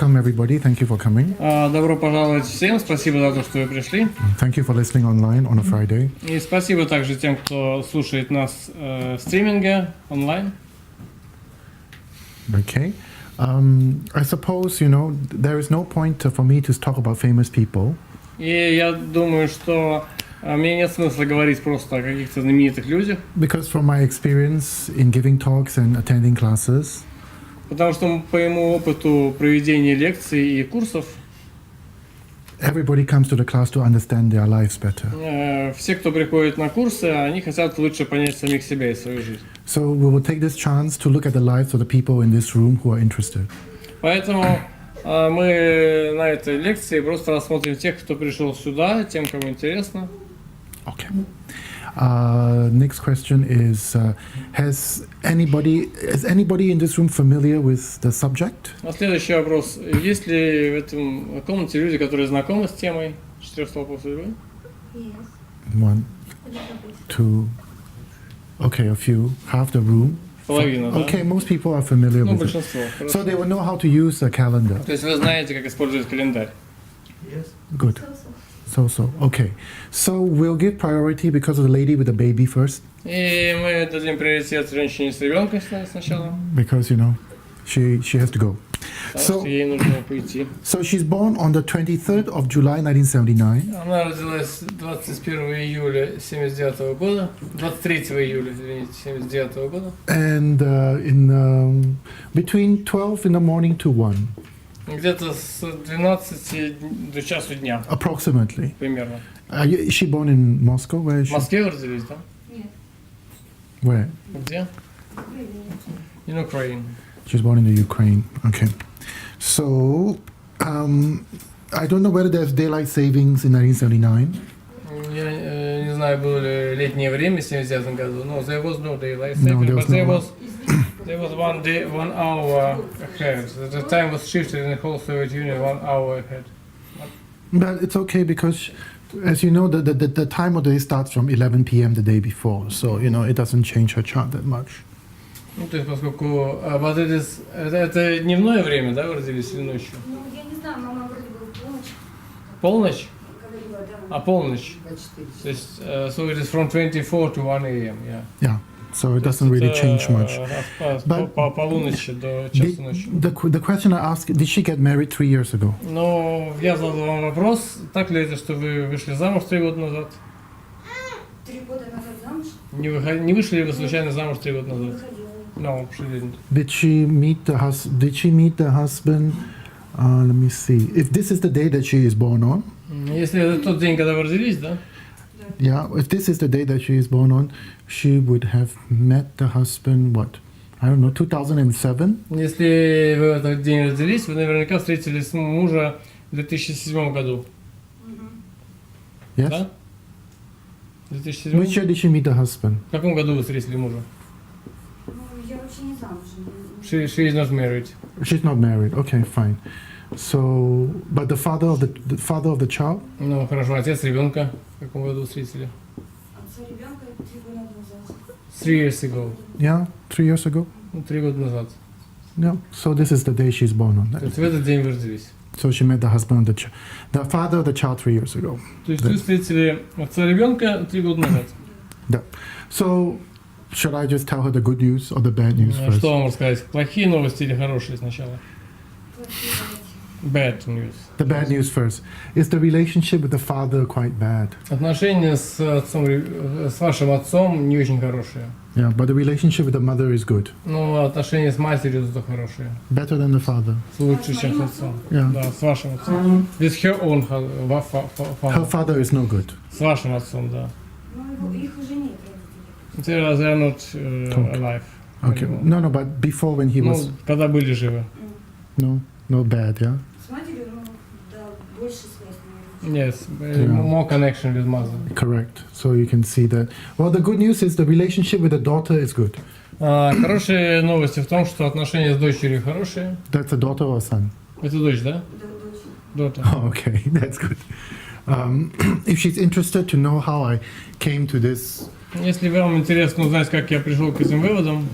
Welcome everybody. Thank you for coming. Добро пожаловать всем. Спасибо за то, что вы пришли. Thank you for listening online on a Friday. И спасибо также тем, кто слушает нас в стриминге онлайн. Okay. I suppose, there is no point for me to talk about famous people. И я думаю, что мне нет смысла говорить просто о каких-то знаменитых людях. Because from my experience in giving talks and attending classes, Потому что по моему опыту проведения лекций и курсов, everybody comes to the class to understand their lives better. Все, кто приходит на курсы, они хотят лучше понять самих себя и свою жизнь. So we will take this chance to look at the lives of the people in this room who are interested. Поэтому мы на этой лекции просто рассмотрим тех, кто пришел сюда, тем, кому интересно. Okay. Next question is, is anybody in this room familiar with the subject? Следующий вопрос. Есть ли в этом комнате люди, которые знакомы с темой четырех столпов судьбы? Yes. 1, 2, okay, a few, half the room. Половина, да? Okay, most people are familiar with it. Большинство. So they will know how to use a calendar. То есть вы знаете, как использовать календарь? Good. So. Okay. So we'll give priority because of the lady with the baby first. И мы дадим приоритет женщине с ребенком сначала. Because, she has to go. Потому что ей нужно пойти. So she's born on the 23rd of July 1979. Она родилась 21 июля 1979 года. 23 июля, извините, 1979 года. And in between 12 in the morning to 1. Где-то с 12 до часу дня. Approximately. Примерно. Is she born in Moscow? Where is В she? Москве вы родились, да? Нет. Where? Где? In Ukraine. She's born in the Ukraine. Okay. So, I don't know whether there's daylight savings in 1979. Я не знаю, было ли летнее время в 79 году, но there was no daylight No, saving, there but was there was 1 hour ahead. The time was shifted in the whole Soviet Union 1 hour ahead. But it's okay because, as you know, the time of the day starts from 11 p.m. the day before. So, it doesn't change her chart that much. Ну, то есть, поскольку это дневное время, да, вы родились или ночью? Ну, я не знаю, мама вроде бы в полночь Полночь? говорила, да. Полночь. То есть, so it is from 24 to 1 a.m., yeah. Yeah. So it doesn't really change much. But По полуночи до часа ночи. The question I asked, did she get married 3 years ago? Но я задал вам вопрос, так ли это, что вы вышли замуж 3 года назад? 3 года назад замуж Не вышли ли вы случайно замуж 3 года назад? выходила. No, she didn't. Did she meet the husband? Let me see. If this is the day that she is born on, Если это тот день, когда вы родились, да? yeah, if this is the day that she is born on, she would have met the husband, what? I don't know, 2007? Если вы в этот день родились, вы наверняка встретили мужа в 2007 году. Yes? Да? В 2007? Which year did she meet the husband? В каком году вы встретили мужа? Ну, я вообще не замужем. She is not married. She's not married. Okay, fine. So, but the father of the child? Ну, хорошо, отец ребенка в каком году встретили? Отца ребенка 3 года назад. 3 years ago. Yeah, 3 years ago? 3 года назад. Yeah. So this is the day she's born on. То есть в этот день вы родились. So she met the husband of the father of the child 3 years ago. То есть вы встретили отца ребенка 3 года назад. Yeah. So, should I just tell her the good news or the bad news first? Что вам рассказать? Плохие новости или хорошие сначала? Bad news. The bad news first. Is the relationship with the father quite bad? Отношения с вашим отцом не очень хорошие. Yeah, but the relationship with the mother is good. Но отношения с матерью зато хорошие. Better than the father. Лучше, чем с отцом. Yeah. Да, с вашим отцом. With her own Her father. father is no good. С вашим отцом, да. Ну, их уже нет родителей. They are not alive. Okay. No, but before when he was... Ну, когда были живы. No bad, yeah? С матерью, да, больше связь, наверное. Yes, more connection with mother. Correct. So you can see that. Well, the good news is the relationship with the daughter is good. Хорошие новости в том, что отношения с дочерью хорошие. That's a daughter or a son? Это дочь, да? Да, дочь. Daughter. Oh, okay, that's good. If she's interested to know how I came to this, Если вам интересно узнать, как я пришел к этим выводам,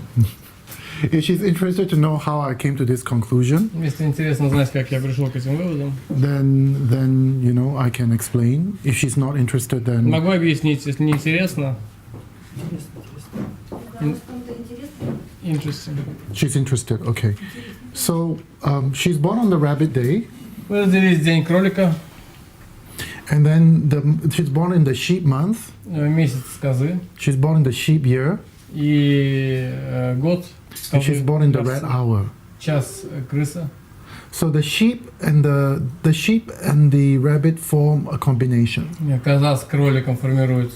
if she's interested to know how I came to this conclusion, Если интересно знать, как я пришел к этим выводам, then you know I can explain. If she's not interested, then могу объяснить, если не интересно. Может, кому-то интересно? Interesting. she's interested. Okay. So she's born on the rabbit day, Вы родились в день кролика, and then she's born in the sheep month. месяц козы She's born in the sheep year, и год and she's козы, born in the red hour. час крыса. So the sheep and the rabbit form a combination. Коза с кроликом формируют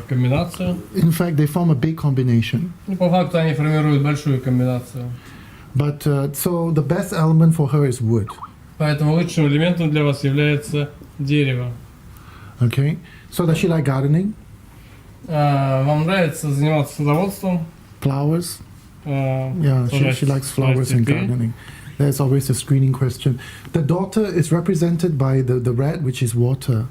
комбинацию. In fact, they form a big combination. Ну, по факту они формируют большую комбинацию. But so the best element for her is wood. Поэтому лучшим элементом для вас является дерево. Okay. So does she like gardening, Вам нравится заниматься садоводством? flowers? Yeah, сажать- she likes flowers and цветы. gardening. There's always a screening question. The daughter is represented by the red, which is water.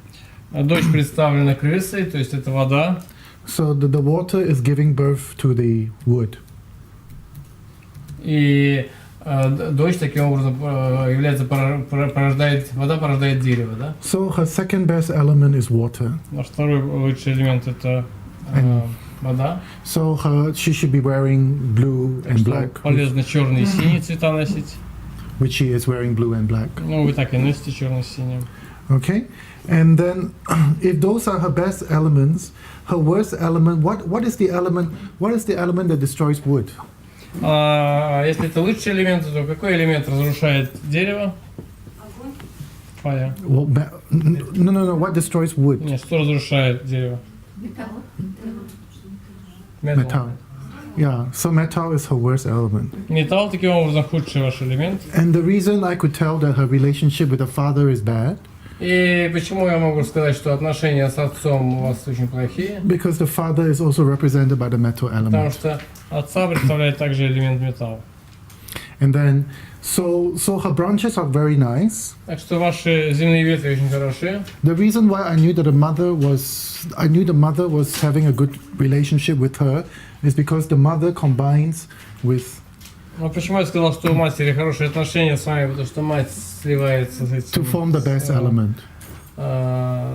Дочь представлена крысой, то есть это вода. So the water is giving birth to the wood. И дочь таким образом является вода порождает дерево, да? So her second best element is water. Наш второй лучший элемент это вода. So she should be wearing blue Так and что black, полезно черные и синие цвета носить. which she is wearing blue and black. Ну, вы так и носите черный с синим. Okay, and then if those are her best elements, her worst element. What is the element? What is the element that destroys wood? Если это лучший элемент, то какой элемент разрушает дерево? Огонь? Fire. Well, no. What destroys wood? Нет, что разрушает дерево? Metal. Yeah. So metal is her worst element. Металл таким образом худший ваш элемент. And the reason I could tell that her relationship with the father is bad, И почему я могу сказать, что отношения с отцом у вас очень плохие? because the father is also represented by the metal Потому element. что отца представляет также элемент металла. And then, so her branches are very nice. Так что ваши земные ветви очень хорошие. The reason why I knew the mother was having a good relationship with her is because the mother combines with Но почему я сказал, что у матери хорошие отношения с вами? Потому что мать сливается с to этим, form the best element.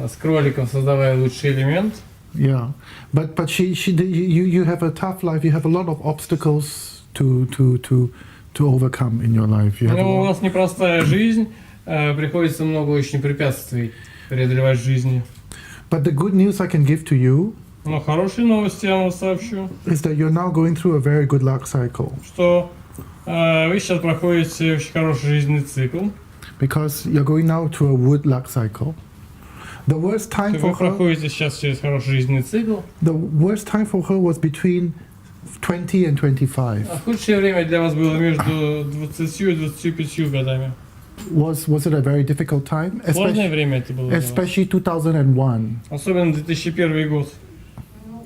с кроликом, создавая лучший элемент. Yeah, but you have a tough life. You have a lot of obstacles to overcome in your life. You have a Но у lot. вас непростая жизнь, приходится много очень препятствий преодолевать в жизни. But the good news I can give to you Но хорошие новости я вам сообщу, is that you're now going through a very good luck cycle что вы сейчас проходите очень хороший жизненный цикл. because you're going now to a wood luck cycle. The worst time Вы for her, проходите сейчас через хороший жизненный цикл. the worst time for her was between 20 and 25. А худшее время для вас было между 20 и 25 годами. Was it a very difficult time? Сложное время это было для вас. Especially 2001. Особенно 2001 год. Ну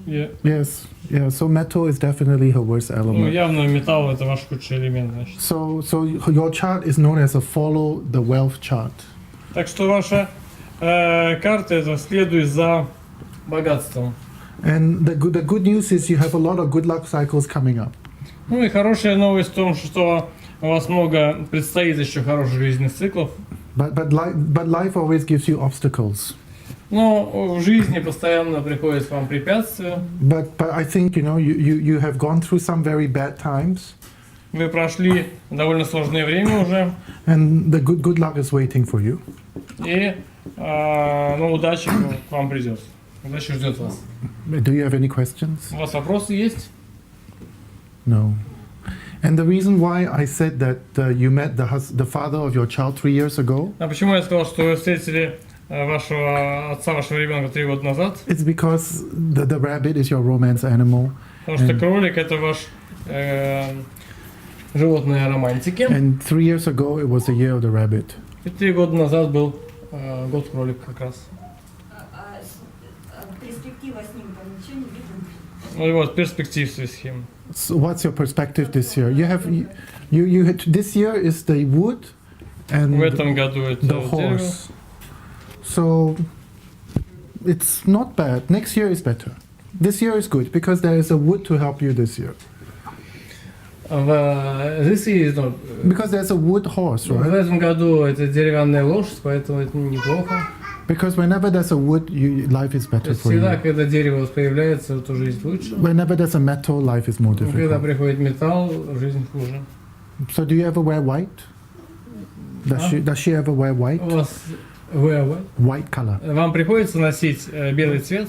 да. Yes, yeah. So metal is definitely her worst Ну, element. явно металл это ваш худший элемент, значит. So your chart is known as a follow the wealth chart. Так что ваша карта это следует за богатством. And the good news is you have a lot of good luck cycles coming up. Ну и хорошая новость в том, что у вас много предстоит еще хороших жизненных циклов. But life always gives you obstacles. Но в жизни постоянно приходят к вам препятствия. But I think you have gone through some very bad times, Вы прошли довольно сложное время уже. and the good luck is waiting for you. И удача к вам придет. Удача ждет вас. Do you have any questions? У вас вопросы есть? No. And the reason why I said that you met the father of your child 3 years ago, А почему я сказал, что вы встретили вашего отца, вашего ребенка 3 года назад? it's because the rabbit is your romance animal, Потому что кролик это ваш животное романтики. and 3 years ago it was the year of the rabbit. И 3 года назад был год кролика как раз. Перспектива с ним там ничего не видно. Ну и вот перспектив с ним. So what's your perspective this year? You had, this year is the wood and В этом году это the дерево. horse. So it's not bad. Next year is better. This year is good because there is a wood to help you this year. This is not... Because there's a wood horse, В right? этом году это деревянная лошадь, поэтому это неплохо. Because whenever there's a wood, life is То better есть for всегда, you. когда дерево появляется, то жизнь лучше. Whenever there's a metal, life is more Когда difficult. приходит металл, жизнь хуже. So do you ever wear white? Does she ever wear white? У вас вы, White color. вам приходится носить белый цвет?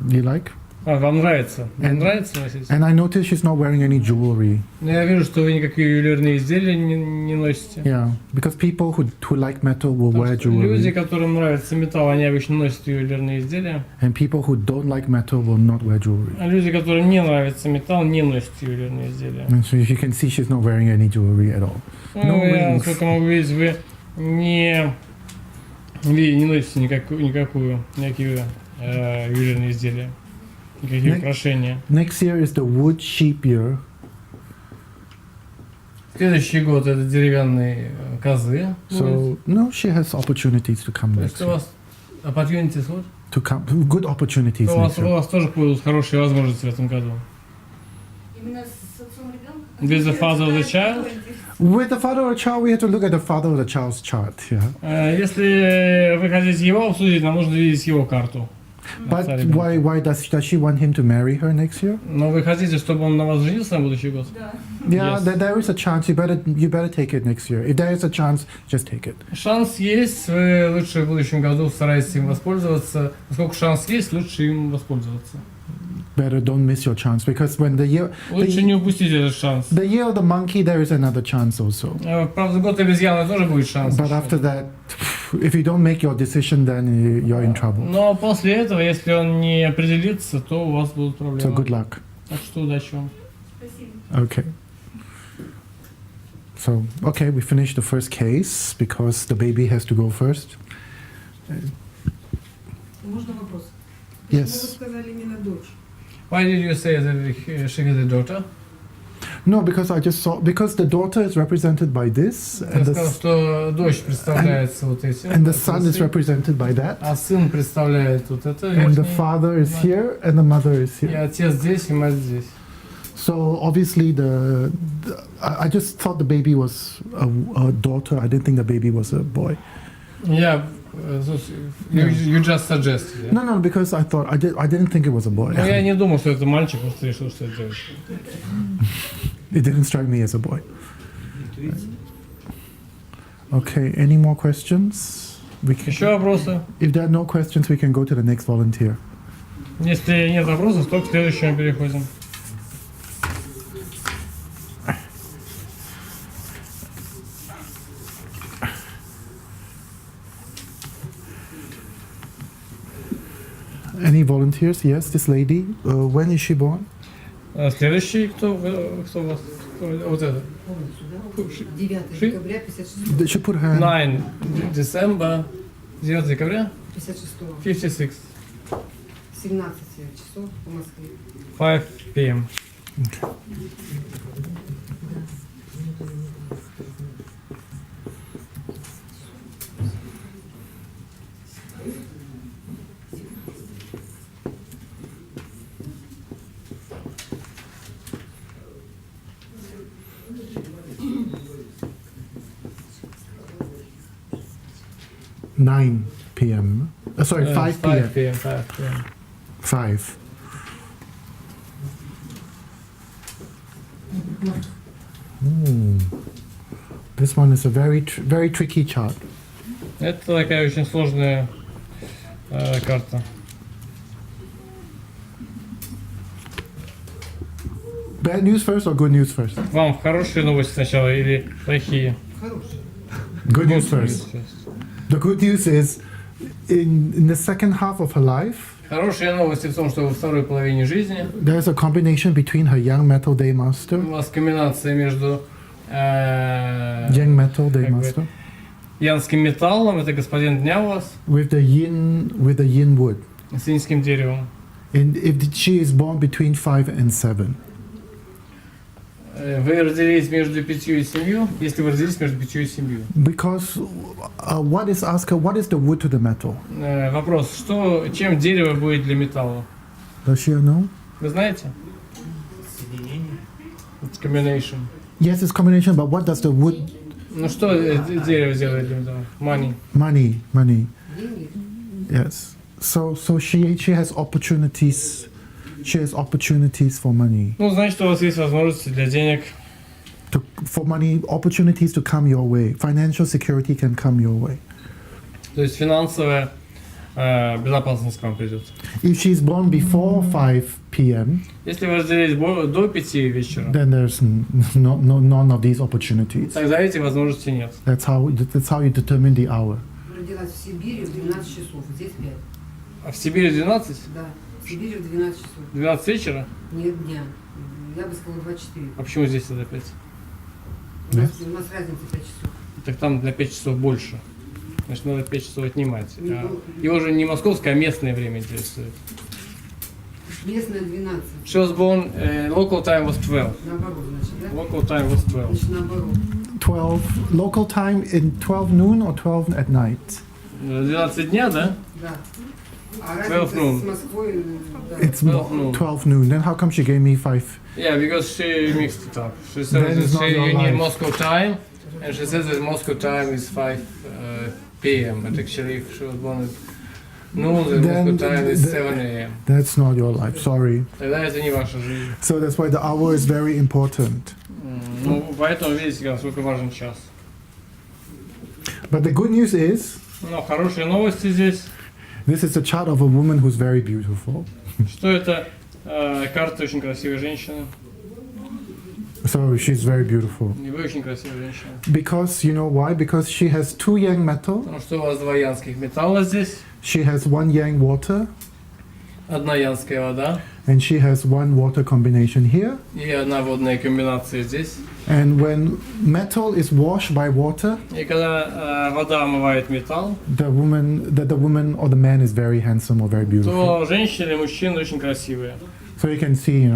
You like? Вам нравится? Вам And- нравится носить? And I notice she's not wearing any jewelry. Но я вижу, что вы никакие ювелирные изделия не носите. Yeah, because people who like metal will wear Так что люди, jewelry, которым нравится металл, они обычно носят ювелирные изделия. and people who don't like metal will not wear jewelry. А люди, которым не нравится металл, не носят ювелирные изделия. And so you can see she's not wearing any jewelry at all. Ну, No я, rings. насколько могу видеть, вы не носите никакие ювелирные изделия, никакие Не- украшения. Next year is the wood sheep year. Следующий год это деревянные козы. So no, she has opportunities to come То next есть у year. вас opportunities вот? To come, good opportunities У next вас year. тоже будут хорошие возможности в этом году. Именно с отцом ребенка? With the father of the child? With the father of a child, we have to look at the father of the child's chart. Yeah. Если вы хотите его обсудить, нам нужно видеть его карту. But отца ребенка. why does she want him to marry her next year? Но вы хотите, чтобы он на вас женился на будущий год? Да. Yeah, Yes. there is a chance. You better take it next year. If there is a chance, just take it. Шанс есть, вы лучше в будущем году старайтесь им воспользоваться. Поскольку шанс есть, лучше им воспользоваться. Better don't miss your chance, because when Лучше не упустить этот шанс. the year of the monkey, there is another chance also. Правда, год обезьяны тоже будет шанс. But after that, if you don't make your decision, then you're in trouble. Но после этого, если он не определится, то у вас будут So проблемы. good luck. Так что удачи вам. Спасибо. Okay. So, okay, we finished the first case because the baby has to go first. Можно вопрос? Yes. Почему вы сказали именно дочь? Why did you say that she has a daughter? No, because I just saw, because the daughter is represented by this, Я сказал, что дочь представляется вот этим. and the son is represented by that, А сын представляет вот это. and the верхний. father is here, and the mother is И here. отец здесь, и мать здесь. So obviously, I just thought the baby was a daughter. I didn't think the baby was a boy. Я... You just suggested. Yeah? No, because I thought I didn't think it was a boy. Но я не думал, что это мальчик, просто решил, что это девочка. It didn't strike me as a boy. Okay, any more questions? Еще вопросы? If there are no questions, we can go to the next volunteer. Если нет вопросов, то к следующему переходим. Any volunteers? Yes, this lady. When is she born? Следующий, кто у вас? Вот это. 9 Ши? декабря 56 She put her hand. 9 December, 9 декабря, 56 56, 17 часов по Москве. 5 p.m. Nine p.m. Sorry, 5 p.m. 5 p.m. 5 p.m. 5. This one is a very tricky chart. Это такая очень сложная карта. Bad news first or good news first? Вам хорошие новости сначала или плохие? Хороший. Good news first. The good news is, in the second half of her life, Хорошие новости в том, что во второй половине жизни there's a combination between her young metal day у master, вас комбинация между young metal day как бы, master, янским металлом, это господин дня у вас, with the yin wood. с иньским деревом. And if she is born between 5 and 7, Вы родились между 5 и 7, если вы родились между 5 и 7. because what is the wood to the metal? Вопрос, чем дерево будет для металла? Does she know? Вы знаете? It's combination. Yes, it's combination, but what does the wood, Ну что дерево делает для этого? Money. money? Деньги. Yes. So she has opportunities. She has opportunities for money. Ну, значит, у вас есть возможности для денег. For money, opportunities to come your way. Financial security can come your way. То есть финансовая безопасность к вам придет. If she's born before 5 p.m., Если вы родились до 5 вечера, then there's none of these opportunities. тогда этих возможностей нет. That's how you determine the hour. Родилась в Сибири в 12 часов, здесь 5. А в Сибири 12? Да, в Сибири в 12 часов. 12 вечера? Нет дня. Я бы сказала 24. А почему здесь тогда 5? У нас разница 5 часов. Так там на 5 часов больше. Значит, надо 5 часов отнимать. Его же не московское, а местное время интересует. Местная 12. She was born, local time was 12. Наоборот, значит, да? Local time was 12. Значит, наоборот. 12 local time in 12 noon or 12 at night. 12 дня, да? Да. А 12 разница noon. с Москвой, да. It's 12 noon. 12 noon. Then how come she gave me 5? Yeah, because she mixed it up. She said That is that not your you need life. Moscow time, and she says that Moscow time is 5 p.m. But actually, if she was born at noon, then Then Moscow time is the- 7 a.m. That's not your life. Sorry. Тогда это не ваша жизнь. So that's why the hour is very important. Ну, поэтому видите, насколько важен час. But the good news is, Но хорошие новости здесь, this is a chart of a woman who's very beautiful. что это карта очень красивой женщины. So she's very beautiful. И вы очень красивая женщина. Because, you know why? Because she has 2 yang metal, Потому что у вас 2 янских металла здесь, she has 1 yang water, 1 янская вода and she has 1 water combination here. и 1 водная комбинация здесь. And when metal is washed by water, И когда вода омывает металл, the woman or the man is very handsome or very beautiful. то женщины и мужчины очень красивые. So you can see,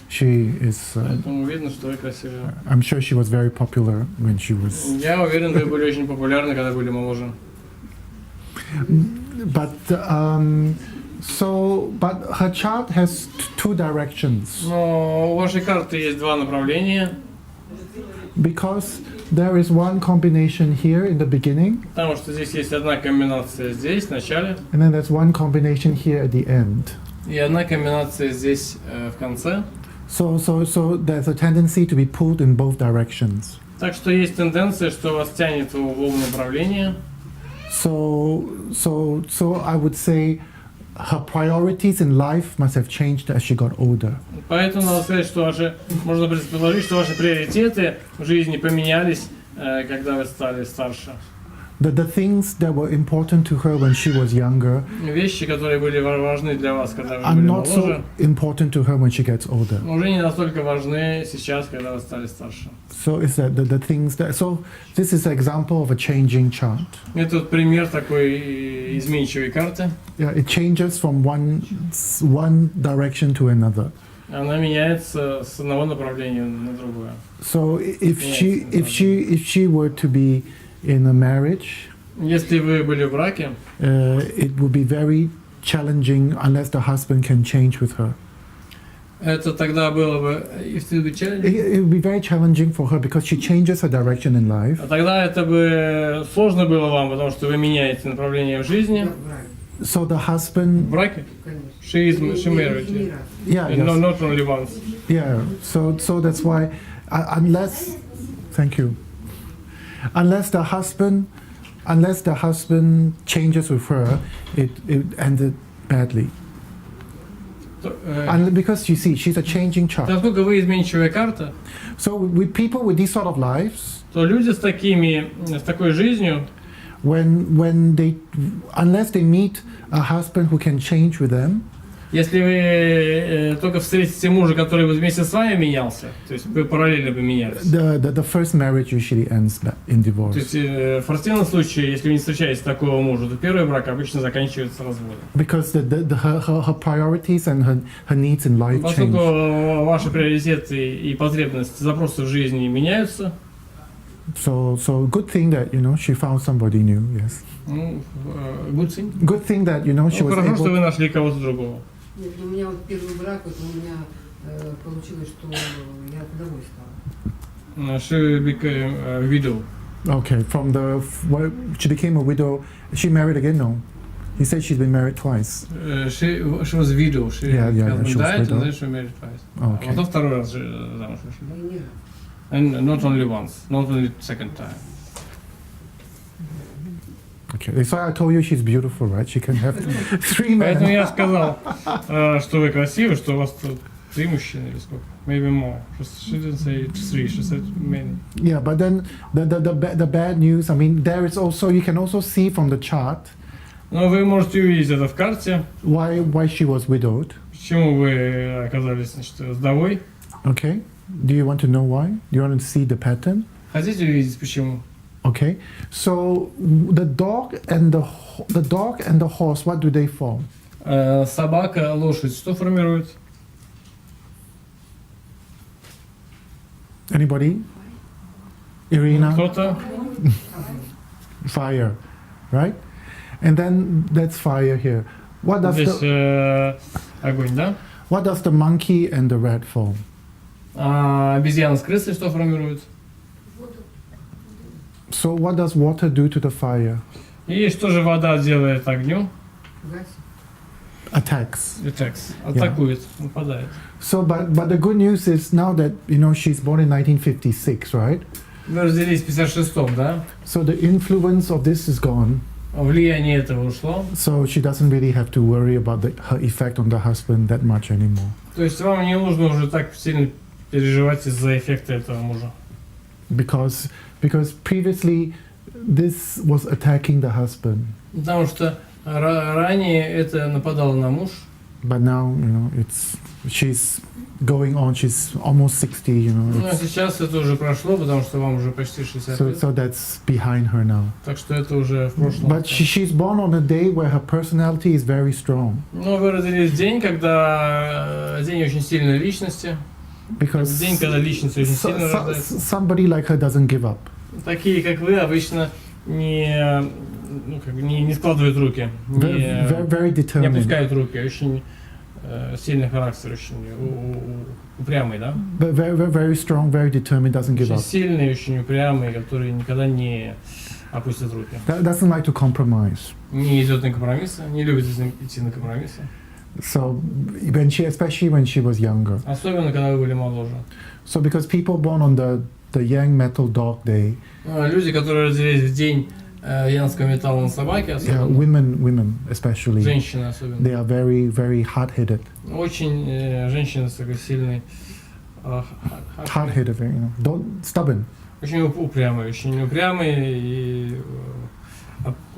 she is. Поэтому видно, что вы красивые. I'm sure she was very popular when she was. Я уверен, вы были очень популярны, когда были моложе. But but her chart has 2 directions Но у вашей карты есть 2 направления, because there is 1 combination here in the beginning, потому что здесь есть 1 комбинация здесь, в начале, and then there's 1 combination here at the end. и 1 комбинация здесь в конце. So there's a tendency to be pulled in both directions. Так что есть тенденция, что вас тянет в оба направления. So I would say her priorities in life must have changed as she got older. Поэтому надо сказать, что можно предположить, что ваши приоритеты в жизни поменялись, когда вы стали старше. The things that were important to her when she was younger Вещи, которые были важны для вас, когда вы are были not моложе, so important to her when she gets older. уже не настолько важны сейчас, когда вы стали старше. So is that the things that so this is an example of a changing chart. Это вот пример такой изменчивой карты. Yeah, it changes from one direction to another. Она меняется с одного направления на другое. So if she were to be in a marriage, Если вы были в браке, it would be very challenging unless the husband can change with her. это тогда было бы, if you challenge, It would be very challenging for her because she changes her direction in life. а тогда это бы сложно было вам, потому что вы меняете направление в жизни. So the В husband, браке? Конечно. She married. yeah, And yes. not only once. Yeah, so that's why, unless, thank you, unless the husband changes with her, it ended badly. And because you see, she's a changing chart. Поскольку вы изменчивая карта, So with people with these sort of lives, то люди с такой жизнью, when they, unless they meet a husband who can change with them, если вы только встретите мужа, который бы вместе с вами менялся, то есть вы параллельно бы менялись. the first marriage usually ends in divorce. То есть в противном случае, если вы не встречаете такого мужа, то первый брак обычно заканчивается разводом. Because her priorities and her needs in life Поскольку change. ваши приоритеты и потребности, запросы в жизни меняются, So good thing that she found somebody new. Yes. ну, good thing. Good thing that she was Хорошо, что able. вы нашли кого-то другого. Нет, у меня вот первый брак, это у меня получилось, что я вдовой стала. She became a widow. Okay, from the she became a widow. She married again? No, he said she's been married twice. She was widow. She Yeah, husband she was died widow. and then she married twice. Okay. Потом второй раз замуж вышла. Ну, и не раз. And not only once, not only second time. Okay, so I told you she's beautiful, right? She can have 3 Поэтому men. я сказал, что вы красивы, что у вас тут 3 мужчины или сколько? Maybe more. She didn't say 3, she said many. Yeah, but then the bad news. I mean, there is also you can also see from the chart Но вы можете увидеть это в карте, why she was widowed. почему вы оказались, значит, вдовой. Okay, do you want to know why? Do you want to see the pattern? Хотите увидеть почему? Okay, so the dog and the horse, what do they form? Собака, лошадь, что формирует? Anybody? Irina? Кто-то? Fire, right? And then that's fire here. What does Здесь the огонь, да? what does the monkey and the rat form? А обезьяна с крысой что формирует? So what does water do to the fire? И что же вода делает огню? Гасит. Attacks. Attacks. Атакует, нападает. So, but the good news is now that she's born in 1956, right? Вы родились в 56-м, да? So the influence of this is gone. Влияние этого ушло. So she doesn't really have to worry about her effect on the husband that much anymore. То есть вам не нужно уже так сильно переживать из-за эффекта этого мужа. Because previously this was attacking the husband, Потому что ранее это нападало на муж. but now she's going on. She's almost 60. Ну а сейчас это уже прошло, потому что вам уже почти 60 лет. So that's behind her now. Так что это уже в прошлом. But she's born on a day where her personality is very strong. Но вы родились в день, когда день очень сильной личности. Because День, когда личность очень сильно рождается. somebody like her doesn't give up. Такие, как вы, обычно не складывают руки, Very не determined. опускают руки, очень сильный характер, очень упрямый, да? Very strong, very determined, doesn't give Очень up. сильный, очень упрямый, который никогда не опустит руки. Doesn't like to compromise. Не идет на компромиссы, не любит идти на компромиссы. So especially when she was younger. Особенно, когда вы были моложе. So because people born on the Yang Metal Dog Day, Люди, которые родились в день янского металла на собаке, yeah, особенно, women especially, женщины особенно, they are very, very hard-headed. очень женщины с такой сильной, Hard-headed, stubborn. очень упрямые и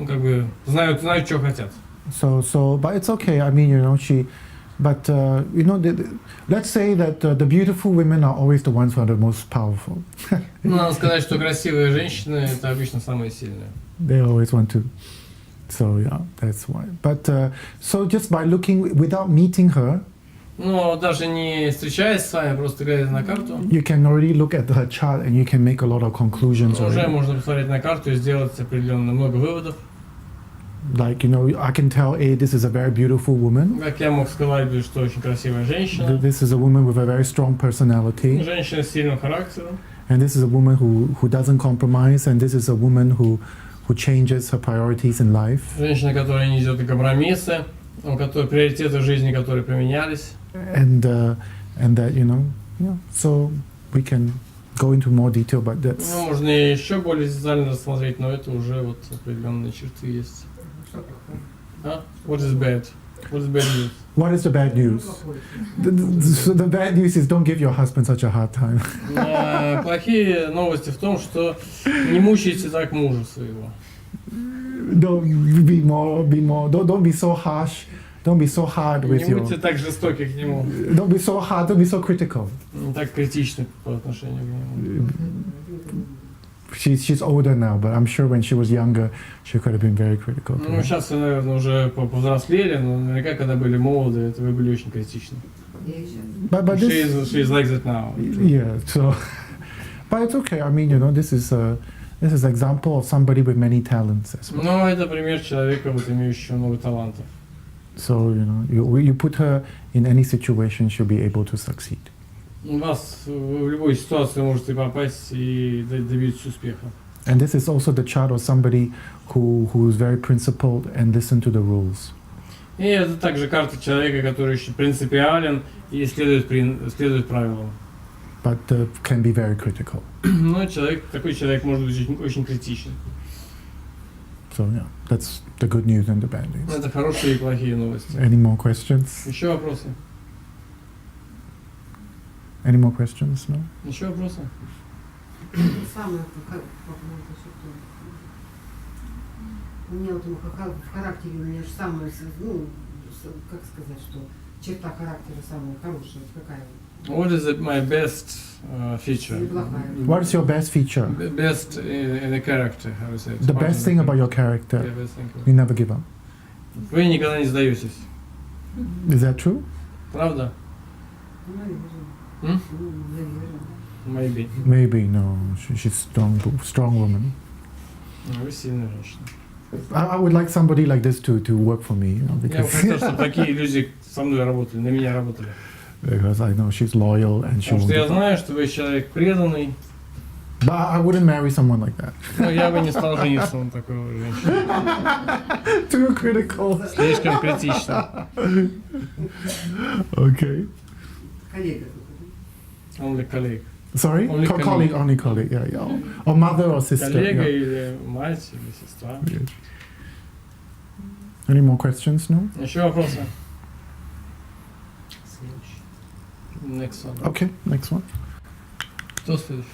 как бы знают, что хотят. So, but it's okay. I mean, let's say that the beautiful women are always the ones who are the most powerful. Надо сказать, что красивые женщины это обычно самые сильные. They always want to. So yeah, that's why. But so just by looking, without meeting her, Но даже не встречаясь с вами, просто глядя на карту, you can already look at her chart and you can make a lot of conclusions уже already. можно посмотреть на карту и сделать определенно много выводов. Like, I can tell, this is a very beautiful woman. Как я мог сказать, что очень красивая женщина, This is a woman with a very strong personality. женщина с сильным характером, And this is a woman who doesn't compromise. And this is a woman who changes her priorities in life. женщина, которая не идет на компромиссы, у которой приоритеты в жизни, которые поменялись. And that, so we can go into more detail, but that's... Ну, можно еще более детально рассмотреть, но это уже вот определенные черты есть. Что плохое? А? What is bad? What is bad news? What is the bad news? The bad news is don't give your husband such a hard time. Плохие новости в том, что не мучайте так мужа своего. Don't be more, don't be so harsh. Don't be so hard with Не your... будьте так жестоки к нему, Don't be so hard, don't be so critical. не так критичны по отношению к нему. She's older now, but I'm sure when she was younger, she could have been very critical. to Ну, him. сейчас вы, наверное, уже повзрослели, но наверняка, когда были молоды, это вы были очень критичны. Я и сейчас. But this... She's like that now. Yeah, so... But it's okay. I mean, this is an example of somebody with many talents as well. Но это пример человека, вот, имеющего много талантов. So you put her in any situation, she'll be able to succeed. У вас в любой ситуации можете попасть и добиться успеха. And this is also the chart of somebody who's very principled and listen to the rules. И это также карта человека, который еще принципиален и следует правилам. But can be very critical. Но такой человек может быть очень критичен. So yeah, that's the good news and the bad news. Это хорошие и плохие новости. Any more questions? Еще вопросы? Any more questions? No? Еще вопросы? Самое, как у меня вот в характере, у меня же самое, ну, как сказать, что черта характера самая хорошая, какая? What is my best feature? Неплохая. What is your best feature? Best in the character, how to say it? The best thing about your character, Yeah, best thing. you never give up. Вы никогда не сдаетесь. Is that true? Правда? Наверное. М? Наверное. Maybe. Maybe no. She's strong woman. Вы сильная женщина. I would like somebody like this to work for me, Я бы because хотел, чтобы такие люди со мной работали, на меня работали. because I know she's loyal and she Потому won't что я give up. знаю, что вы человек преданный, But I wouldn't marry someone like that. но я бы не стал жениться на такой женщине. Too critical. Слишком критично. Okay. Коллега. Only colleague. Sorry? Only Colleague, colleague. only colleague, yeah. Or mother or sister. Коллега Yeah. или мать, или сестра. Yes. Any more questions? No? Еще вопросы? Next one. Okay, next one. Кто следующий?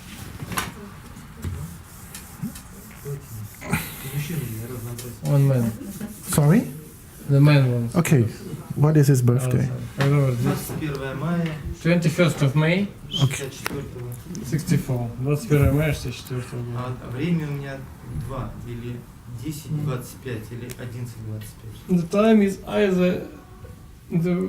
One man. Sorry? The man one. Okay. What is his birthday? Когда вы родились? 21 мая 21st of May, 64-го. 64. 21 мая 64 года. А время у меня 2 или 10:25 или 11:25. The time is either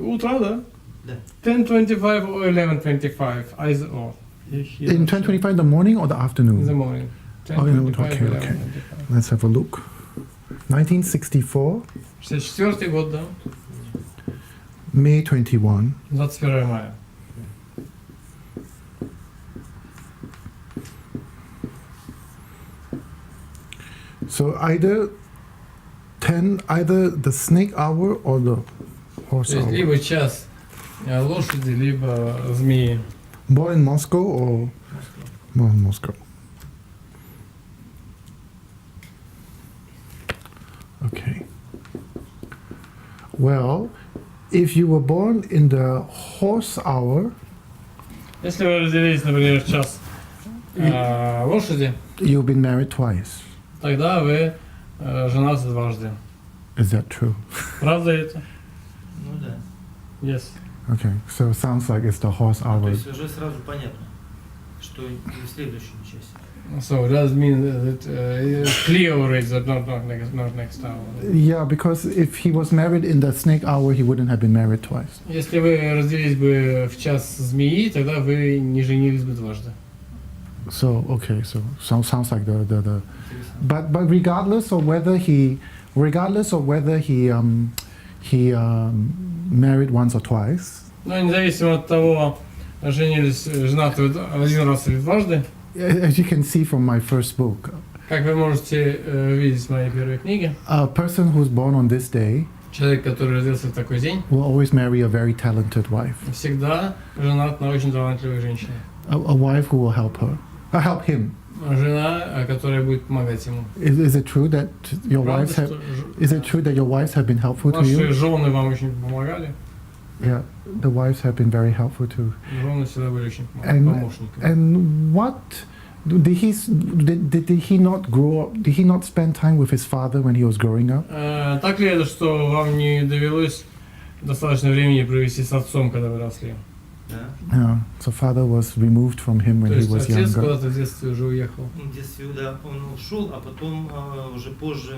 утро, да? Да. 10:25 or 11:25, either or. In 10:25 in the morning or the In the afternoon? morning. Oh, in the 10:25, okay, okay. 11:25. Let's have a look. 1964, 64 год, да? May 21. 21 мая. So either the snake hour or the horse То есть hour. либо час лошади, либо змеи. Born in Moscow or born in Moscow? Okay. Well, if you were born in the horse hour, Если вы родились, например, в час лошади, you've been married twice. тогда вы женаты дважды. Is that true? Правда это? Ну да. Yes. Okay, so it sounds like it's the horse То hour. есть уже сразу понятно, что и в следующем часе. So does mean that it's clear already that not next hour. Yeah, because if he was married in the snake hour, he wouldn't have been married twice. Если вы родились бы в час змеи, тогда вы не женились бы дважды. So okay, so sounds like the Интересно. but regardless of whether he married once or twice, Но независимо от того, женаты вы один раз или дважды, as you can see from my first book, как вы можете видеть в моей первой книге, a person who's born on this day человек, который родился в такой день, will always marry a very talented wife, всегда женат на очень талантливой женщине. a wife who will help help him. Жена, которая будет помогать ему. Is it true that your Правда, wives have? что Is it true that your wives have been helpful to ваши you? жены вам очень помогали? Yeah, the wives have been very helpful too. Жены всегда были очень And- помощниками. And what did he not grow up? Did he not spend time with his father when he was growing up? Так ли это, что вам не довелось достаточно времени провести с отцом, когда вы росли? Да. Yeah. So father was removed from him when То he есть was отец younger. куда-то в детстве уже уехал. В детстве, да, он ушел, а потом уже позже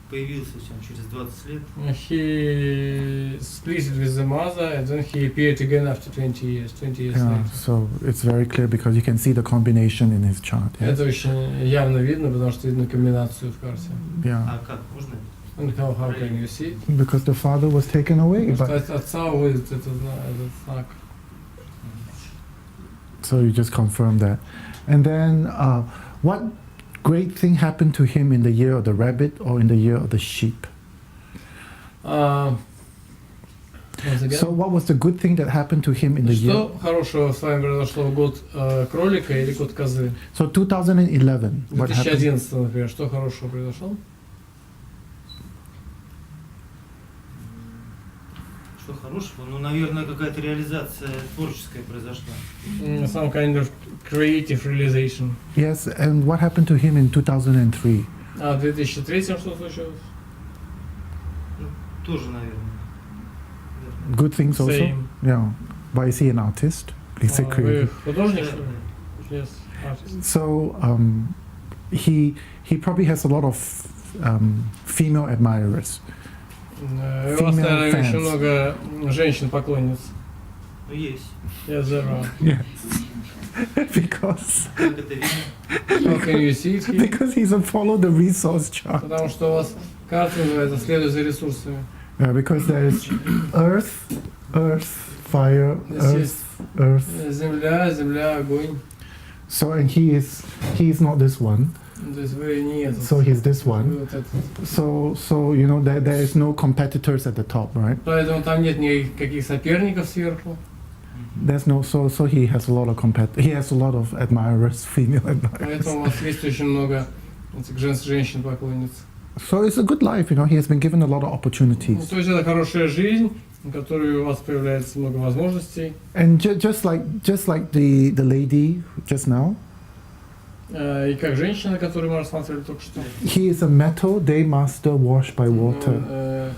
появился через 20 лет. He split with the mother and then he appeared again after 20 years Yeah. later. So it's very clear because you can see the combination in his chart. Yeah. Это очень явно видно, потому что видно комбинацию в карте. Yeah. А как? Можно? And how can you see it? because the father was taken away. Потому But, что от отца уводит этот знак. so you just confirm that. And then, what great thing happened to him in the year of the rabbit or in the year of the sheep? Once again. So what was the good thing that happened to him in the year? Что хорошего с вами произошло в год кролика или год козы? So 2011, В what happened? 2011, например, что хорошего произошло? Что хорошего? Ну, наверное, какая-то реализация творческая произошла. Some kind of creative realization. Yes, and what happened to him in 2003? А в 2003 что случилось? Ну, тоже, наверное. Good things also? Same. Yeah. But is he an artist? He's a Вы creative. художник, что ли? Yes, artist. So he probably has a lot of female admirers. У вас, Female наверное, fans. очень много женщин-поклонниц. Ну, есть. Yes, there are. Yes. because Как это видно? How can you see it here? because he's a follow the resource chart. Потому что у вас карта называется «Следуй за ресурсами». Because there's earth, fire, Yes, earth. Земля, земля, огонь. So and he is not this one. То есть вы не этот. So he's this Вы one. вот этот. So you know there is no competitors at the top, right? Поэтому там нет никаких соперников сверху. There's no so he has a lot of he has a lot of admirers, female admirers. Поэтому у вас есть очень много этих женщин-поклонниц. So it's a good life, you know. He has been given a lot of Ну, opportunities, то есть это хорошая жизнь, в которой у вас появляется много возможностей. and just like the lady just now, И как женщина, которую мы рассматривали только что. he is a metal day master washed by water.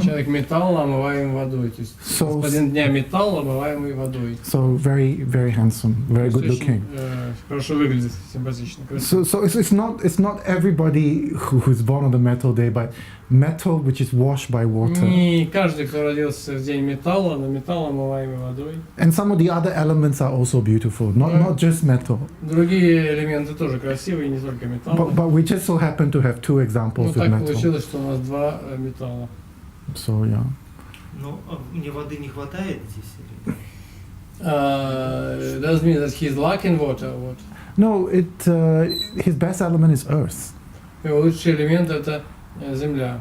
Человек металл, омываемый водой. То есть So господин дня металл, омываемый водой. so very handsome, very То good есть looking. очень, хорошо выглядит, симпатично, красиво. So it's not everybody who's born on the metal day, but metal which is washed by water. Не каждый, кто родился в день металла, но металл, омываемый водой. And some of the other elements are also beautiful, not just metal. Другие элементы тоже красивые, не только металл. But we just so happen to have two Ну examples with так metal. получилось, что у нас два металла. So yeah. Ну, а мне воды не хватает здесь? Или? Does mean that he's lacking water. What? No, his best element is earth. Его лучший элемент это земля.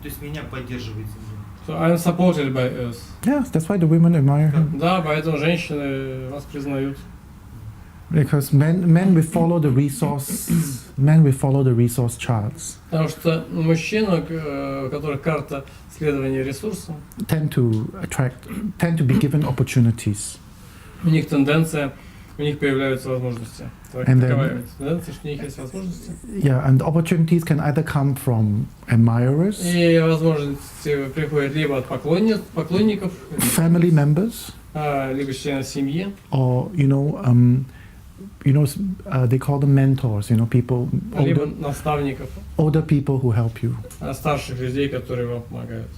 То есть меня поддерживает земля. So I'm supported by earth. Yes, that's why the women admire him. Да, поэтому женщины вас признают. Because men will follow the resource charts, Потому что мужчины, у которых карта следования ресурсам, tend to be given opportunities. у них тенденция, у них появляются возможности. And then- Такова тенденция, что у них есть возможности. Yeah, and the opportunities can either come from admirers, И возможности приходят либо от поклонников, family members, либо членов семьи, or they call them mentors. You know, people либо наставников, older people who help you. старших людей, которые вам помогают.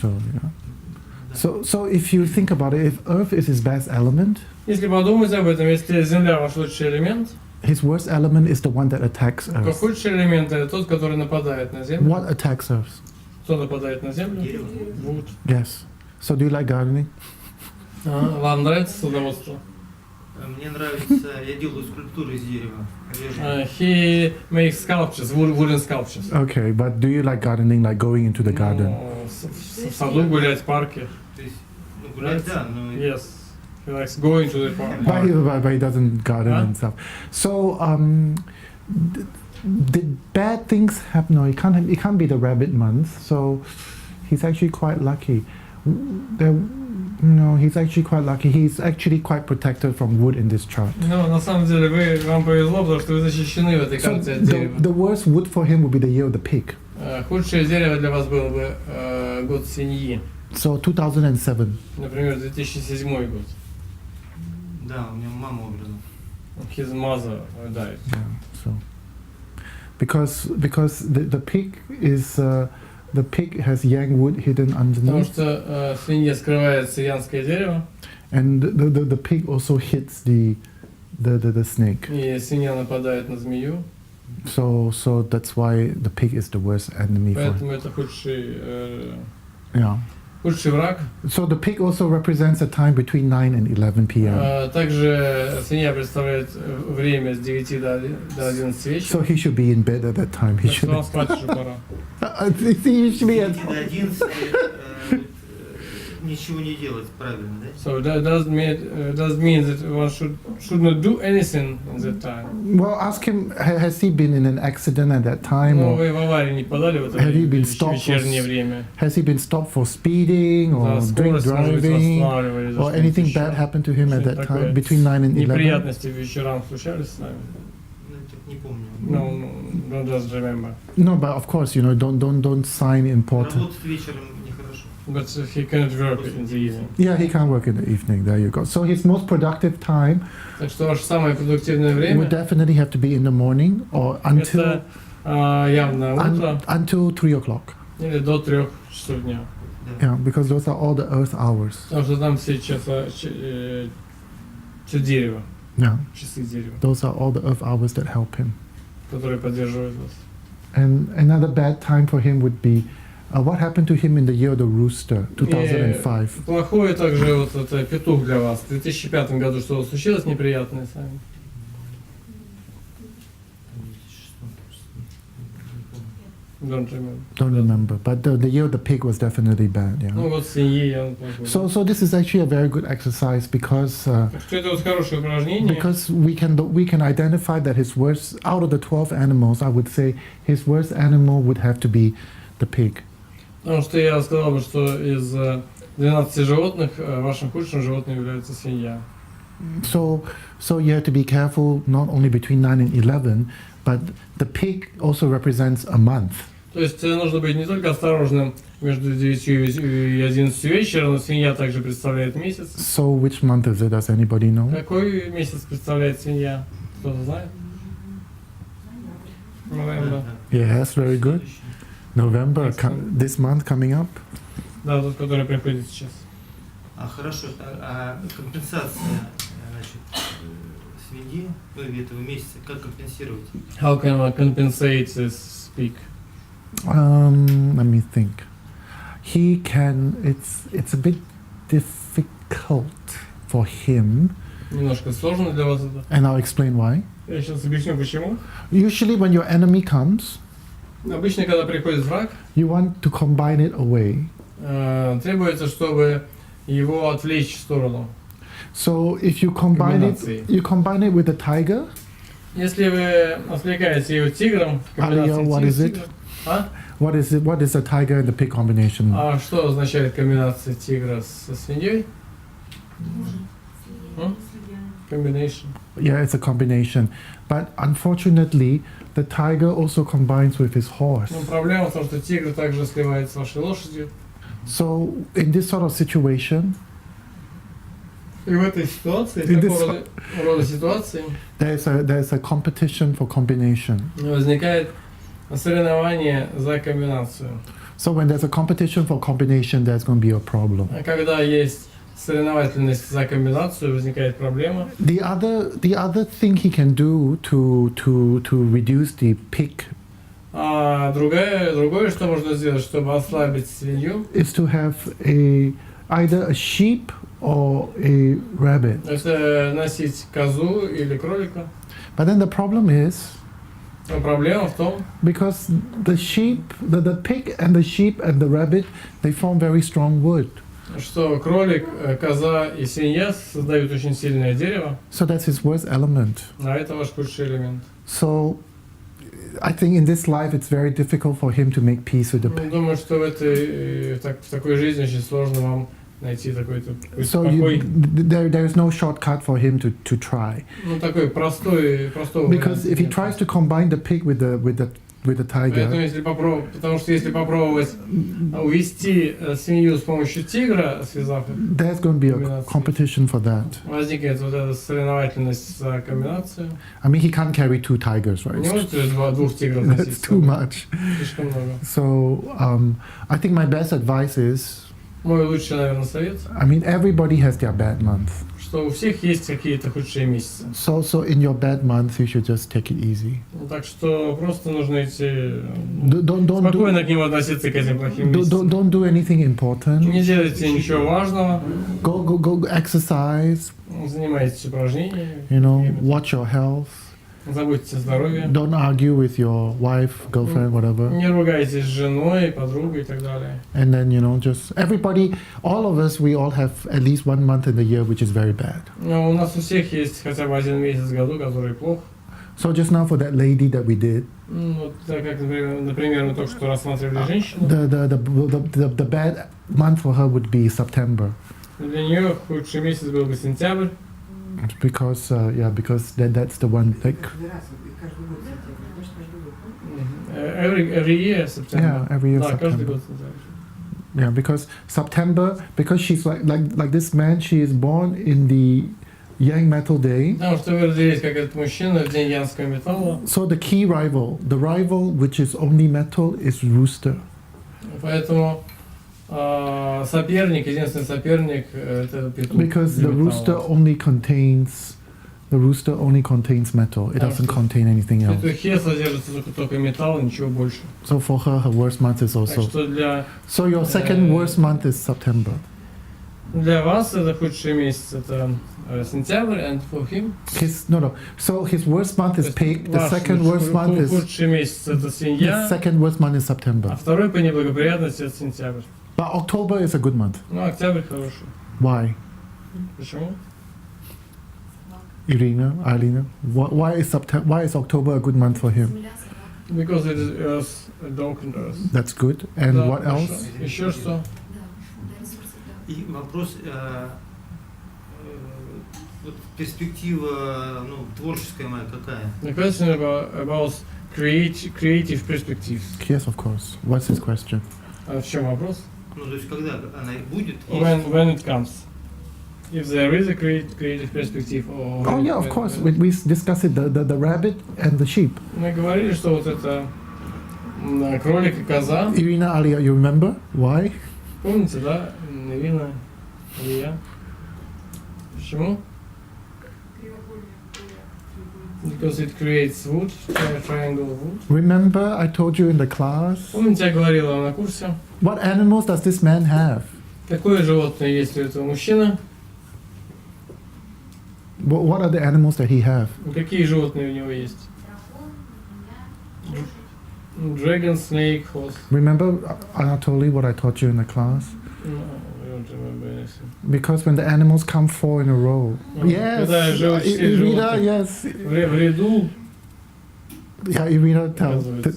So yeah. So if you think about it, if earth is his best element, Если подумать об этом, если Земля ваш лучший элемент, his worst element is the one that attacks то earth. худший элемент это тот, который нападает на Землю. What attacks earth? Кто нападает на Землю? Дерево. Wood. Yes. So do you like gardening? Вам нравится садоводство? Мне нравится, я делаю скульптуры из дерева. Режу. He makes sculptures, wooden sculptures. Okay, but do you like gardening, like going into the garden? Ну, в саду гулять, в парке. То есть, ну, гулять, да, но... Yes. He likes going to the park. But he doesn't garden Huh? and stuff. So did bad things happen? No, it can't be the rabbit month. So he's actually quite lucky. He's actually quite lucky. He's actually quite protected from wood in this chart. Ну, на самом деле, вам повезло, потому что вы защищены в этой So карте от дерева. the worst wood for him would be the year of the pig. Худшее дерево для вас было бы год свиньи. So 2007. Например, 2007 год. Да, у меня мама умерла. His mother died. Yeah. So because the pig is the pig has yang wood hidden Потому underneath, что в свинье скрывается янское дерево, and the pig also hits the snake. и свинья нападает на змею. So that's why the pig is the worst enemy for him. Поэтому это Yeah. худший враг. So the pig also represents a time between 9 and 11 p.m. Также свинья представляет время с 9 до 11 вечера. So he should be in bed at that time. He Так что should. вам спать уже пора. I think he should be at. 9 до 11 ничего не делать, правильно, да? So that does mean that one should not do anything in that time. Well, ask him. Has he been in an accident at that time, Но or вы в аварии не подали в это Have you время, been stopped вечернее время. has he been stopped for speeding or За drink скорость, может быть, driving, останавливали, за or что-нибудь anything еще. bad happened to him at Что-нибудь that такое. time between 9 and 11? Неприятности вечерам случались с нами. Ну, так не помню. No, just remember. No, but of course, don't sign important. Работать вечером нехорошо. But he cannot work in the evening. Yeah, he can't work in the evening. There you go. So his most productive time Так что ваше самое продуктивное время would definitely have to be in the morning or until это явно утро until 3 o'clock. или до 3 часов дня. Да. Yeah, because those are all the earth hours. Потому что там все часы дерева, Yeah, часы дерева, those are all the earth hours that help him. которые поддерживают вас. And another bad time for him would be what happened to him in the year of the rooster, 2005. Плохое также вот это петух для вас. В 2005 году что случилось неприятное с вами? Don't remember. Don't remember, but the year of the pig was definitely bad. Yeah. Ну вот свиньи явно плохое. So this is actually a very good exercise because Так что это вот хорошее упражнение. we can identify that his worst out of the 12 animals, I would say his worst animal would have to be the pig. Потому что я сказал бы, что из 12 животных вашим худшим животным является свинья. So you have to be careful not only between 9 and 11, but the pig also represents a month. То есть нужно быть не только осторожным между 9 и 11 вечера, но свинья также представляет месяц. So which month is it? Does anybody know? Какой месяц представляет свинья? Кто-то знает? November. Yes, very good. November, this month coming up. Да, тот, который приходит сейчас. Хорошо, компенсация, значит, свиньи этого месяца, как компенсировать? How can one compensate this peak? Let me think. He can. It's a bit difficult for him, Немножко сложно для вас это. and I'll explain why. Я сейчас объясню почему. Usually, when your enemy comes, Обычно, когда приходит враг, you want to combine it away. Требуется, чтобы его отвлечь в сторону. So if you combine it with a tiger, Если вы отвлекаете его тигром, Aliyah, what is it? А? What is it? What is a tiger and the pig combination? А что означает комбинация тигра со свиньей? Combination. Yeah, it's a combination. But unfortunately, the tiger also combines with his horse. Но проблема в том, что тигр также сливает с вашей лошадью. So in this sort of situation, И в этой ситуации, In this- такого рода ситуации, there's a competition for combination. возникает соревнование за комбинацию. So when there's a competition for combination, there's going to be a problem. А когда есть соревновательность за комбинацию, возникает проблема. The other thing he can do to reduce the pig А другое, что можно сделать, чтобы ослабить свинью, is to have either a sheep or a rabbit. это носить козу или кролика. But then the problem is Но проблема в том, because the pig and the sheep and the rabbit, they form very strong wood. что кролик, коза и свинья создают очень сильное дерево, So that's his worst element. а это ваш худший элемент. So I think in this life it's very difficult for him to make peace with the pig. Думаю, что в такой жизни очень сложно вам найти такой-то So покой. there is no shortcut for him to try. Ну, такой простой Because if he вариант. tries to combine the pig with the Поэтому, tiger, потому что если попробовать увести свинью с помощью тигра, связав их, there's going to be a competition for that. возникнет вот эта соревновательность за комбинацию. I mean, he can't carry 2 tigers, Не right? можете двух тигров That's носить. too much. Слишком много. So I think my best advice is, Мой лучший, наверное, совет, I mean, everybody has their bad month. что у всех есть какие-то худшие месяцы. So in your bad month, you should just take it easy. Ну, так что просто нужно идти Don't спокойно к нему относиться к этим плохим месяцам. don't do anything important. Не делайте ничего важного, Go exercise. занимайтесь упражнениями, You know, watch your health. заботьтесь о здоровье, Don't argue with your wife, girlfriend, whatever. не ругайтесь с женой, подругой и так далее. And then, you know, just everybody, all of us, we all have at least 1 month in the year which is very bad. Но у нас у всех есть хотя бы один месяц в году, который плох. So just now for that lady that we did, Вот так как, например, мы только что рассматривали женщину, the bad month for her would be September. для нее худший месяц был бы сентябрь, Because that's the one like Каждый раз, каждый год сентябрь, значит, каждый год. every year September. yeah, every year Да, каждый September. год сентябрь. Yeah, because September, because she's like this man, she is born in the Yang metal day. Потому что вы родились как этот мужчина в день янского металла, So the key rival, the rival which is only metal, is rooster. поэтому соперник, единственный соперник это петух. Because для the металла. rooster only contains metal. It doesn't contain anything В else. петухе содержится только металл, ничего больше. So for her worst month is Так also. что So your second worst month is September. для вас это худший месяц, это сентябрь, and for him. So his worst month is pig. The Ваш second worst month is худший месяц это the свинья, second worst month is а September. второй по неблагоприятности это сентябрь. But October is a good month. Ну, октябрь хороший. Why? Почему? Irina, why is October a good month for him? Because it is earth, darkened earth. That's good. And Да, what хорошо. else? Еще что? И вопрос, вот перспектива, ну, творческая моя какая? The question about creative perspectives. Yes, of course. What's his question? А в чем вопрос? Ну, то есть, когда она будет? When it comes. If there is a creative perspective. Or Oh yeah, of course. We discussed it. The rabbit and the sheep. Мы говорили, что вот это кролик и коза. Irina, Alia, you remember why? Помните, да? Ирина, Илья. Почему? Because it creates wood, triangle wood. Remember, I told you in the class. Помните, я говорил вам на курсе? What animals does this man have? Какое животное есть у этого мужчины? What are the animals that he have? Какие животные у него есть? Dragon, snake, horse. Remember, Anatoly, what I taught you in the class? No, I don't remember anything. Because when the animals come 4 in a row. Yes, Когда живут четыре Irina, животных yes. в ряду, Yeah, Irina, tell. оказывается.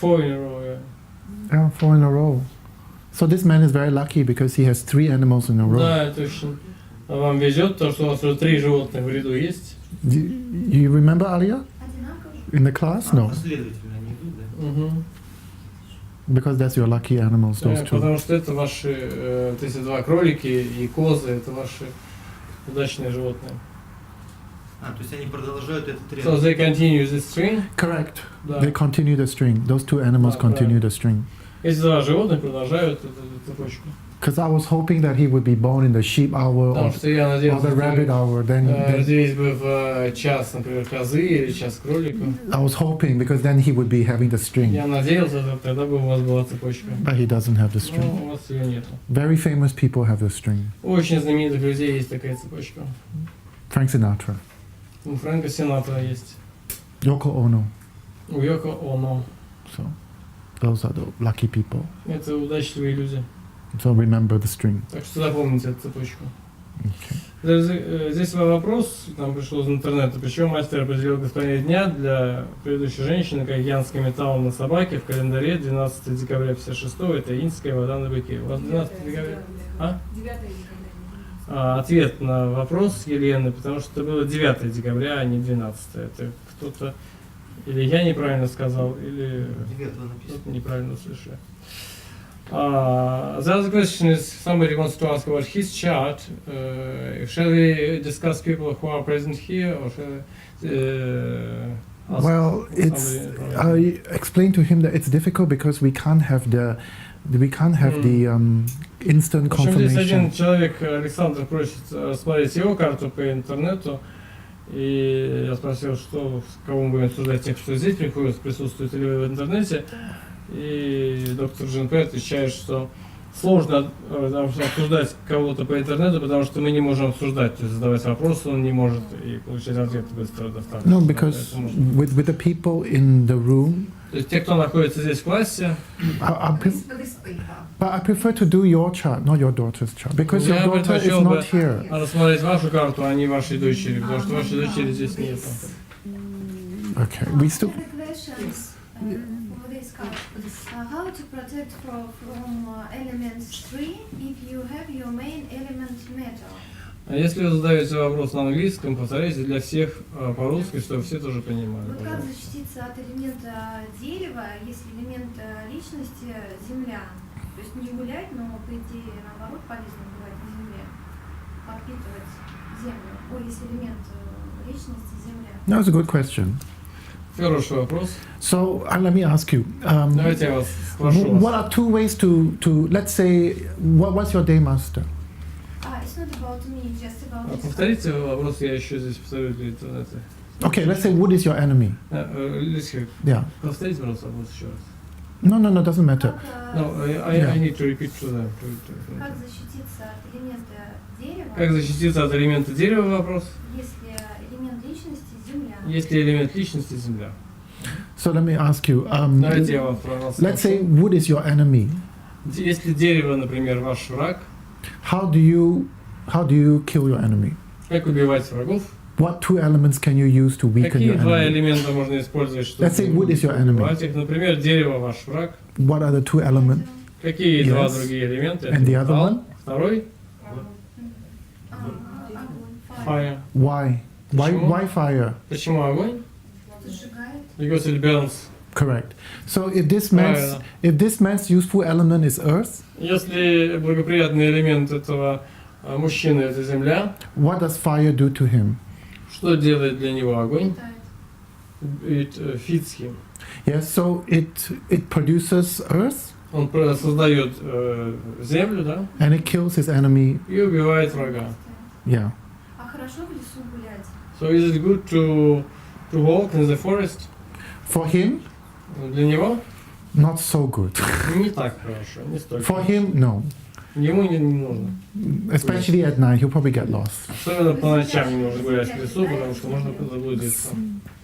4 in a row, yeah. Yeah, 4 in a row. So this man is very lucky because he has 3 animals in a row. Да, это очень. Вам везет, то, что у вас уже 3 животных в ряду есть. You remember Alia? In the class? No. Последовательно они идут, да? Угу. Because that's your lucky animals, those two. Потому что это ваши, вот эти два кролики и козы, это ваши удачные животные. А, то есть они продолжают этот тренд. So they continue the string. Correct. Да. They continue the string. Those 2 animals Да, continue the string. Эти два животных продолжают эту цепочку. Because I was hoping that he would be born in the sheep hour Потому or что я the надеялся, rabbit hour. Then родились бы в час, например, козы или час кролика. I was hoping because then he would be having the string. Я надеялся, тогда бы у вас была цепочка. But he doesn't have the Но string. у вас ее нету. Very famous people have the string. У очень знаменитых людей есть такая цепочка. Frank Sinatra, У Фрэнка Синатра есть. Yoko Ono. У Йоко Оно. So those are the lucky people. Это удачливые люди. So remember the string. Так что запомните эту цепочку. Okay. Здесь вопрос, нам пришел из интернета, почему мастер определил господина дня для предыдущей женщины, как янский металл на собаке в календаре 12 декабря 56 это иньская вода на быке. У вас 12 декабря? А? 9 декабря. Ответ на вопрос Елены, потому что это было 9 декабря, а не 12. Это кто-то, или я неправильно сказал, или 9 написано. кто-то неправильно услышал. The other question is, somebody wants to ask about his chart. Shall we discuss people who are present here, or shall ask Well, it's somebody? I explained to him that it's difficult because we can't have the We can't have the instant В общем, здесь один confirmation. человек, Александр, просит рассмотреть его карту по интернету. И я спросил, что, с кого мы будем обсуждать, тех, кто здесь приходит, присутствует ли вы в интернете. И доктор Джин Пeh отвечает, что сложно обсуждать кого-то по интернету, потому что мы не можем обсуждать, то есть задавать вопросы он не может и получать ответы быстро достаточно. No, because with the people in the room, То есть те, кто находится здесь в классе, but I prefer to do your chart, not your daughter's chart, because your Я daughter is предпочел бы not here. рассмотреть вашу карту, а не вашей дочери, потому что вашей дочери здесь нет. Okay, we still. Questions for this card. How to protect from element 3 if you have your main element metal? А если вы задаете вопрос на английском, повторяйте для всех по-русски, чтобы все тоже понимали. Вот как пожалуйста. защититься от элемента дерева, если элемент личности земля? То есть не гулять, но по идее наоборот полезно бывать на земле, подпитывать землю. Ой, если элемент личности земля. That was a good question. Хороший вопрос. So let me ask you. Давайте я вас спрошу. What are two ways to let's say what's your day master? It's not about me, just about this. Повторите вопрос, я еще здесь повторю для интернета. Okay, let's say wood is your enemy. Лиска, Yeah. повторите, пожалуйста, вопрос еще раз. No, doesn't matter. No, I need to repeat to them. Как защититься от элемента дерева, Как защититься от элемента дерева вопрос? если элемент личности земля? Если элемент личности земля. So let me ask you. Давайте я вам про вас Let's say спрошу. wood is your enemy. Если дерево, например, ваш враг, How do you kill your enemy? как убивать врагов? What two elements can you use to weaken Какие your два enemy? элемента можно использовать, чтобы Let's say wood is your enemy. убивать их? Например, дерево ваш враг. What are the two elements? Какие два Yes. другие элемента? And the other Металл. one? Второй? Огонь, Fire. Why? Почему? Why fire? Почему огонь? сжигает. Because it burns. Correct. So if this Правильно. man's useful element is earth, Если благоприятный элемент этого мужчины это земля, what does fire do to him? что делает для него огонь? Питает. It feeds him. Yes, so it produces earth Он создает землю, да, and it kills his enemy. и убивает врага. Yeah. А хорошо в лесу гулять? So is it good to walk in the forest? For him, Для него not so good. не так хорошо, не столько. For him, no. Ему не нужно. Especially at night, he'll probably get lost. Особенно по ночам не нужно гулять в лесу, потому что можно заблудиться.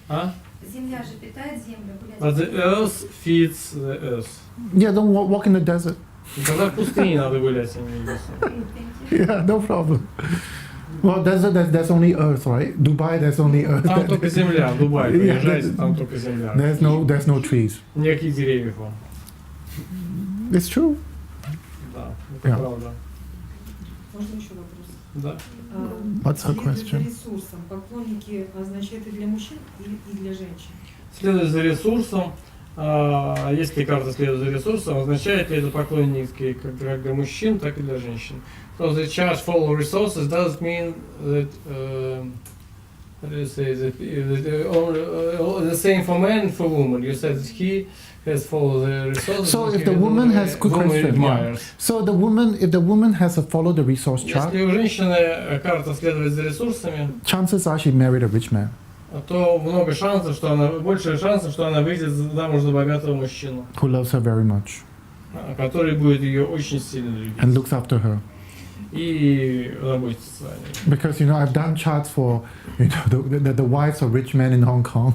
А? Земля же питает землю, гулять. But the earth feeds the earth. Yeah, don't walk in the desert. И тогда в пустыне надо гулять, а не в лесу. Yeah, no problem. Well, desert, there's only earth, right? Dubai, there's only earth. Там только земля, в Дубай Yeah, приезжайте, там только земля. There's no trees. Никаких деревьев вам. It's true. Да, это Yeah. правда. Можно еще вопрос? Да. What's her Следует за question? ресурсом. Поклонники означает и для мужчин, и для женщин. Следует за ресурсом. Если карта следует за ресурсом, означает ли это поклонники как для мужчин, так и для женщин. So the chart follow resources does mean that how do you say that the same for men and for women. You said that he has followed the resources. So if the woman has good woman question, admires. So if the woman has to follow the resource chart, Если у женщины карта следует за ресурсами, chances are she married a rich man. то много шансов, что она больше шансов, что она выйдет замуж за богатого мужчину, Who loves her very much который будет ее очень сильно любить and looks after her. и заботиться о ней. Because I've done charts for the wives of rich men in Hong Kong,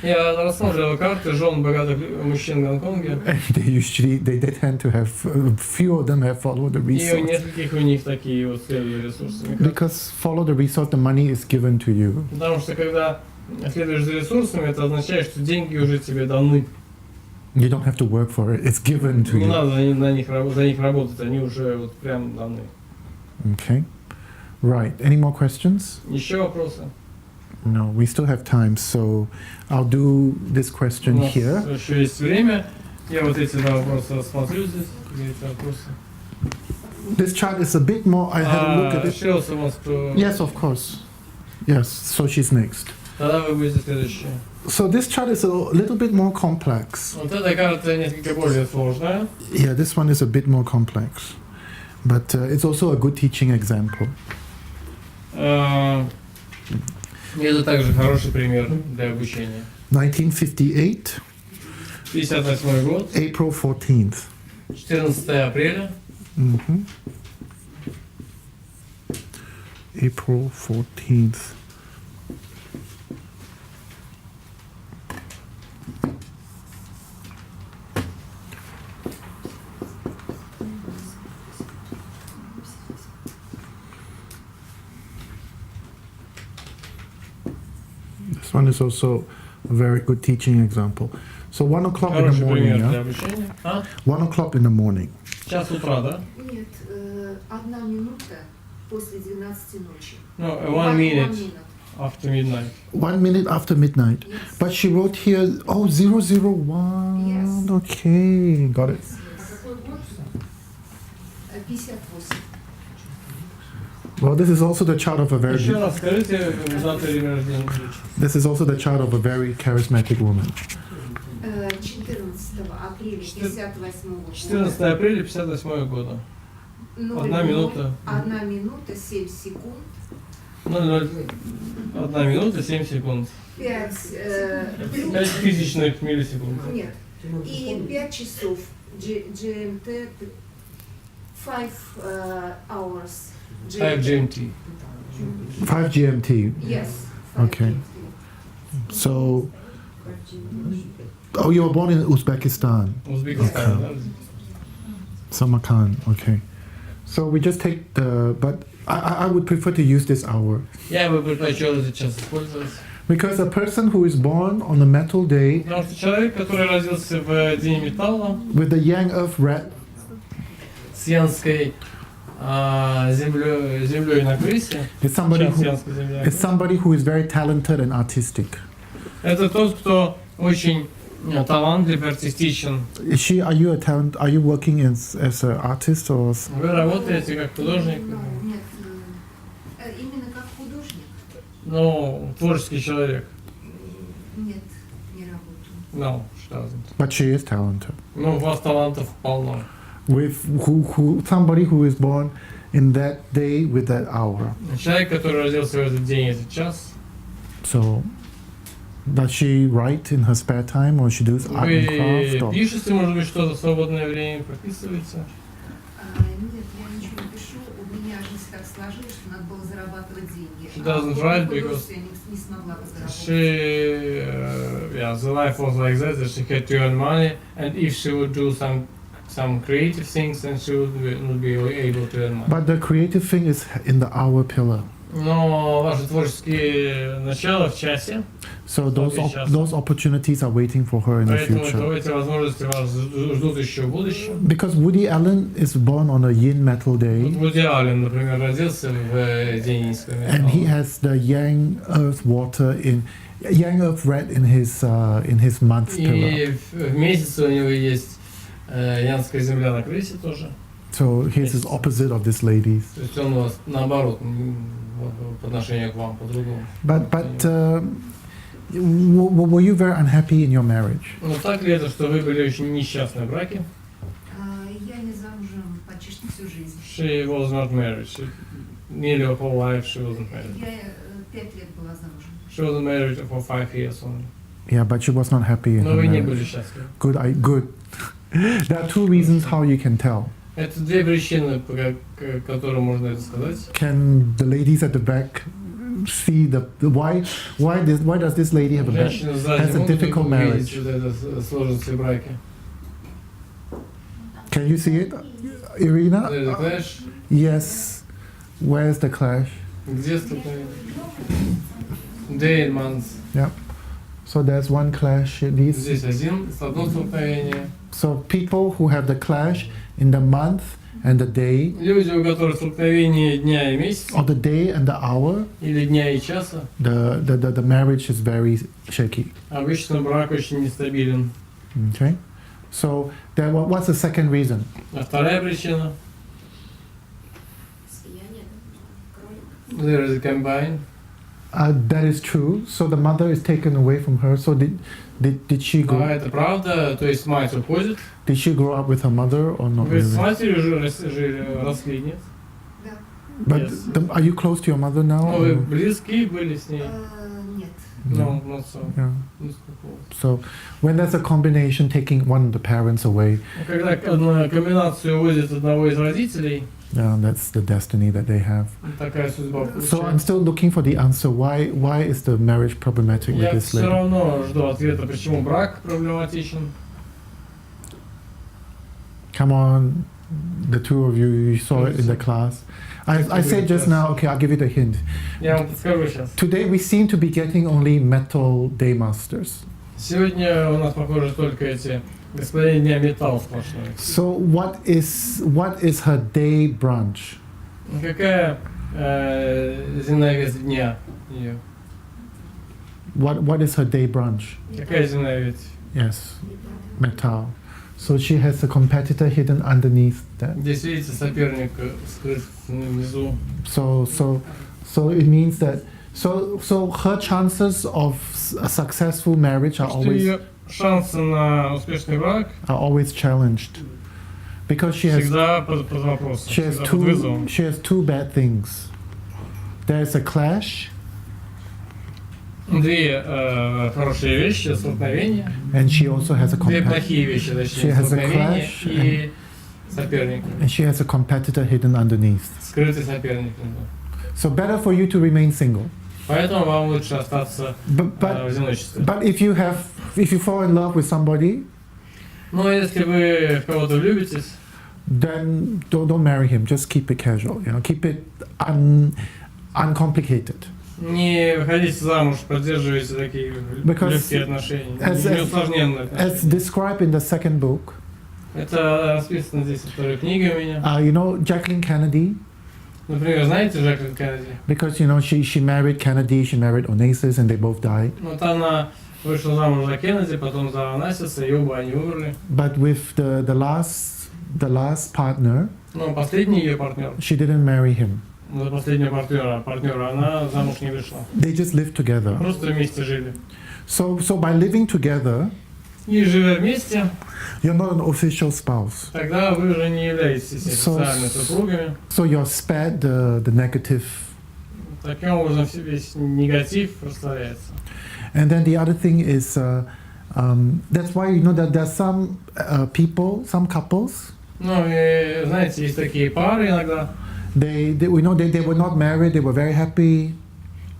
Я рассматривал карты жен богатых мужчин в Гонконге, and they tend to have few of them have followed the и у resource. нескольких у них такие вот следуют ресурсами. Because follow the resource, the money is given to you. Потому что когда следуешь за ресурсами, это означает, что деньги уже тебе даны. You don't have to work for it; it's given to Не you. надо за них работать, они уже вот прям даны. Okay, right. Any more questions? Еще вопросы? No, we still have time, so I'll do this У question нас here. еще есть время. Я вот эти два вопроса рассмотрю здесь. Где эти вопросы? This chart is a bit more. I had a look at it. She also wants to... Yes, of course. Yes, so she's next. Тогда вы будете следующие. So this chart is a little bit more complex. Вот эта карта несколько более сложная. Yeah, this one is a bit more complex. But it's also a good teaching example. Это также хороший пример для обучения. 1958, 58 год, April 14th. 14 апреля. Mhm. April 14th. This one is also a very good teaching example. So 1 o'clock in the Хороший morning, пример для yeah? обучения. А? 1 o'clock in the morning. Час утра, да? Нет, 1 минута после 12 ночи. No, 1 minute minute. after midnight. 1 minute after midnight. Yes. But she wrote here, oh, 001. Yes. Okay, got it. А какой год? 58. Well, this is also the chart of a very, Еще раз скажите дату время рождения. this is also the chart of a very charismatic woman. 14 апреля 58 года. 14 апреля 58 года. 1 минута. 1 минута 7 секунд. 0,0. 1 минута 7 секунд. 5 5 тысячных миллисекунд. Нет. И 5 часов GMT 5 hours 5 GMT. 5 GMT. Yes. Okay. So, oh, you were born in Uzbekistan, Узбекистан, да? Samarkand. Okay. So we just take the, but I would prefer to use this hour Я бы предпочел этот час использовать. because a person who is born on a metal day Потому что человек, который родился в день металла, with the yang earth red с янской землей на крысе, is somebody сейчас who янская земля, is somebody who is very talented and artistic. это тот, кто очень талантлив, артистичен. Is she? Are you a talent? Are you working as an artist or? Вы работаете как художник, Нет, именно как художник. ну, творческий человек. Нет, не работаю. No, she doesn't. But she is talented. Ну, у вас талантов полно. With somebody who is born in that day with that hour. Человек, который родился в этот день, этот час, So, does she write in her spare time or she does art and craft? вы Or? пишете, может быть, что-то в свободное время, прописываете. Нет, я ничего не пишу. У меня жизнь так сложилась, что надо было зарабатывать деньги. She doesn't write because художестве я не смогла бы заработать. Yeah, the life was like that she had to earn money, and if she would do some creative things, then she would not be able to earn money. But the creative thing is in the hour pillar. Но ваши творческие начала в часе, So those opportunities are waiting for her in the поэтому future. эти возможности вас ждут еще в будущем. Because Woody Allen is born on a yin metal Вот day, Вуди Аллен, например, родился в день инского and he металла. has the yang earth water in yang earth red in his month pillar. И в месяце у него есть янская земля на крысе тоже. So he's the opposite of this lady's. То есть он у вас наоборот по отношению к вам по-другому. But were you very unhappy in your marriage? Ну так ли это, что вы были очень несчастны в браке? Я не замужем почти что всю жизнь. She was not married. Nearly her whole life she wasn't married. Я 5 лет была замужем. She wasn't married for 5 years only. Yeah, but she was not happy in Но her вы не были marriage. счастливы. Good. There are two reasons how you can tell. Это две причины, по которым можно это сказать. Can the ladies at the back see why does this lady have a bad, Женщины сзади has a могут difficult увидеть marriage? вот это сложности в браке. Can you see it, Irina? Это clash. Yes. Where's the clash? Где столкновение? Day and month. Yep. So there's one clash. These. Здесь одно столкновение. So people who have the clash in the month and the day, Люди, у которых столкновение дня и месяца, or the day and the hour, или дня и часа, the marriage is very shaky. обычно брак очень нестабилен. Okay. So then what's the second reason? А вторая причина, there is a combine. That is true. So the mother is taken away from her. So did she Да, go? это правда. То есть мать уходит. Did she grow up with her mother or not Вы с really? матерью росли, нет? Да. But Yes. are you close to your mother now? Ну, вы or- близки были с ней? Нет. No, not so. Yeah. Не сколько. So when there's a combination taking one of the parents away, Когда комбинацию уводит одного из родителей, that's the destiny that they have. такая судьба So I'm получается. still looking for the answer. Why is the marriage problematic with Я this все lady? равно жду ответа, почему брак проблематичен. Come on, the two of you saw it in the class. I said just now, okay, I'll give you the hint. Я вам подскажу сейчас. Today we seem to be getting only metal daymasters. Сегодня у нас, похоже, только эти господин дня металл сплошной. So what is her day brunch? Какая земная ветвь дня ее? What is her day brunch? Какая земная ветвь? Yes, metal. So she has a competitor hidden underneath that. Здесь, видите, соперник скрыт внизу. So it means that so her chances of a successful marriage are Что ее шансы на успешный брак always challenged because всегда под вопросом, всегда под вызовом. she has two bad things. There's a clash Две хорошие вещи, столкновения. and she also has a Две competitor. плохие вещи, She точнее, has a столкновения clash и соперник. And she has a competitor hidden underneath. Скрытый соперник. So better for you to remain single. Поэтому вам лучше остаться But в одиночестве. if you fall in love with somebody, Но если вы в кого-то влюбитесь, then don't marry him. Just keep it casual. Keep it uncomplicated. не выходите замуж, поддерживайте такие Because легкие отношения, as- неусложненные As отношения. described in the second book, Это расписано здесь во второй книге у меня. you know Jacqueline Kennedy, Например, знаете Жаклин Кеннеди? because she married Kennedy, she married Onassis, and they both died. Вот она вышла замуж за Кеннеди, потом за Анасиса, и оба они умерли. But with the last partner, Но последний ее партнер, she didn't marry him. за последнего партнера, она замуж не вышла. They just lived together. Просто вместе жили. So by living together, И живя вместе, you're not an official spouse. тогда вы уже не являетесь официальными супругами. So you're spared the negative. Таким образом, весь негатив растворяется. And then the other thing is, that's why that there's some people, some couples, Ну, и, знаете, есть такие пары иногда, they were not married, they were very happy,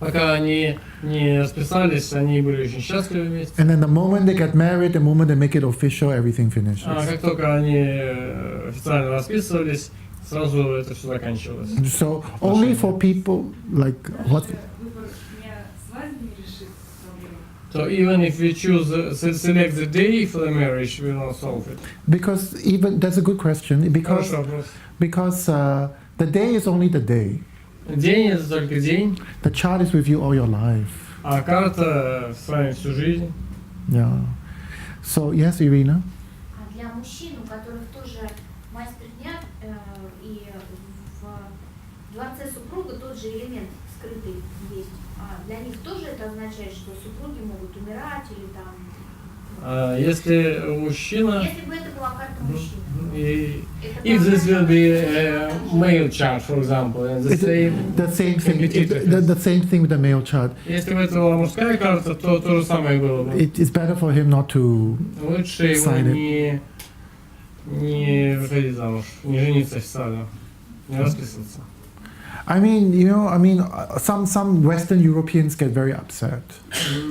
пока они не расписались, они были очень счастливы вместе. and then the moment they get married, the moment they make it official, everything finishes. А как только они официально расписывались, сразу это все заканчивалось. So only for people like what? Выбор дня свадьбы не решит проблему. So even if we choose select the day for the marriage, we will not solve it. Because even that's a good question. Because Хороший вопрос. because the day is only the day. День это только день, The chart is with you all your life. а карта с вами всю жизнь. Yeah. So yes, Irina. А для мужчин, у которых тоже мастер дня и в дворце супруга тот же элемент скрытый есть, для них тоже это означает, что супруги могут умирать или там... Если мужчина, Если бы это была карта мужчины. if this will be a male chart, for example, and the same, The same thing. It- The same thing with the male chart. если бы это была мужская карта, то то же самое было бы. It's better for him not to. Лучше его Sign не выходить замуж, не жениться официально, не расписываться. I mean, some Western Europeans get very upset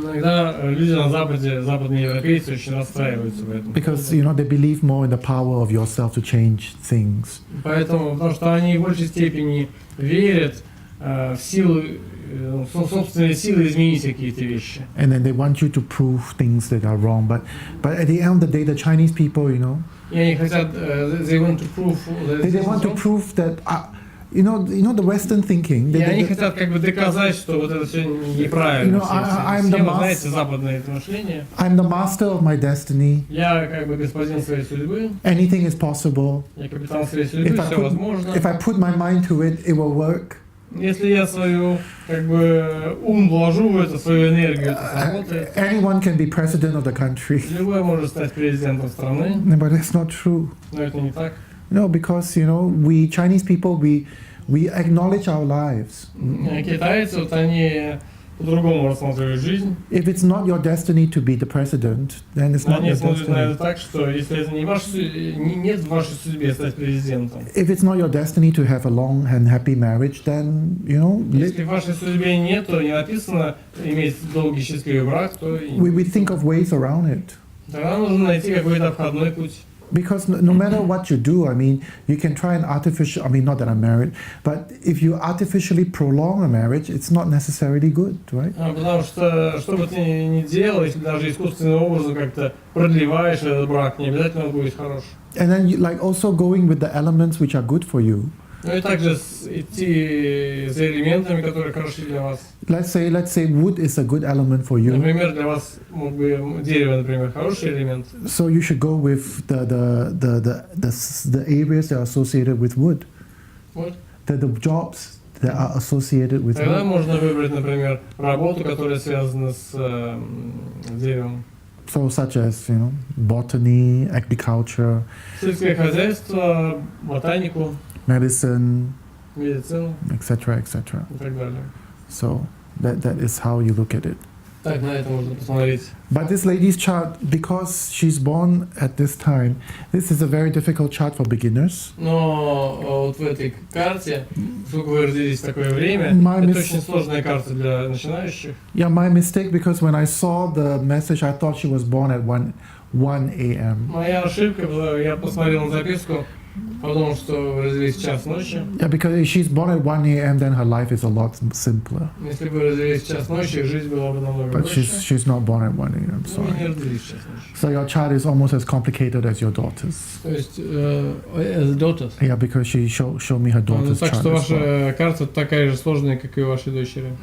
Иногда люди на Западе, западные европейцы очень расстраиваются в этом. because they believe more in the power of yourself to change things. Поэтому, потому что они в большей степени верят в силу, в собственные силы изменить какие-то вещи. And then they want you to prove things that are wrong. But at the end of the day, the Chinese people, И они хотят, they want to prove that they want to prove that. The Western thinking. И они хотят как бы доказать, что вот это все неправильно. I'm the Схема, знаете, западное это мышление. I'm the master of my destiny. Я как бы господин своей судьбы, Anything is possible. я капитан своей судьбы, все возможно. If I put my mind to it, it will work. Если я свою, как бы, ум вложу в это, свою энергию, это сработает. Anyone can be president of the country. Любой может стать президентом страны, No, but that's not true. но это не так. No, because you know, we Chinese people, we acknowledge our lives. Китайцы, вот они по-другому рассматривают жизнь. If it's not your destiny to be the president, then it's not Они your смотрят на это destiny. так, что если это не нет в вашей судьбе стать президентом, If it's not your destiny to have a long and happy marriage, then you know, если в вашей судьбе нет, то не написано иметь долгий счастливый брак, то we think of ways around it. тогда нужно найти какой-то обходной путь. Because no matter what you do, I mean, you can try and artificial. I mean, not that I'm married, but if you artificially prolong a marriage, it's not necessarily good, right? Потому что бы ты ни делал, если даже искусственным образом как-то продлеваешь этот брак, не обязательно он будет хорош. And then, like also going with the elements which are good for you. Ну и также идти за элементами, которые хороши для вас. Let's say wood is a good element for you. Например, для вас мог бы дерево, например, хороший элемент. So you should go with the areas that are associated with wood. Вот. The jobs that are associated with Тогда wood. можно выбрать, например, работу, которая связана с деревом. So such as, you know, botany, agriculture, Сельское хозяйство, ботанику, medicine, медицину etc., etc. и так далее. So that is how you look at it. Так, на это можно посмотреть. But this lady's chart, because she's born at this time, this is a very difficult chart for beginners. Но вот в этой карте, поскольку вы родились в такое время, My это miss- очень сложная карта для начинающих. Yeah, my mistake, because when I saw the message, I thought she was born at 1 a.m. Моя ошибка была, я посмотрел на записку, подумал, что вы родились в час ночи. Yeah, because if she's born at 1 a.m., then her life is a lot simpler. Если бы вы родились в час ночи, жизнь была бы намного But проще. she's not born at 1 a.m., Ну, вы не sorry. родились в час ночи. So your chart is almost as complicated as your daughter's. То есть, as daughters. Yeah, because she showed me her daughter's Так chart что as well. ваша карта такая же сложная, как и у вашей дочери.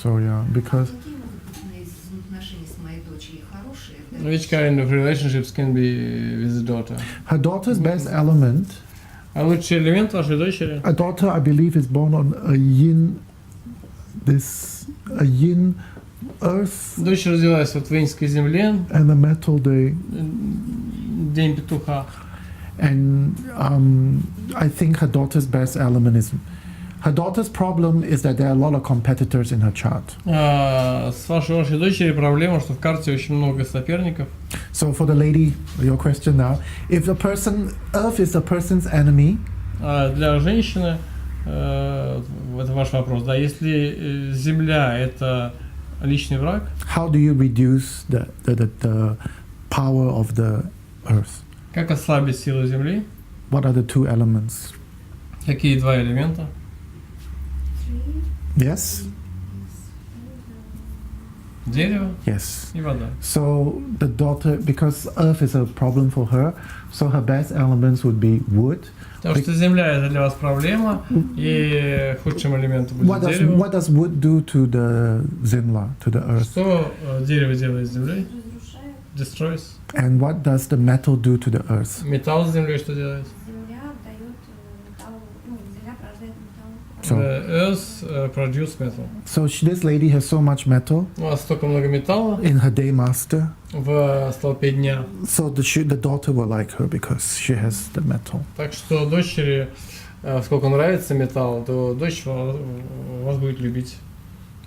So yeah, because Какие могут быть отношения с моей дочерью? Хорошие? да? Which kind of relationships can be with the daughter? her daughter's best element, А лучший элемент вашей дочери? a daughter I believe is born on a yin earth Дочь родилась вот в иньской земле, and a metal day. день петуха. And I think her daughter's best element is her daughter's problem is that there are a lot of competitors in her chart. С вашей дочерью проблема, что в карте очень много соперников. So for the lady, your question now, if the person, Earth is the person's enemy, Для женщины, это ваш вопрос, да, если Земля это личный враг, how do you reduce the power of the Earth? как ослабить силу Земли? What are the two elements? Какие два элемента? Yes? Дерево Yes. и вода. So the daughter, because Earth is a problem for her, so her best elements would be wood. Потому что Земля это для вас проблема, и худшим элементом будет дерево. What does wood do to the Zinla, to the Earth? Что дерево делает с Землей? Разрушает. Destroys. And what does the metal do to the Earth? Металл с Землей что делает? Земля дает металл, ну, земля порождает металл. So- Earth produce metal. So this lady has so much metal У вас столько много металла in her day master, в столпе дня. so the daughter will like her because she has the metal. Так что дочери, сколько нравится металл, то дочь вас будет любить.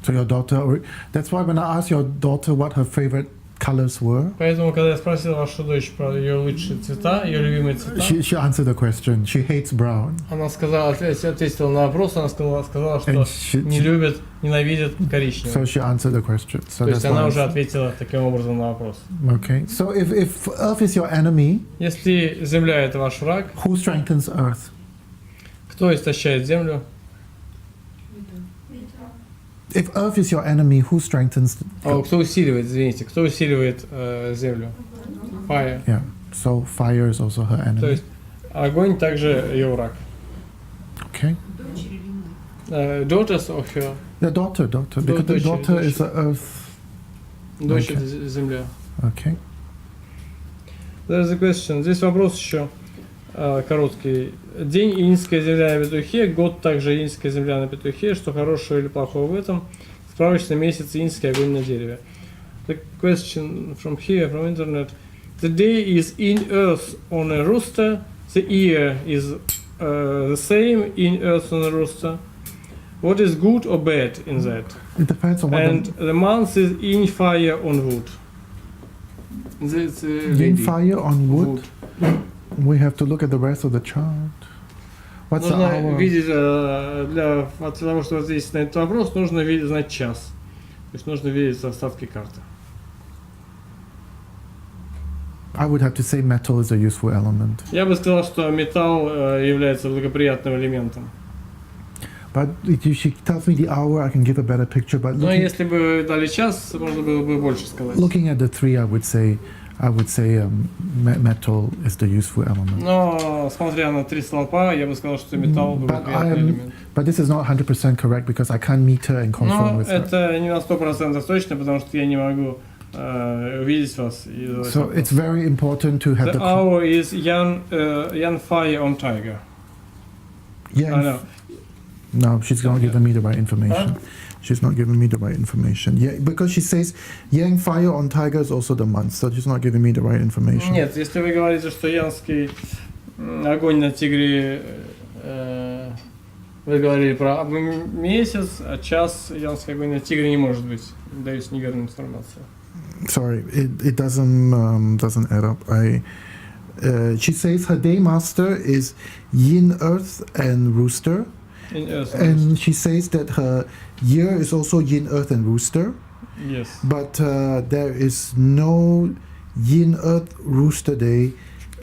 So your daughter, that's why when I asked your daughter what her favorite colors were, Поэтому, когда я спросил вашу дочь про ее лучшие цвета, ее любимые цвета, she answered the question. She hates brown. она сказала, ответила на вопрос, она сказала, что And she, не любит, ненавидит so коричневый. she answered the question. So То есть that's она why. уже ответила таким образом на вопрос. Okay. So if Earth is your enemy, Если Земля это ваш враг, who strengthens Earth? кто истощает Землю? If Earth is your enemy, who strengthens? Кто усиливает, извините, кто усиливает Землю? Fire. Yeah. So fire is also her То enemy. есть огонь также ее враг. Okay. Дочь или мой? Daughters of her, The daughter, because the Daughter, daughter is the Earth. дочь Okay. это Земля. Okay. There's a question. Здесь вопрос еще. короткий. День иньская земля на петухе, год также иньская земля на петухе, что хорошего или плохого в этом. Справочный месяц иньский огонь на дереве. The question from here, from internet. The day is in earth on a rooster, the year is the same in earth on a rooster. What is good or bad in that? It depends on what And the month is in fire on wood. in fire on wood. We have to look at the rest of the chart. What's the Нужно hour? видеть, для того, чтобы ответить на этот вопрос, нужно знать час. То есть нужно видеть остатки карты. I would have to say metal is a useful element. Я бы сказал, что металл является благоприятным элементом. But if she tells me the hour, I can give a better picture. But Но если бы дали час, можно было бы больше сказать. looking at the three, I would say metal is the useful element. Но смотря на три столпа, я бы сказал, что металл благоприятный элемент. But this is not 100% correct because I can't meter and confirm Но with her. это не на 100% точно, потому что я не могу увидеть вас. So it's very important to have The hour is Yan fire on tiger. Yeah. I know. No, she's not giving me the right information. She's not giving me the right information. Yeah, because she says Yang fire on tiger is also the month, so she's not giving me the right information. Нет, если вы говорите, что янский огонь на тигре, вы говорили про месяц, а час янский огонь на тигре не может быть. Даюсь неверную информацию. Sorry, it doesn't add up. She says her day master is Yin Earth and Rooster. And she says that her year is also Yin Earth and Rooster. Yes. But there is no Yin Earth Rooster Day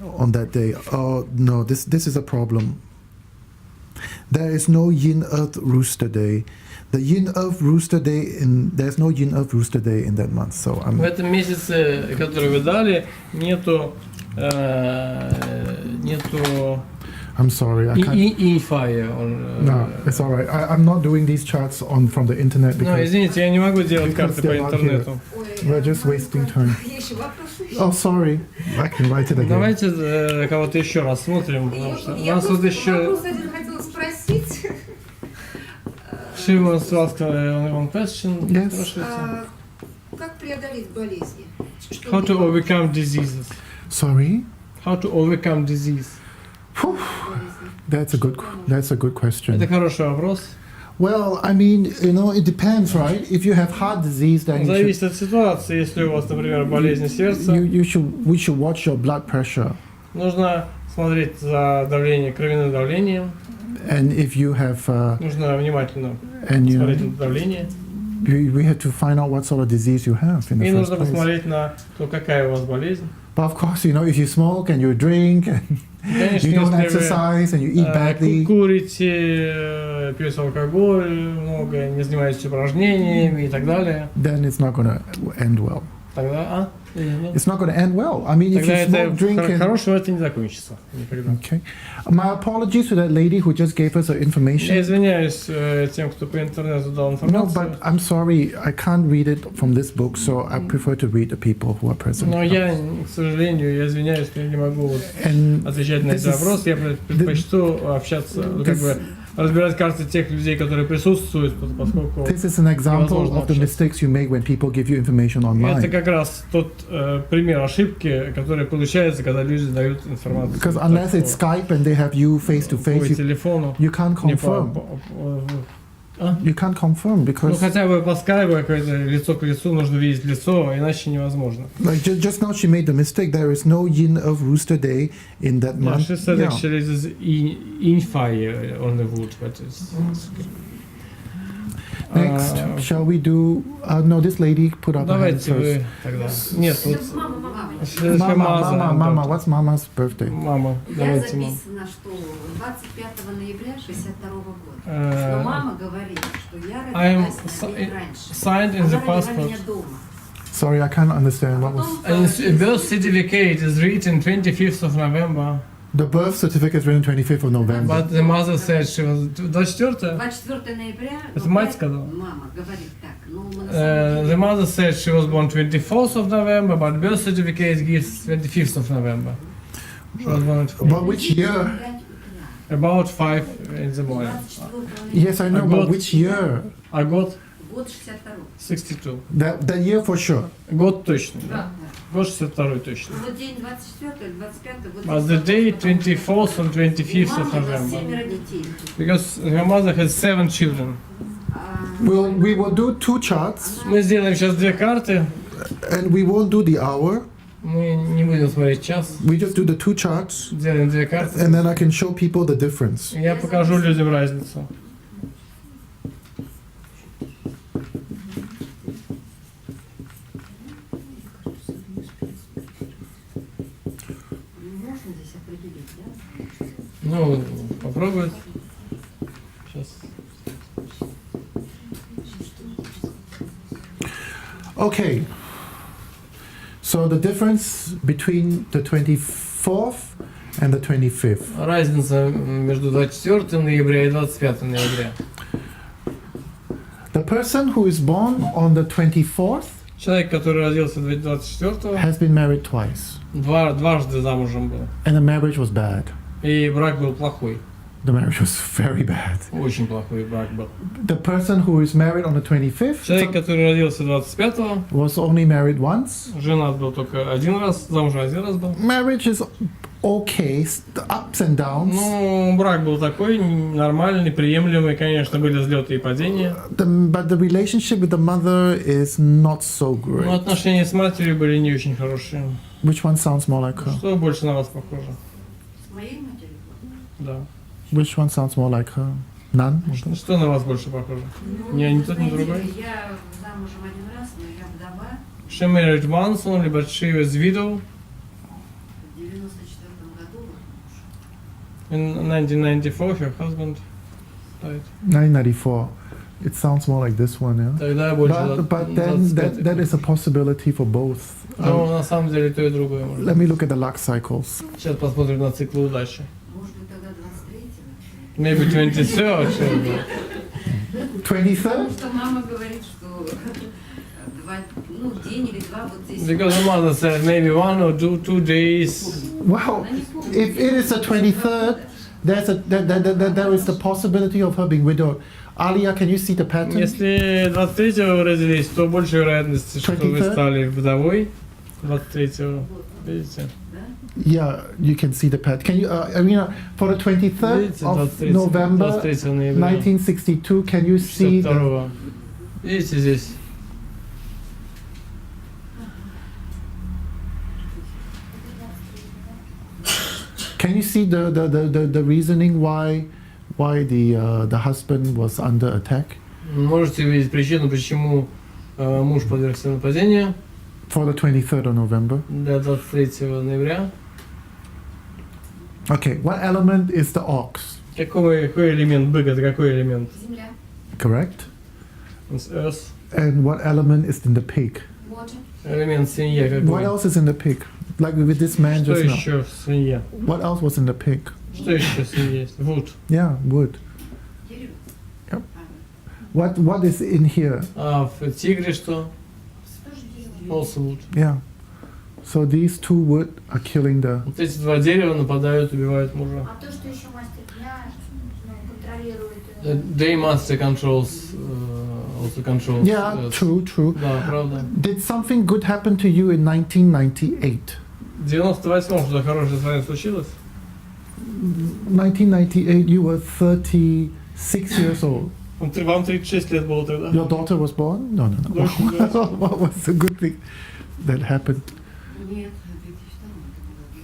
on that day. Oh no, this is a problem. There is no Yin Earth Rooster Day. The Yin Earth Rooster Day there's no Yin Earth Rooster Day in that month. So В этом месяце, который вы дали, нету I'm sorry, I can't. fire. No, it's all right. I'm not doing these charts from the internet Ну, because извините, я не могу делать карты по they're not интернету. we're just wasting time. Еще вопросы? Oh, sorry. I can write it again. Давайте кого-то еще раз смотрим, потому что у нас вот еще Вопрос один хотела спросить. She wants to ask one question. Yes. Спрашивайте. Как преодолеть болезни? Что How to делать? overcome diseases. Sorry. How to overcome disease. Whew. That's a good question. Это хороший вопрос. Well, I mean, it depends, right? If you have heart disease, then Зависит от ситуации. Если у вас, например, болезнь сердца, we should watch your blood pressure. нужно смотреть за кровяным давлением. And if you have, Нужно внимательно and смотреть на давление. we have to find out what sort of disease you have in the И first нужно place. посмотреть на то, какая у вас болезнь. But of course, if you smoke and you drink and Конечно, you don't если вы exercise and you eat badly, курите, пьете алкоголь много, не занимаетесь упражнениями и так далее, then it's not going to end well. тогда, It's not going to end well. I mean, if тогда you smoke, это drink, and хорошего это не закончится никогда. okay. My apologies to that lady who just gave us her Я information. извиняюсь тем, кто по интернету дал No, информацию. but I'm sorry, I can't read it from this book, so I prefer to read the people who are present. Но я, к сожалению, я извиняюсь, что я не могу And отвечать на this эти is- вопросы. Я предпочту общаться, как бы разбирать карты тех людей, которые присутствуют, поскольку this is an example невозможно of the общаться. mistakes you make when people give you information Это online. как раз тот пример ошибки, который получается, когда люди дают информацию Because unless it's Skype and they have you face to по face, телефону. you can't Не confirm. You can't confirm Ну because, хотя бы по скайпу какое-то лицо к лицу нужно видеть лицо, иначе невозможно. like, just now she made the mistake. There is no Yin of Rooster Day in that Yeah, month. she said Yeah. actually it is in fire on the wood, but it's okay. Next, shall we do? No, this lady put up her hand Давайте first. вы тогда. Нет, вот Mama, what's Mama's birthday? Мама, Я давайте мама. записана, что 25 ноября 62 года. Но мама говорит, что я I'm родилась на день раньше. signed in Она the родила passport. меня дома. Sorry, I can't understand what was. And birth certificate is written 25th of November, The birth certificate is written 25th of November. but the mother said she was 24. 24 ноября. Это но мать я- сказала. Мама говорит так. Ну, мы на самом The деле- mother said she was born 24th of November, but birth certificate gives 25th of November. Что звонит в But which year? About 5 in the morning. 24-го. Yes, I know, but which year? А год? Год 62-й. 62. That year for sure. Год точно, да. Да, да. Год 62 точно. Вот день 24-й, 25-й, вот But здесь the day вот 24th and 25th of у мамы November. 7 детей. Because her mother has 7 children. We will do 2 charts, Мы сделаем сейчас 2 карты. and we won't do the hour. Мы не будем смотреть час. We just do the 2 charts, Сделаем 2 карты. and then I can show people the difference. Я покажу людям разницу. Можно здесь определить, да? Ну, попробуй. Сейчас. Okay. So the difference between the 24th and the 25th. Разница между 24 ноября и 25 ноября. The person who is born on the 24th Человек, который родился 24-го, has been married twice, дважды замужем был. and the marriage was bad. И брак был плохой. The marriage was very bad. Очень плохой брак был. The person who is married on the 25th Человек, который родился 25-го, was only married once. женат был только один раз, замужем один раз был. Marriage is okay, ups and downs. Ну, брак был такой, нормальный, приемлемый, конечно, были взлеты и падения. But the relationship with the mother is not so Но great. отношения с матерью были не очень хорошие. Which one sounds more like her? Что больше на вас похоже? С моей матерью. Да. Which one sounds more like her? None? Что на вас больше похоже? Ни тот, ни другой. Я замужем один раз, но я вдова. She married once only, but she was widow. В 94 году вот муж. In 1994 her husband died. 994. It sounds more like this one, yeah? Тогда больше But then that is a possibility for both. Но на самом деле то и другое может. Let me look at the luck cycles. Сейчас посмотрим на циклы удачи. Может быть, тогда 23-го. Maybe 23rd. Потому 23rd? что мама говорит, что день или два вот здесь. Because the mother said maybe 1 or 2 days. Well, if it is the 23rd, there is the possibility of her being widowed. Alia, can you see the pattern? Если 23-го вы родились, то больше вероятности, что вы 23rd? стали вдовой. 23-го. Видите? Yeah, you can see the pattern. Can you, Irina, for the 23rd Видите, of 23 November 23 ноября 1962, can you see the, 62-го. Видите здесь? can you see the reasoning why the husband was under attack? Можете увидеть причину, почему муж подвергся нападению For the 23rd of November. до 23 ноября. Okay, what element is the ox? Какой элемент бык? Это какой элемент? Земля. Correct? It's earth. And what element is in the pig? Water. Элемент свинья What какой? else is in the pig? Like with this man Что just now. еще в свинье? What else was in the pig? Что еще в свинье есть? Wood. Yeah, wood. Дерево. Yep. What is in here? А в тигре что? Тоже дерево. Also wood. Yeah. So these 2 wood are killing the. Вот эти 2 дерева нападают, убивают мужа. А то, что еще мастер дня контролирует. Day master controls, also controls. Yeah, true. Да, правда. Did something good happen to you in 1998? В 98-м что-то хорошее с вами случилось? 1998, you were 36 years old. Вам 36 лет было тогда? Your daughter was born? No. Дочь, да. What was the good thing that happened? Нет, в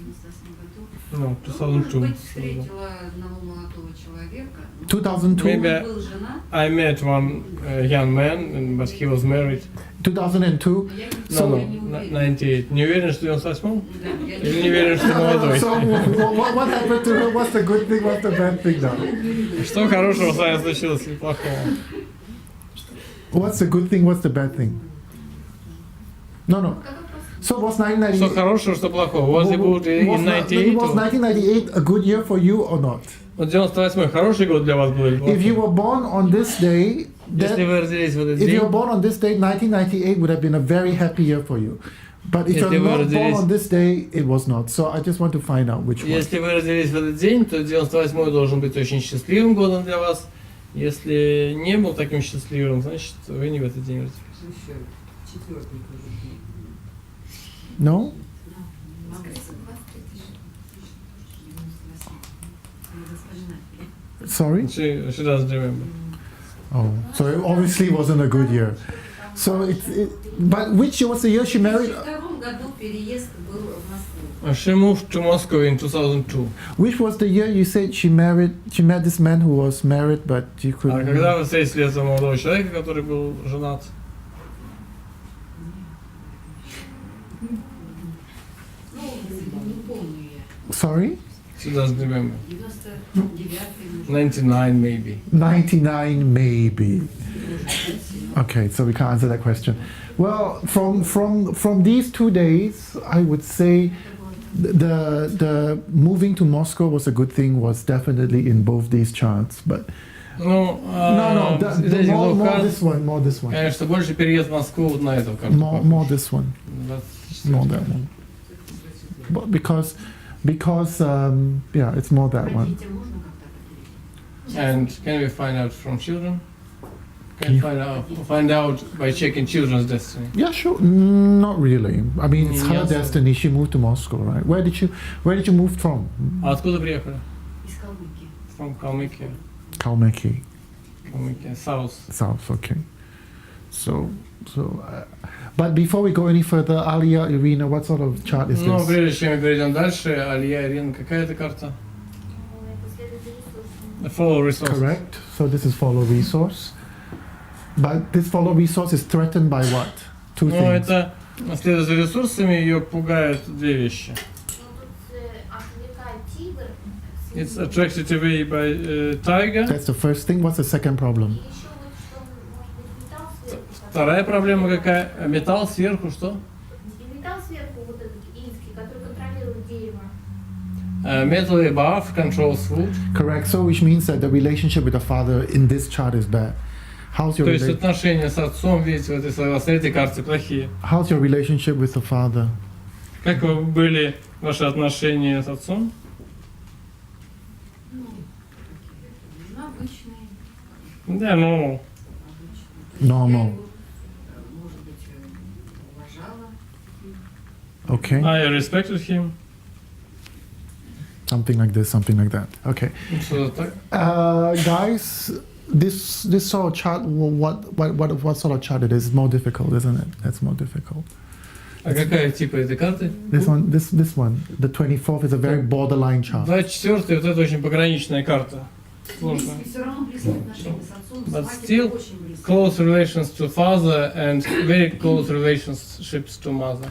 2002 году. Ну, Может 2002. быть, встретила одного молодого человека. 2002? Maybe- Он был женат. I met one young man, but he was married. 2002? Я No, не no, уверена. 98. Не уверен, что 98-м? Да, я Или не уверен, что молодой? So what happened to her? What's the good thing? What's the bad thing now? Что хорошего с вами случилось или плохого? What's the good thing? What's the bad thing? No. So was Что 1998? хорошего, что плохого? Was it good in Was 98? 1998 a good year for you or not? Вот 98-й хороший год для вас был или If you плохой? were born on this day, Если then, вы родились в этот if you were день, born on this day, 1998 would have been a very happy year for you. But if Если you're вы not born родились- on this day, it was not. So I just want to find out which one. Если вы родились в этот день, то 98-й должен быть очень счастливым годом для вас. Если не был таким счастливым, значит, вы не в этот день родились. Еще четвертый тоже. No? Sorry? She doesn't remember. Oh, so it obviously wasn't a good year. So but which was the year she В married? 2002 году переезд был в Москву. She moved to Moscow in 2002. Which was the year you said she met this man who was married, but she А couldn't? когда вы встретили этого молодого человека, который был женат? Ну, не помню я. Sorry? She doesn't remember. 99-й, 99 maybe. 99 maybe. Okay, so we can't answer that question. Well, from these 2 days, I would say the moving to Moscow was a good thing. Was definitely in both these charts, but Ну, no, из этих двух more карт, this one. конечно, больше переезд в Москву вот на эту карту. More this one. 24. More that one. But because yeah, it's more that one. Детям можно как-то определить? And can we find out from children? Can Can you- find out by checking children's destiny. Yeah, sure. Not really. I mean, it's her Yes. destiny. She moved to Moscow, right? Where did you move from? А откуда приехали? из Калмыкии. From Kalmykia. Kalmykia, Kalmykia, south. south. Okay. But before we go any further, Alia, Irina, what sort of chart is Ну, this? прежде чем мы перейдем дальше, Алия, Ирина, какая это карта? Ну, это следует за ресурсами. Follow resources. Correct. So this is follow resource. But this follow resource is threatened by what? Two Ну, things. это следует за ресурсами, ее пугают две вещи. Ну, тут отвлекает тигр. It's attracted away by tiger. That's the first thing. What's the second И problem? еще вот что, может быть, металл сверху. Вторая проблема какая? Металл сверху, что? И металл сверху, вот этот инский, который контролирует дерево. Metal above controls wood. Correct. So which means that the relationship with the father in this chart is bad. How's your То есть rela- отношения с отцом, видите, в этой, согласно этой карте, плохие. How's your relationship with the father? Как были ваши отношения с отцом? Ну, обычные. Да, ну, Normal. Я его, может быть, уважала. Okay. I respected him. Something like this, something like that. Okay. Что-то так. Guys, this sort of chart, what sort of chart it is? More difficult, isn't it? That's more difficult. А какая типа этой карты? This one, the 24th is a very borderline chart. 24-й, вот это очень пограничная карта. Сложно. Все равно близкие отношения с отцом, с But матерью still, очень близкие. Close relations to father and very close relationships to mother.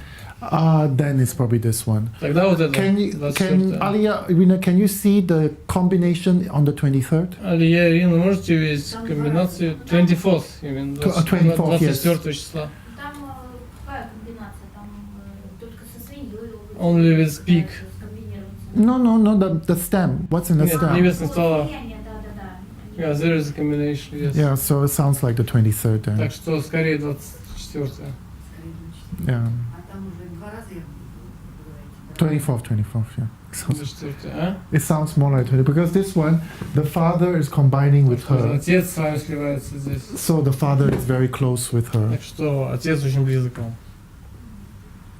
Then it's probably this one. Тогда вот это Can 24-е. Alia, Irina, can you see the combination on the 23rd? Алия, Ирина, можете видеть комбинацию 24th, именно 24th, yes. 24 числа. Там какая комбинация? Там только со свиньей. Only with pig. Скомбинируется. No, the stem. What's in the Нет, stem? небесный стола. Влияние, да. Yeah, there is a combination, yes. Yeah, so it sounds like the 23rd then. Так что скорее 24-е. Yeah. А там уже два раза я говорите. 24th, yeah. Sounds- 24-е, а? It sounds more like 20 because this one, the father is combining with her. Отец с вами сливается здесь. So the father is very close with her. Так что отец очень близок к вам.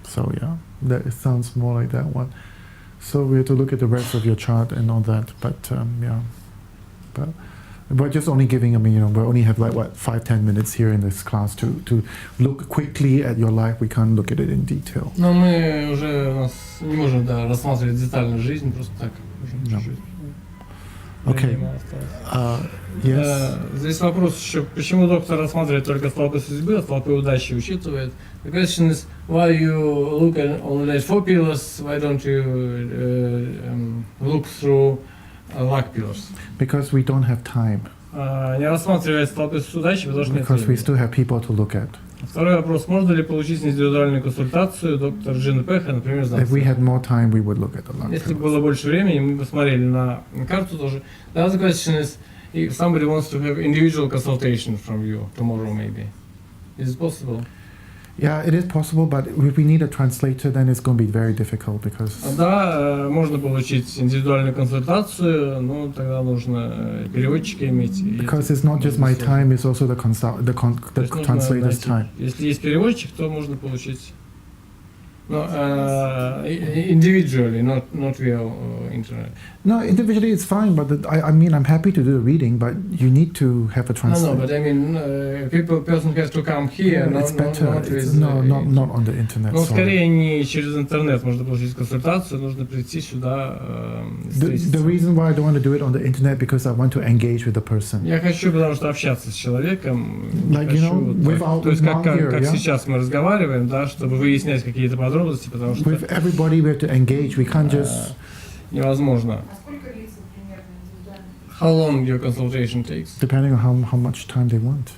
So yeah, that it sounds more like that one. So we have to look at the rest of your chart and all that. But yeah, but we're just only giving. I mean, we only have like what 5-10 minutes here in this class to look quickly at your life. We can't look at it in detail. Но мы уже у нас не можем рассматривать детально жизнь, просто так можем Да. жить. Okay. Времени мало осталось. Yes. Здесь вопрос еще, почему доктор рассматривает только столпы судьбы, а столпы удачи учитывает? The question is, why you look at only at 4 pillars, why don't you look through luck pillars? Because we don't have time. Не рассматривая столпы удачи, потому что нет Because we времени. still have people to look at. Второй вопрос, можно ли получить индивидуальную консультацию доктора Джина Пеха, например, If we знать? had more time, we would look at the luck. Если бы pillars. было больше времени, мы бы смотрели на карту тоже. The other question is, if somebody wants to have individual consultation from you tomorrow, maybe, is it possible? Yeah, it is possible, but if we need a translator, then it's going to be very difficult because Да, можно получить индивидуальную консультацию, но тогда нужно переводчика иметь. И because это it's not just my сложно. time; it's also the То есть нужно translator's найти. time. Если есть переводчик, то можно получить individually, not via internet. No, individually it's fine, but I mean I'm happy to do the reading, but you need to have a No, translator. but I mean, person has to come here, it's better. not It's, with, not on the internet. Ну, sorry. скорее не через интернет можно получить консультацию, нужно прийти сюда, The встретиться. reason why I don't want to do it on the internet because I want to engage with the person. Я хочу, потому что общаться с человеком. Like, you know, without То есть как here, yeah? сейчас мы разговариваем, да, чтобы выяснять какие-то подробности, потому что With everybody, we have to engage. We can't just. невозможно. А сколько длится примерно индивидуально? How long your consultation takes? Depending on how much time they want.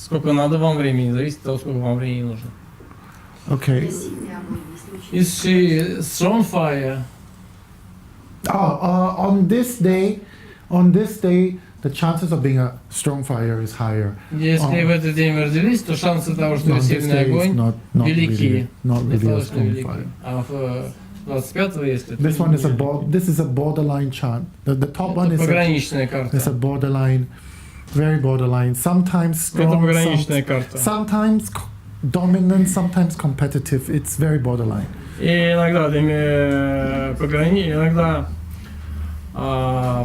Сколько надо вам времени, зависит от того, сколько вам времени нужно. Okay. Сильный огонь, если очень Is she strong fire? On this day, the chances of being a strong fire is higher. Если в этот день вы родились, то шансы того, что On this сильный day is огонь, not велики. really a Достаточно strong велики. fire. А в 25-го, если This one is this is a borderline chart. The top one is пограничная a карта. borderline, very borderline. Sometimes Это strong, пограничная карта. sometimes dominant, sometimes competitive. It's very borderline. И иногда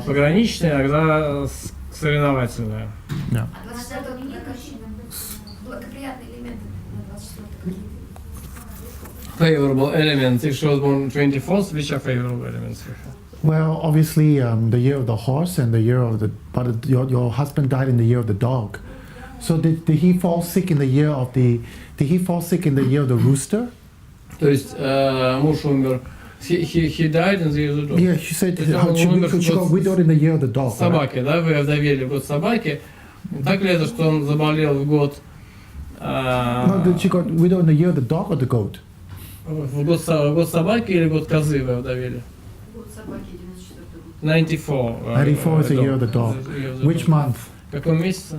пограничная, иногда соревновательная. Yeah. А 24-го благоприятные элементы на 24-го какие-то? Favorable elements. If she was born 24th, which are favorable elements for her? Well, obviously, the year of the horse and the year of the. But your husband died in the year of the dog. So did he fall sick in the year of the? Did he fall sick in the year of the rooster? То есть муж умер. He died in the year of the dog. Yeah, she said Это she он умер got widowed in the year of the dog. right? Собаки, да? Вы овдовели в год собаки. Так ли это, что он заболел в год... No, did she got widowed in the year of the dog or the goat? В год собаки или год козы вы овдовели? год собаки, 94-й год. 94. 94 is the year of the dog. Which month? В каком месяце?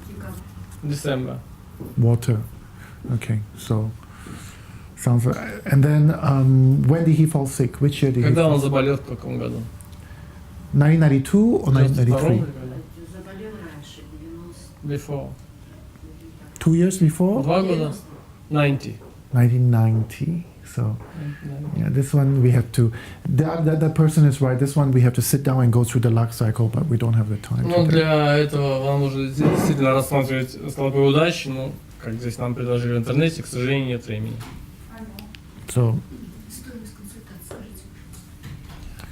Декабрь. December. Water. Okay, so sounds. And then when did he fall sick? Which year did he? Когда Fall он sick? заболел, в каком году? 1992 or 1993? Заболел раньше, 90. Before. 2 years before? 2 года? 90. 1990. So yeah, this one we have to. That person is right. This one we have to sit down and go through the luck cycle, but we don't have the time. Ну, today. для этого вам нужно действительно рассматривать столбы удачи, ну, как здесь нам предложили в интернете, к сожалению, нет времени. So Стоимость консультации, скажите.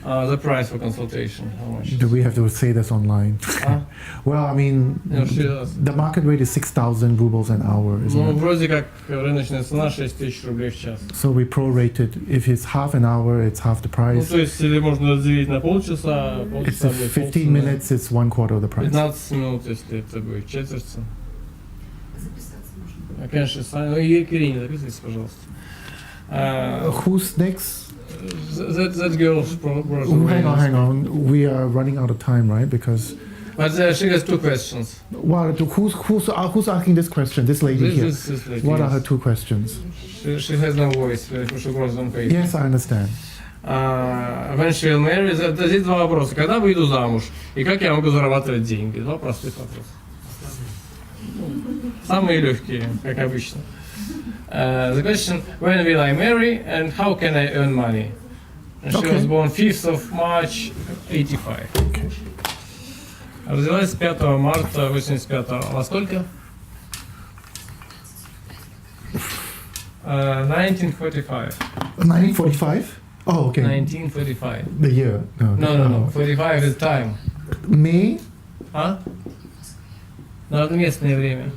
The price for consultation, how much? do we have to say this online? А? Well, I mean, Ну, что- the market rate is 6,000 rubles an hour, isn't Ну, it? вроде как рыночная цена 6 тысяч рублей в час. So we prorate it. If it's half an hour, it's half the Ну, price. то есть, или можно разделить на полчаса, It's полчаса будет 15 полцены. minutes, it's 1/4 of the price. 15 минут, если это будет четверть. Записаться можно. Конечно, сами. Ну, и Ирине записывайтесь, пожалуйста. Who's next? That girl brought Oh, hang on. We are running out of time, right? Because But she has 2 questions. who's asking this question? This lady here. This lady, What are yes. her 2 questions? She has no voice, she was on face. Yes, I understand. When she will marry, здесь 2 вопроса. Когда выйду замуж? И как я могу зарабатывать деньги? 2 простых вопроса. Самые легкие, как обычно. The question, when will I marry and how can I earn money? And she Okay. was born 5th of March 85. Okay. Родилась 5 марта 85. Во сколько? 1945. 1945? Oh, okay. 1945. The year. No. 45 is time. May? А? Ну, это местное время.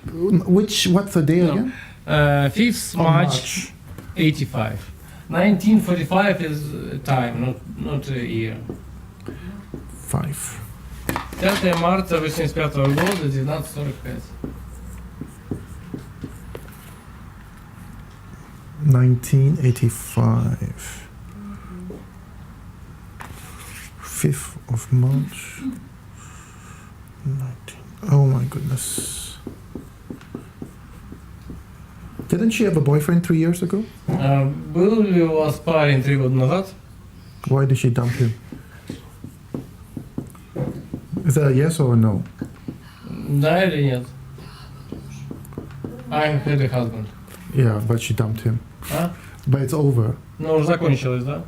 What's the day No. again? 5th Oh, March 85. 1945 is time, not a year. 5. 5 марта 85 года, 1945. 1985. 5th of March. 19. Oh my goodness. Didn't she have a boyfriend 3 years ago? Был ли у вас парень 3 года назад? Why did she dump him? Is that a yes or a no? Да или нет? I had a husband. Yeah, but she dumped him. А? But it's over. Ну, уже закончилось, да?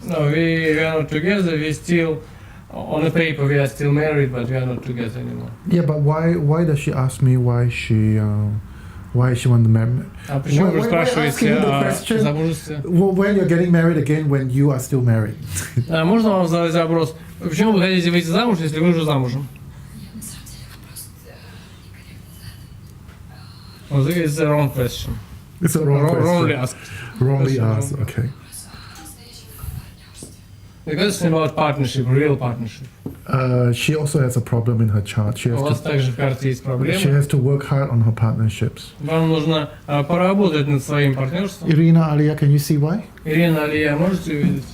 No, we are not together, we still, on the paper we are still married, but we are not together anymore. Yeah, but why does she ask me why she want to marry? А почему вы Why спрашиваете asking the о question? замужестве? When you're getting married again when you are still married? А можно вам задать вопрос? Почему вы хотите выйти замуж, если вы уже замужем? Well, this is the wrong question. It's a wrong question. Wrongly asked. Wrongly Question asked. wrong. Okay. Because it's about partnership, real partnership. She also has a problem in her chart. She У вас has также в карте есть she проблемы. has to work hard on her partnerships. Вам нужно поработать над своим партнерством. Irina, Alia, can you see why? Ирина, Алия, можете увидеть?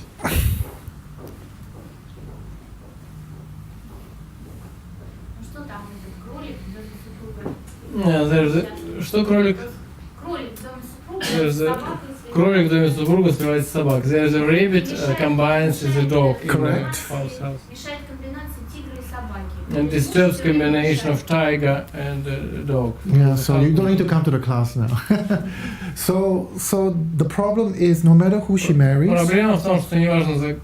Ну что там, этот кролик в доме супруга? Что кролик? Кролик в доме супруга, There's a собака и кролик в доме супруга сливается с собак. There's a rabbit combines with a dog in Correct. the house. мешает комбинации тигра и собаки. And disturbs combination of tiger and dog. Yeah, so you don't need to come to the class now. so the problem is no matter who she marries, Проблема в том, что неважно за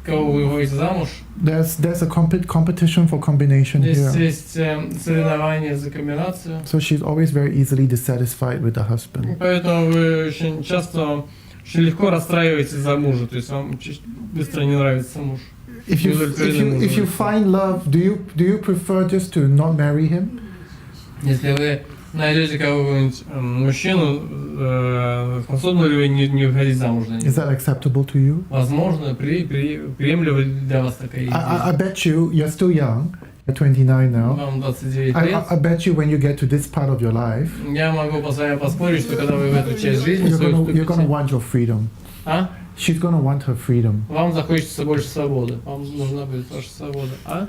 кого вы выйдете замуж, there's a competition for combination здесь here. есть соревнование за комбинацию. So she's always very easily dissatisfied with the husband. Поэтому вы очень часто, очень легко расстраиваетесь за мужа, то есть вам очень быстро не нравится муж. If you find love, do you prefer just to not marry him? Если вы найдете кого-нибудь мужчину, способны ли вы не выходить замуж за Is него? that acceptable to you? Возможно, приемлемо ли для вас такая I идея? bet you're still young. You're 29 now. Вам 29 лет. I bet you when you get to this part of your life, Я могу с вами поспорить, что когда вы в эту часть жизни you're свою gonna вступите, want your freedom. а? She's gonna want her freedom. Вам захочется больше свободы. Вам нужна будет ваша свобода. А?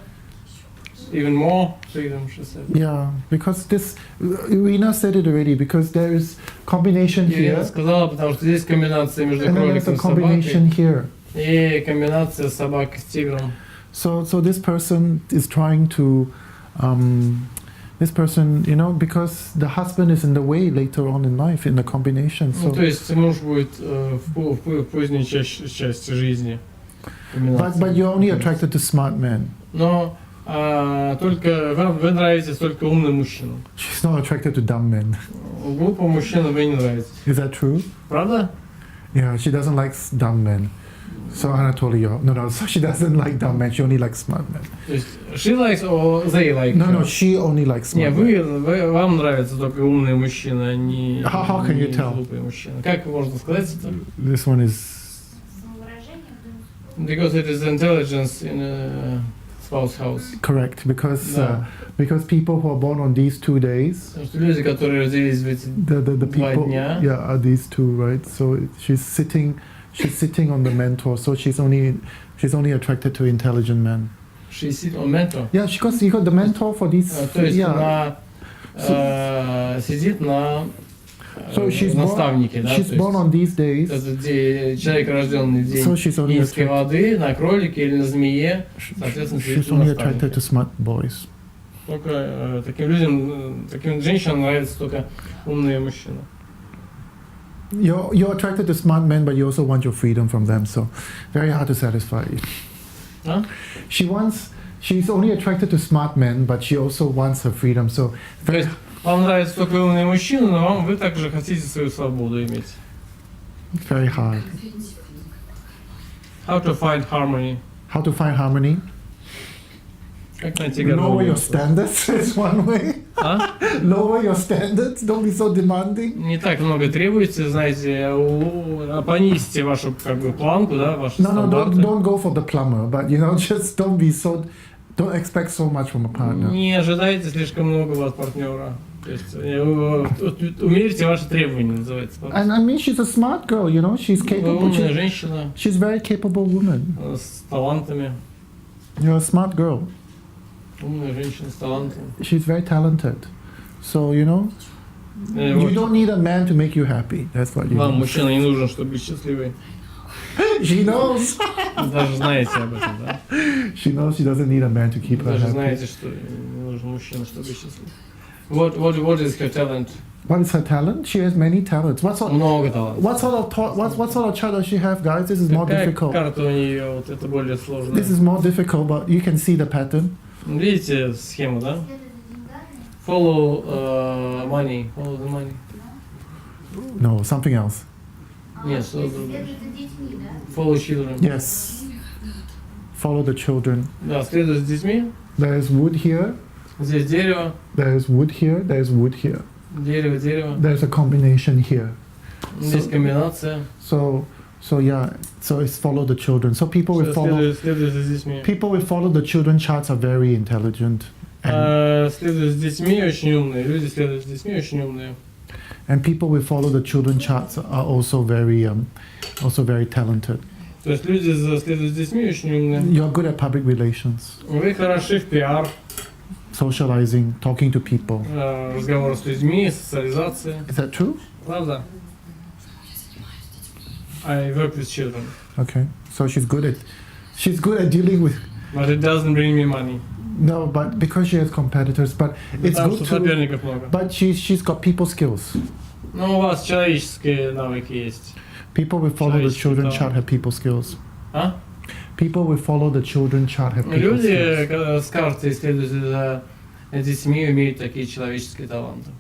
Even more freedom, she said. Yeah, because this, Irina said it already, because there is combination Я here, сказала, потому что здесь комбинация между and then there's кроликом a и собакой combination here. и комбинация собаки с тигром. So this person is trying to, this person, because the husband is in the way later on in life in the combination. Ну, So, то есть муж будет в поздней части жизни. but you're only attracted to smart men. Но только вы нравитесь только умным мужчинам. She's not attracted to dumb men. Глупым мужчинам вы не нравитесь. Is that true? Правда? Yeah, she doesn't like dumb men. So Anatoly, so she doesn't like dumb men. She only likes smart men. То есть she likes or they like? No, she only likes Не, smart men. вам нравятся только умные мужчины, а не How can you tell? глупые мужчины. Как можно сказать это? This one is Самовыражение в доме супруга. Because it is intelligence in a spouse house. correct, because Да. because people who are born on these 2 days, Потому что люди, которые родились в эти the Два people, дня. yeah, are these two, right? So she's sitting on the mentor. So she's only attracted to intelligent men. she sit on mentor. Yeah, because you got the mentor for these. То есть Yeah. она сидит на So she's наставнике, да? She's То born есть on these days. это человек, рожденный в So день she's only инской attracted. воды, на кролике или на змее, соответственно, She's сидит на only attracted наставнике. to smart boys. Только таким людям, таким женщинам нравятся только умные мужчины. You're attracted to smart men, but you also want your freedom from them. So very hard to satisfy. А? She's only attracted to smart men, but she also wants her freedom. So То есть вам нравятся только умные мужчины, но вы также хотите свою свободу иметь. very hard. How to find harmony? How to find harmony? Как найти Lower гармонию? your standards is one way. А? Lower your standards. Don't be so demanding. Не так много требуете, знаете, понизьте вашу планку, да, ваши No, стандарты. don't go for the plumber. But just don't expect so much from a partner. Не ожидайте слишком многого от партнера. То есть умерьте ваши требования, называется. And I mean, she's a smart girl. She's Вы capable. умная женщина She's very capable woman. с талантами. You're a smart girl. Умная женщина с талантами. She's very talented. So, you know, you Вот. don't need a man to make you happy. That's what you Вам need. мужчина не нужен, чтобы быть счастливой. She knows. Даже знаете об этом, да? She knows she doesn't need a man to keep her Даже happy. знаете, что не нужен мужчина, чтобы быть счастливым. What is her talent? What is her talent? She has many talents. Много талантов. What sort of child does she have, guys? This is more Какая difficult. карта у нее, вот это более сложная. This is more difficult, but you can see the pattern. Видите схему, да? Следует за деньгами. Follow money. Follow the money. No, something else. Нет, То есть следует за детьми, да? Follow children. Yes. Follow the children. Да, следует за детьми. There is wood here. Здесь дерево, There is wood here. There is wood here. дерево, дерево. There's a combination here. Здесь комбинация. So yeah. So it's follow the children. So people will follow. Следует за детьми. People will follow the children charts are very intelligent. And, Следует за детьми очень умные. Люди следуют за детьми очень умные. and people will follow the children charts are also very talented. То есть люди следуют за детьми очень умные. You're good at public relations, Вы хороши в пиар, socializing, talking to people. разговор с людьми, социализация. Is that true? Правда? I work with children, Okay. So she's good at dealing with. but it doesn't bring me money. No, but because she has competitors, but it's Потому good что to. соперников много. But she's got people skills. Но у вас человеческие навыки есть. People will follow the Человеческий children талант. chart have people skills. А? People will follow the children chart have people Люди skills. когда с карты следуют за детьми, имеют такие человеческие таланты.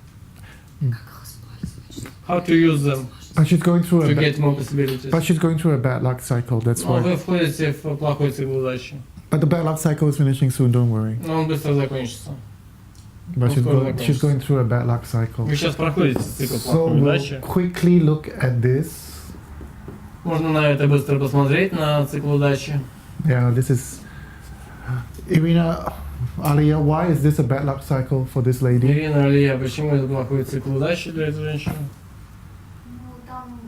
How to use them But she's going through to a get more possibilities. but she's going through a bad luck cycle. That's Но why. вы входите в плохой цикл удачи. But the bad luck cycle is finishing soon. Don't worry. Но он быстро закончится. But she's Of course, she's going through a bad luck cycle. Вы сейчас проходите цикл So плохой we'll удачи. quickly look at this. Можно на это быстро посмотреть, на цикл удачи. Yeah, this is Irina, Alia. Why is this a bad luck cycle for this lady? Ирина, Алия, почему это плохой цикл удачи для этой женщины? Ну, там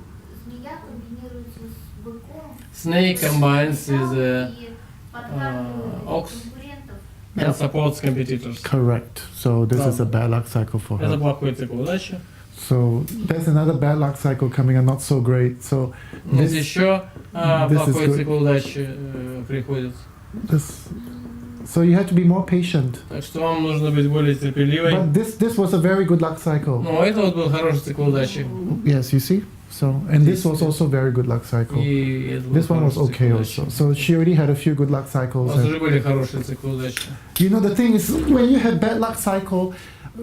змея комбинируется с быком. Snake combines with И подкармливает ox. конкурентов. and supports competitors. Correct. So this is a bad luck cycle for Это her. плохой цикл удачи. So there's another bad luck cycle coming and not so great. So Здесь this, еще this is плохой good. цикл удачи приходит. so you have to be more patient. Так что вам нужно быть более терпеливой. But this was a very good luck cycle. Но это вот был хороший цикл удачи. Yes, you see. So and this was also very good luck cycle. И это был This one was хороший okay цикл also. удачи. So she already had a few good luck У cycles. вас And, уже были хорошие циклы удачи. you know, the thing is, when you have bad luck cycle,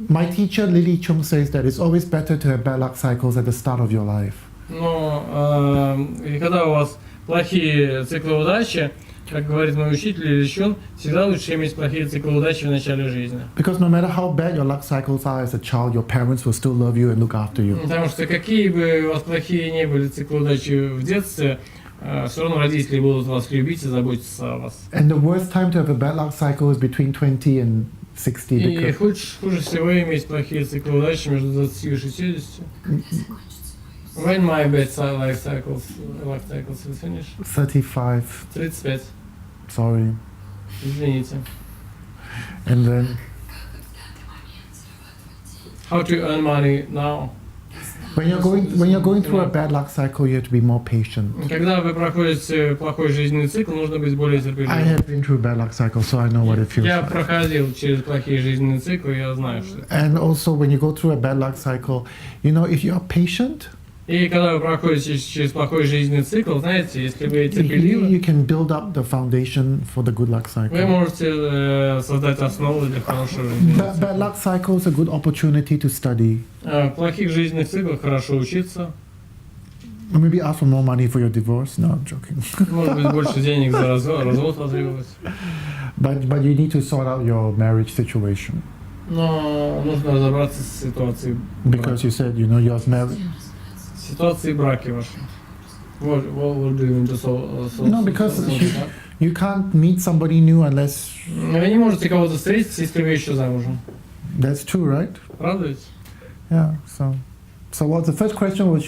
my teacher Lily Chung says that it's always better to have bad luck cycles at the start of your life. Но и когда у вас плохие циклы удачи, как говорит мой учитель Ли Чун, всегда лучше иметь плохие циклы удачи в начале жизни. Because no matter how bad your luck cycles are as a child, your parents will still love you and look after you. Потому что какие бы у вас плохие не были циклы удачи в детстве, все равно родители будут вас любить и заботиться о вас. And the worst time to have a bad luck cycle is between 20 and 60. И Because хуже всего иметь плохие циклы удачи между 20 и 60. When my bad life cycles will finish? 35. 35. Sorry. Извините. And then How to earn money now? when you're going through a bad luck cycle, you have to be more patient. Когда вы проходите плохой жизненный цикл, нужно быть более I терпеливым. have been through a bad luck cycle, so I know what it feels Я like. проходил через плохие жизненные циклы, я знаю, что это. And also, when you go through a bad luck cycle, you know, if you're patient, И когда вы проходите через плохой жизненный цикл, знаете, если вы терпеливы, you can build up the foundation for the good luck вы cycle. можете создать основу для хорошего жизненного Bad luck cycle is a good opportunity to study. цикла. В плохих жизненных циклах хорошо учиться, Or maybe ask for more money for your divorce. No, I'm joking. может быть, больше денег за развод потребовать. But you need to sort out your marriage situation Но нужно разобраться с ситуацией because you said you're married. ситуации браки ваши. What we're doing to solve No, because that. You can't meet somebody new unless Вы не можете кого-то встретить, если вы еще замужем. that's true, right? Правда ведь? Yeah. So what the first question was?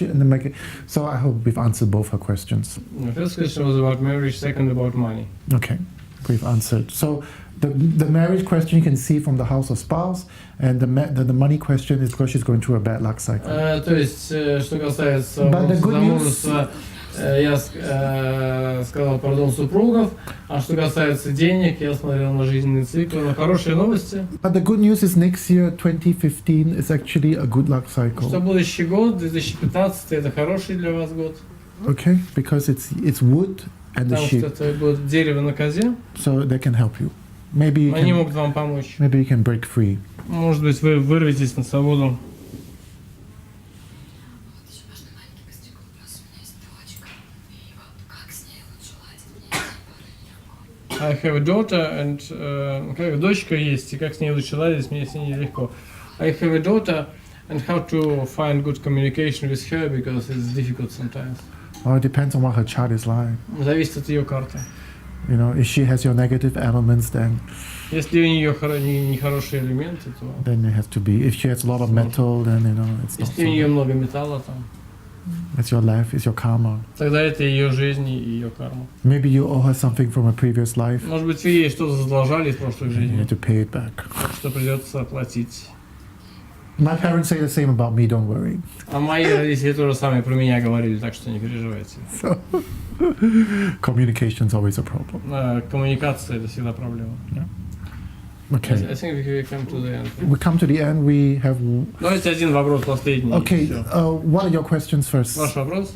So I hope we've answered both her questions. The first question was about marriage, second about money. Okay. we've answered. So the marriage question you can see from the house of spouse, and the money question is because she's going through a bad luck cycle. То есть, что касается But the good news- замужества, я сказал про дом супругов, а что касается денег, я смотрел на жизненный цикл. Но хорошие новости, But the good news is next year, 2015, is actually a good luck что cycle. будущий год, 2015, это хороший для вас год. Okay, because it's wood and the Потому что sheep, это будет дерево на козе, so they can help you. Maybe они you могут вам помочь. can break free. Может быть, вы вырветесь на свободу. Вот еще важный маленький быстрый вопрос. У меня есть дочка, и вот как с ней лучше ладить, мне с ней порой нелегко. I have a daughter, and как дочка есть, и как с ней лучше ладить, мне с ней нелегко. I have a daughter, and how to find good communication with her, because it's difficult sometimes. Well, it depends on what her chart is like. Зависит от ее карты. You know, if she has your negative elements, then Если у нее нехорошие элементы, то... it has to be. If she has a lot of metal, then it's not. Если у нее много металла там, It's your life, it's your karma. тогда это ее жизнь и ее карма. Maybe you owe her something from a previous life. Может быть, вы ей что-то задолжали из прошлой You жизни, need to pay it back. что придется оплатить. My parents say the same about me. Don't worry. А мои родители тоже самое про меня говорили, так что не переживайте. So, communication is always a problem. Коммуникация — это всегда проблема. I Okay. think we come to the end. We come to the end. We have. Давайте один вопрос последний. и Okay. всё. What are your questions first? Ваш вопрос?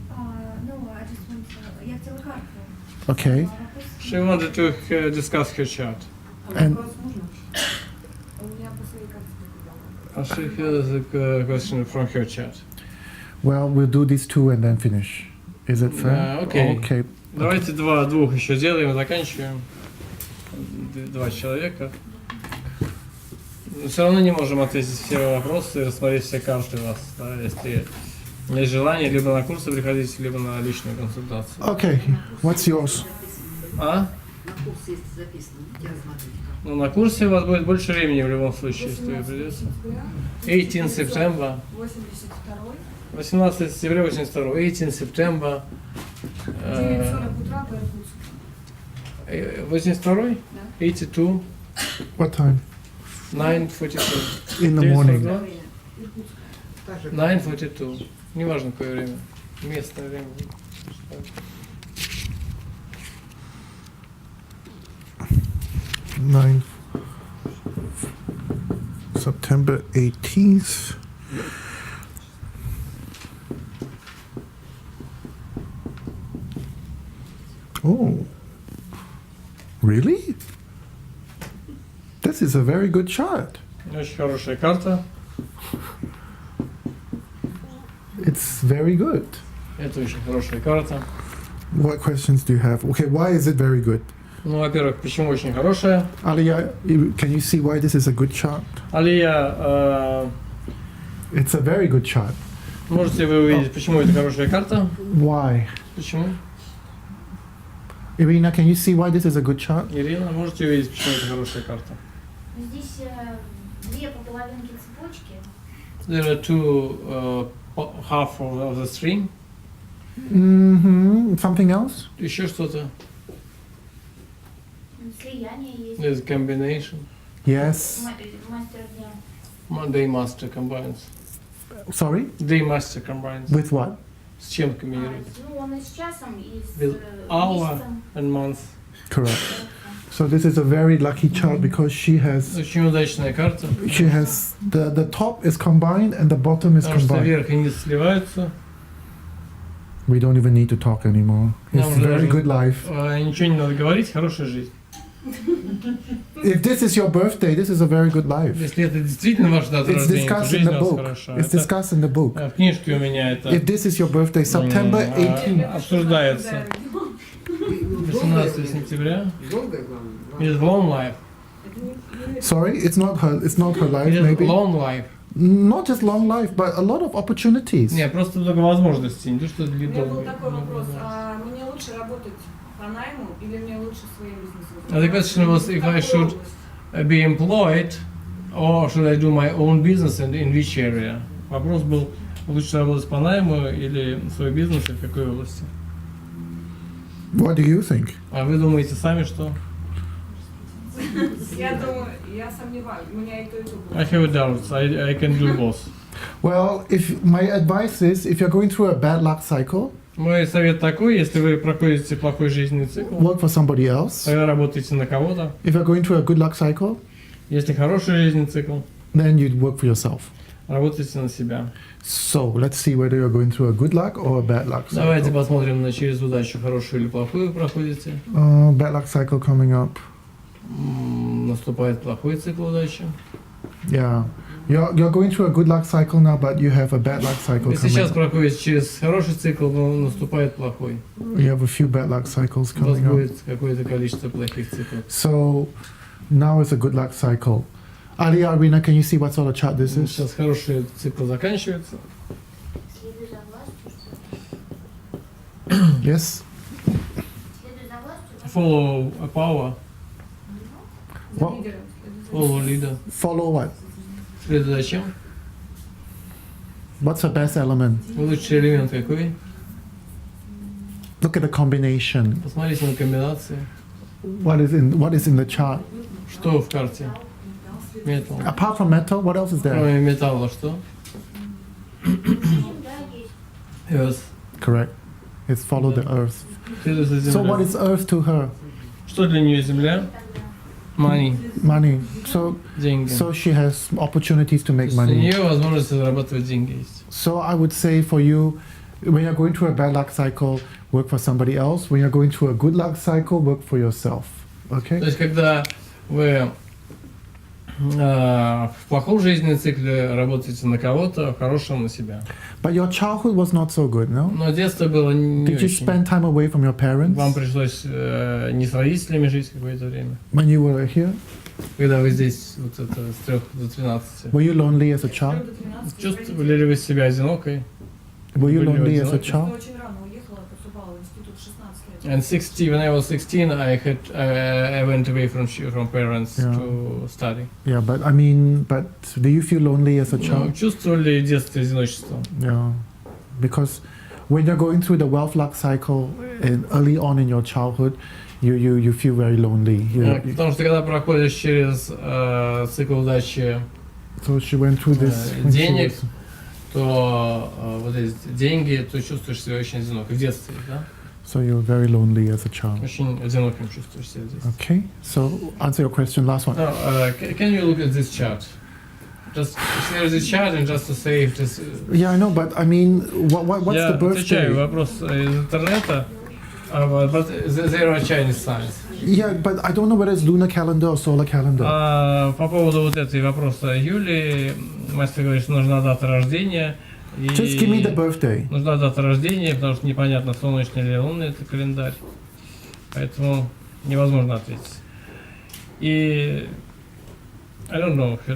Ну, I just want to... Я хотела карту. Okay. Вопрос. She wanted to discuss her chart. And Вопрос можно? У меня по своей карте She has a question from her chart. well, we'll do these two and then finish. Is it fair? Okay. Okay. Давайте двух еще делаем и заканчиваем. Два человека. Но все равно не можем ответить все вопросы и рассмотреть все карты у вас. Да, если есть желание, либо на курсы приходить, либо на личную консультацию. Okay. What's yours? А? На курсе есть записано, где рассмотреть как. Ну, на курсе у вас будет больше времени в любом случае, если вы придете. 18 сентября. 82-й. 18 сентября 82. 18 сентября. 9:40 утра по Иркутску. 82? 82. What time? 9:42. In the morning. 9:42? Иркутск. Та же 9:42. Неважно какое время. Местное время. 9 September 18th. Oh, really? This is a very good chart. Очень хорошая карта. It's very good. Это очень хорошая карта. What questions do you have? Okay, why is it very good? Ну, во-первых, почему очень хорошая? Aliyah, can you see why this is a good chart? Алия, It's a very good chart. можете вы увидеть, почему это хорошая карта? Why? Почему? Irina, can you see why this is a good chart? Ирина, можете увидеть, почему это хорошая карта? Здесь две по половинке цепочки. There are two half of the string. Mm-hmm. Something else? Еще что-то. Слияние есть. There's a combination. Yes. Мастер дня. Day master combines. Sorry? Day master combines. With what? С чем комбинируется? Ну, он и с часом, и с With hour месяцем. and month. Correct. So this is a very lucky chart because she has Очень удачная карта. the top is combined and the bottom is Потому что combined. верх и низ сливаются. We don't even need to talk anymore. It's No, very no. good life. Ничего не надо говорить, хорошая жизнь. If this is your birthday, this is a very good life. Если это действительно ваша дата It's рождения, то discussed in жизнь the у вас book. хороша. It's Это, discussed in the book. в книжке у меня это If this is your birthday, September 18th. обсуждается. 18 сентября. долгое, главное. Is long life. Sorry, it's not her life, It is maybe. long life. Not just long life, but a lot of opportunities. Не, просто много возможностей, не то что У для меня был долго. такой вопрос. А мне лучше работать по найму или мне лучше своим бизнесом? The question was if I should Какой be employed or should I do my own business and in which area? Вопрос был, лучше работать по найму или свой бизнес и в какой области? What do you think? А вы думаете сами, что? Я думаю, я сомневаюсь, у меня и то было. I have doubts. I can do both. Well, if my advice is, if you're going through a bad luck cycle, Мой совет такой, если вы проходите плохой жизненный цикл, work for somebody else. тогда работаете на кого-то. If you're going through a good luck cycle, Если хороший жизненный цикл, then you work for yourself. работайте на себя. So let's see whether you're going through a good luck or a bad luck Давайте cycle. посмотрим на через удачу, хорошую или плохую вы проходите. Bad luck cycle coming up. Наступает плохой цикл удачи. Yeah. You're going through a good luck cycle now, but you have a bad luck cycle Вы coming сейчас up. проходите через хороший цикл, но наступает плохой. You have a few bad luck cycles У вас coming up. будет какое-то количество плохих циклов. So now is a good luck cycle. Ali Arina, can you see what sort of chart this is? Сейчас хороший цикл заканчивается. Следуй за властью, что ли? Yes? Следуй за властью, да? Follow a power, За Well- лидером. follow leader. Follow what? Следуй за чем? What's the best element? Лучший элемент какой? Look at the combination. Посмотрите на комбинации. What is in the chart? Что в карте? Металл. Apart from metal, what else is there? Кроме металла что? Да, есть. Earth. Correct. It's follow the earth. Следуй за So what землей. is earth to her? Что для нее земля? Money. Money. So Деньги. she has opportunities to То make есть у money. нее возможность зарабатывать деньги есть. So I would say for you, when you're going through a bad luck cycle, work for somebody else. When you're going through a good luck cycle, work for yourself. То Okay? есть когда вы в плохом жизненном цикле работаете на кого-то, в хорошем на себя. But your childhood was not so good, no? Но детство было не Did you очень. spend time away from your parents Вам пришлось не с родителями жить какое-то время. when you were here? Когда вы здесь вот это с 3 до 13. Were you lonely as a child? Чувствовали ли вы себя одинокой? Were you Были lonely as a одиноки? Я child? очень рано уехала, поступала в институт 16 лет. And 16, when I was 16, I went away from parents Yeah. to study. Yeah, but do you feel lonely as a Ну, child? чувствовали ли в детстве одиночество? Yeah, because when you're going through the wealth luck cycle and early on in your childhood, you feel very lonely. Потому что когда проходишь через цикл удачи, So she went through this. when she денег, was- то вот эти деньги, то чувствуешь себя очень одинокой в детстве, да? So you were very lonely as a child. Очень одиноким чувствуешь себя в детстве. Okay, so answer your question, last one. Now, can you look at this chart? Just share this chart and just to say if this. Yeah, I know, but I mean, what's Я the отвечаю birthday? вопрос из интернета, but there are Chinese signs. Yeah, but I don't know whether it's lunar calendar or solar calendar. По поводу вот этого вопроса Юлии, мастер говорит, что нужна дата рождения. И Just give me the birthday. нужна дата рождения, потому что непонятно, солнечный или лунный это календарь. Поэтому невозможно ответить. И I don't know her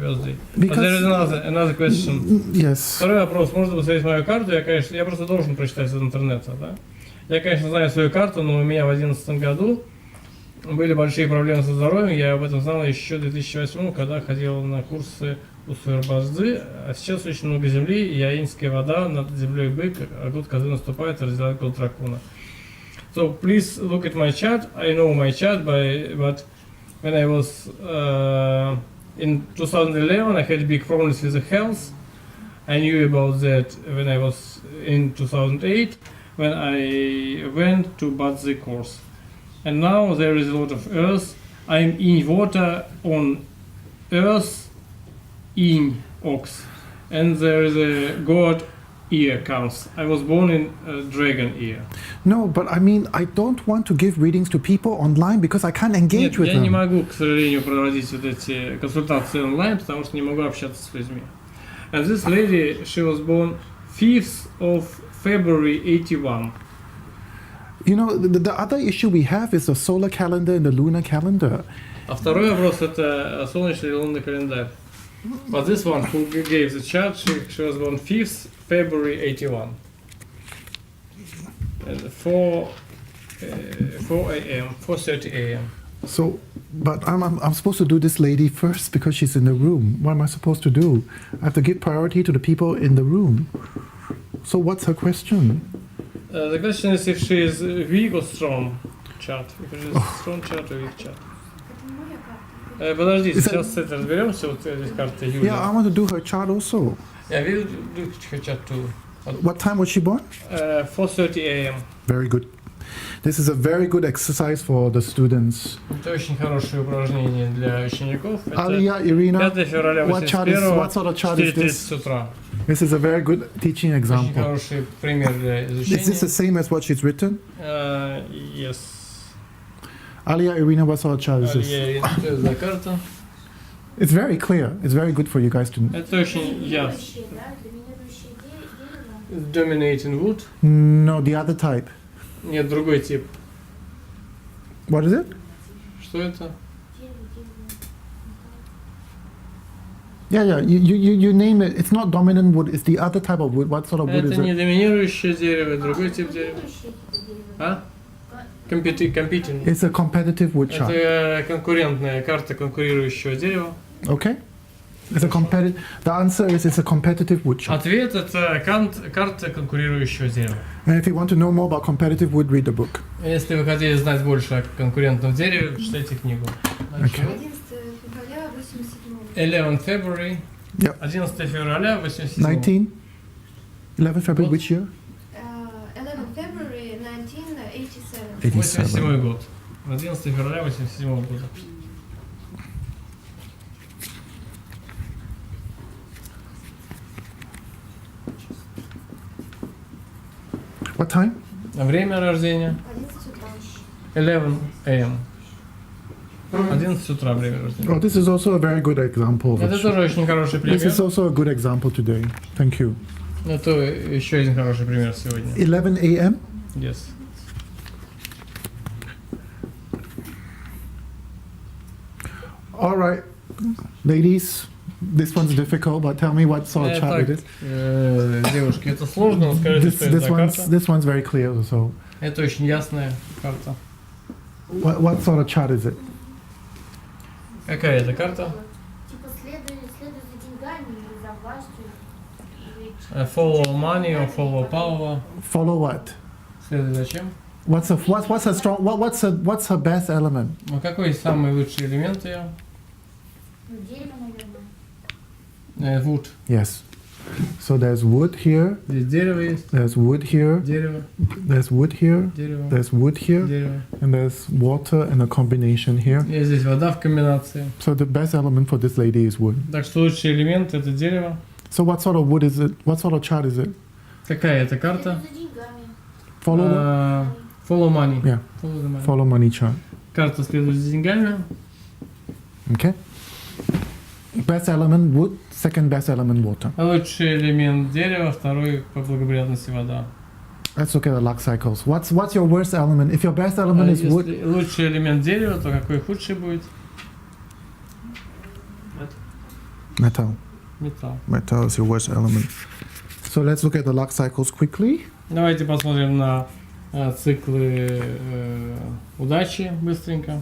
birthday. But there is another question. Yes. Второй вопрос. Можно посмотреть мою карту? Я просто должен прочитать из интернета, да? Я, конечно, знаю свою карту, но у меня в 2011 году были большие проблемы со здоровьем. Я об этом знал еще в 2008, когда ходил на курсы у Bazi. А сейчас очень много земли, и иньская вода над землей бык, а год козы наступает и разделяет год дракона. So please look at my chart. I know my chart, but when I was in 2011, I had big problems with the health. I knew about that when I was in 2008, when I went to Bazi course. And now there is a lot of earth. I'm in water on earth in ox. And there is a god ear comes. I was born in dragon ear. No, but I mean, I don't want to give readings to people online because I can't engage Нет, with я не them. могу, к сожалению, проводить вот эти консультации онлайн, потому что не могу общаться с людьми. And this lady, she was born 5th of February 81. You know, the other issue we have is the solar calendar and the lunar calendar. А второй вопрос это солнечный и лунный календарь. But this one who gave the chart, she was born 5th February 81. And 4 a.m., 4:30 a.m. So, but I'm supposed to do this lady first because she's in the room. What am I supposed to do? I have to give priority to the people in the room. So what's her question? The question is if she is weak or strong chart. If it is strong chart or weak chart. Это моя карта. Подожди, Is сейчас с этим разберемся. Вот здесь карта Юли. Yeah, I want to do her chart also. Yeah, we'll do her chart too. What time was she born? 4:30 a.m. Very good. This is a very good exercise for the students. Это очень хорошее упражнение для учеников. Это Alia, Irina, 5 февраля what sort of chart is 4:30 this? утра. This is a very good teaching Очень example. хороший пример для Is this the изучения. same as what she's written? Yes. Alia, Irina, what sort of chart is this? Что это за карта? It's very clear. It's very good for you guys to know. Это очень ясно. Доминирующее, да? Доминирующее дерево. Dominating wood. No, the other type. Нет, другой тип. What is it? Что это? Yeah. You name it. It's not dominant wood. It's the other type of wood. What sort of wood Это is не it? доминирующее дерево, другой тип дерева. Доминирующее дерево. А? Competing. It's a competitive wood chart. Это конкурентная карта конкурирующего дерева. Okay. It's a competitive. The answer is it's a competitive wood chart. Ответ это карта конкурирующего дерева. And if you want to know more about competitive wood, read the book. Если вы хотели знать больше о конкурентном дереве, читайте книгу. Дальше. 11 февраля 87 11 February. Yep. 11 февраля 87. 19. 11 February, What? which year? 11 February 1987. 87 год. 11 февраля 87 года. What time? Время рождения 11 утра. 11 a.m. 11 утра время рождения. Oh, this is also a very good example. Of Это it. тоже очень хороший This пример. is also a good example today. Thank you. Это еще один хороший пример сегодня. 11 a.m. Yes. All right, ladies. This one's difficult, but tell me what sort of chart it is. Девушки, это сложно, но скажите, что это за карта. This one's very clear. So, Это очень ясная карта. what sort of chart is it? Какая это карта? Типа следуй за деньгами или за властью. Или Follow money or follow power. Follow what? Следуй зачем? What's her best element? Ну, какой самый лучший элемент ее? ну, дерево, наверное. Wood. Yes. So there's wood here. Здесь дерево есть. There's wood here. Дерево. There's wood here. Дерево. There's wood here. Дерево. And there's water and a combination here. И здесь вода в комбинации. So the best element for this lady is wood. Так что лучший элемент это дерево. So what sort of wood is it? What sort of chart is it? Какая это карта? Следуй за деньгами. Follow. Follow money. Yeah. Follow the money. Follow money chart. Карта следует за деньгами. Okay. Best element wood. Second best element water. Лучший элемент дерева, второй по благоприятности вода. Let's look at the luck cycles. What's your worst element? If your best element is wood, Если лучший элемент дерева, то какой худший будет? metal. Металл. Metal is your worst element. So let's look at the luck cycles quickly. Давайте посмотрим на циклы удачи быстренько.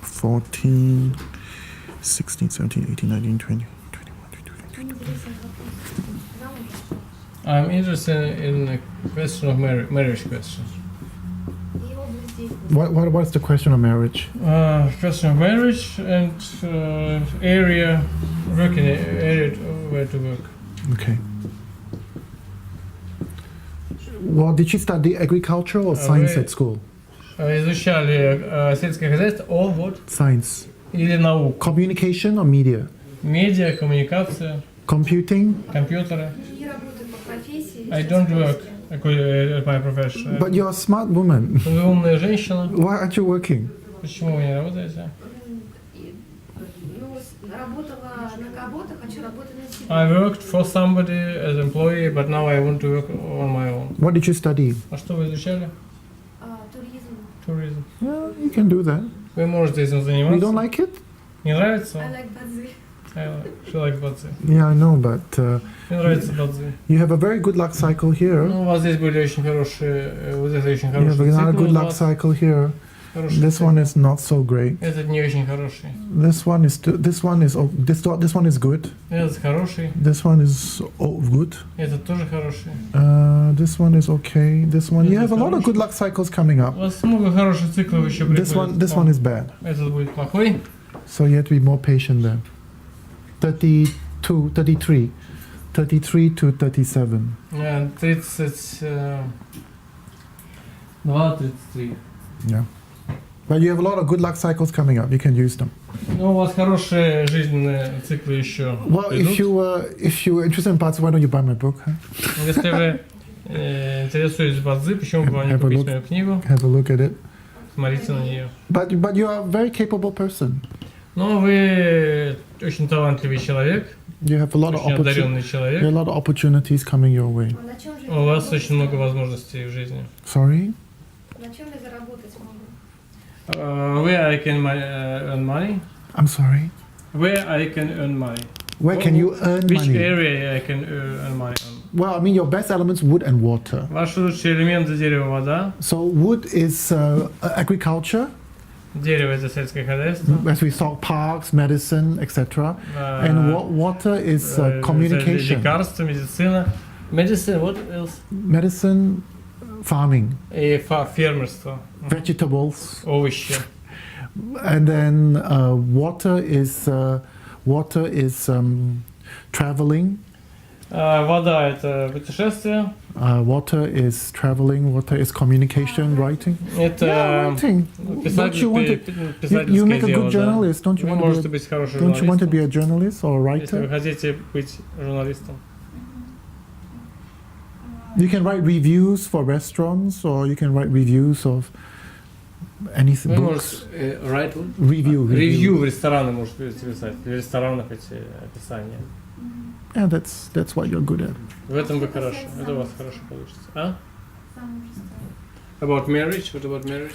14, 16, 17, 18, 19, 20, 21, 22. I'm interested in a question of marriage question. И область действия. What's the question of marriage? Question of marriage and area, working area where to work. Okay. Well, did you study agriculture or science at school? Изучали сельское хозяйство, or what? Science. Или науку. Communication or media? Медиа, коммуникация, Computing? компьютеры. Не работаю по профессии. I don't work at my profession. But you're a smart woman. Вы умная женщина. Why aren't you working? Почему вы не работаете? Работала на кого-то, хочу работать на себя. I worked for somebody as employee, but now I want to work on my own. What did you study? А что вы изучали? Туризм. Tourism. Yeah, you can do that. Вы можете этим You заниматься. don't like it? Не нравится? I like Bazi. She likes Bazi. Yeah, I know, but Мне нравится Bazi. you have a very good luck cycle here. Ну, у вас здесь были очень хорошие, вот это очень You have хороший another цикл good у luck вас. cycle here. Хороший This цикл. one is not so great. Этот не очень хороший. This one is this one is good. Этот хороший. This one is good. Этот тоже хороший. This one is okay. This one, you This have a is lot of good luck cycles coming У up. вас много хороших циклов еще This one is bad. Этот будет плохой. So you have to be more patient then. 32, 33. 33 to 37. 32-33. Yeah. But you have a lot of good luck cycles coming up. You can use them. Ну, у вас хорошие жизненные циклы еще Well, if you're interested in parts, why don't you buy my book? Huh? Если вы интересуетесь Базы, почему бы вам не Have a купить look. мою книгу? Have a look at it. Смотрите на нее. But you are a very capable person. Но вы очень талантливый человек, You have a lot of очень одаренный человек. there are a lot of opportunities coming your way. На чем же У вас очень много возможностей в жизни. Sorry? На чем я заработать могу? Where I can earn money? I'm sorry. Where I can earn money? Where can you earn Which money? area I can earn money on? Well, I mean, your best elements wood and water. Ваши лучшие элементы дерево, вода. So wood is agriculture, Дерево это сельское хозяйство. as we saw, parks, medicine, etc. And water is communication, Лекарства, медицина. Medicine, what else? medicine, farming, И фермерство. vegetables, Овощи. and then water is traveling. Вода это путешествие. Water is traveling. Water is communication, writing. Это Yeah, writing. Don't you want to? You писательское make a дело, good да. journalist. Don't you Вы want to можете be? быть хорошим Don't you want to be журналистом, a journalist or a если вы writer? хотите быть журналистом. You can write reviews for restaurants, or you can write reviews of anything. Вы Books. можете Review. ревью в рестораны можете писать, в ресторанах эти описания. Yeah, that's what you're good at. В этом вы хорошо, это у вас хорошо получится. А? Замужество. About marriage? What about marriage?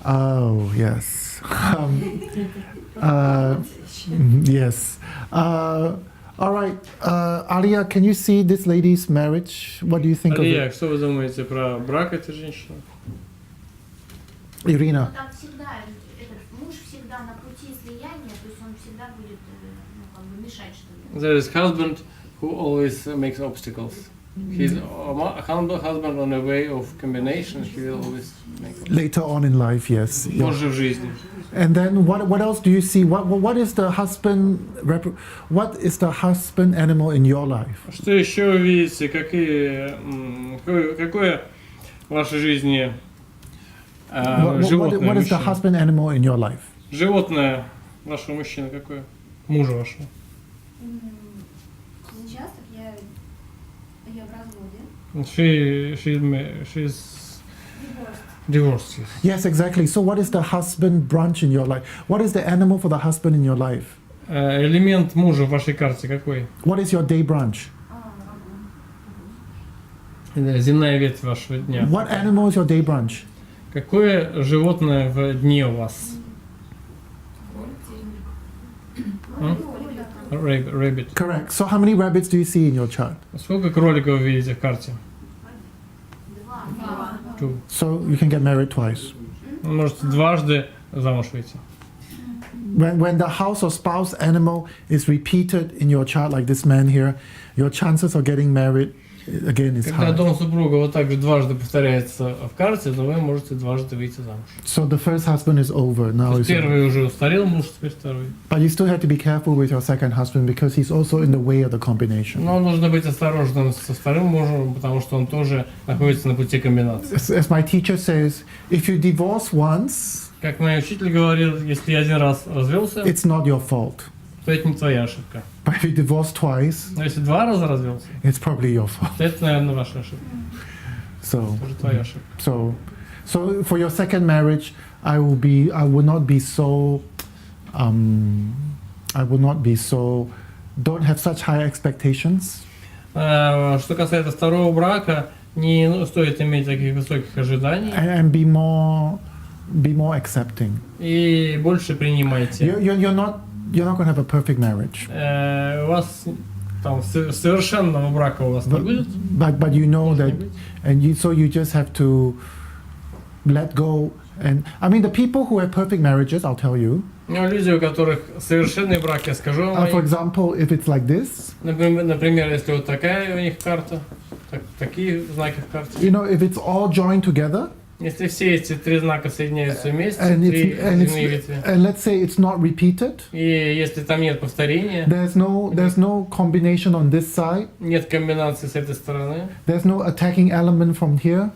Oh yes. Yes. All right. Alia, can you see this lady's marriage? What do you think Алия, of что вы думаете про брак этой женщины? it? Irina. Ну, там всегда этот муж всегда на пути слияния, то есть он всегда будет ну, как бы мешать, что ли. There is husband who always makes obstacles. He's a humble husband on a way of combination. He will always make obstacles. Later on in life, yes. Yeah. Позже в жизни. And then what else do you see? What is the husband animal in your life? Что еще вы видите? Какое в вашей жизни животное? What is the мужчина? husband animal in your life? Животное вашего мужчины какое? Мужа вашего. Сейчас так я в разводе. She's divorced. Yes. Yes, exactly. So what is the husband branch in your life? What is the animal for the husband in your life? Элемент мужа в вашей карте какой? What is your day branch? Земная ветвь вашего дня. What animal is your day branch? Какое животное в дне у вас? Rabbit. Correct. So how many rabbits do you see in your chart? Сколько кроликов вы видите в карте? Two. So you can get married twice. Можете дважды замуж выйти. When the house or spouse animal is repeated in your chart, like this man here, your chances of getting married again is Когда high. дом супруга вот так же дважды повторяется в карте, то вы можете дважды выйти замуж. So the first husband is over now. То есть первый уже устарел муж, теперь второй. But you still have to be careful with your second husband because he's also in the way of the combination. Но нужно быть осторожным со вторым мужем, потому что он тоже находится на пути комбинации. As my teacher says, if you divorce once, Как мой учитель говорил, если я один раз развелся, it's not your fault. то это не твоя ошибка. But if you divorce twice, Но если два раза развелся, it's probably your fault. то это, наверное, ваша ошибка. So, Тоже твоя ошибка. so for your second marriage, I will not be so, don't have such high expectations. Что касается второго брака, не стоит иметь таких высоких ожиданий And be more accepting. и больше принимайте. You're not going to have a perfect marriage. У вас там совершенного брака у вас не будет. But you know Может не that, быть. so you just have to let go And I mean, the people who have perfect marriages, I'll tell you. Ну, люди, у которых совершенный брак, я скажу вам. For example, if it's like this. Например, если вот такая у них карта, такие знаки в карте. You know, if it's all joined together. Если все эти три знака соединяются вместе, And земные ветви. And let's say it's not repeated. И если там нет повторения. There's no combination on this side. Нет комбинации с этой стороны. There's no attacking element from here.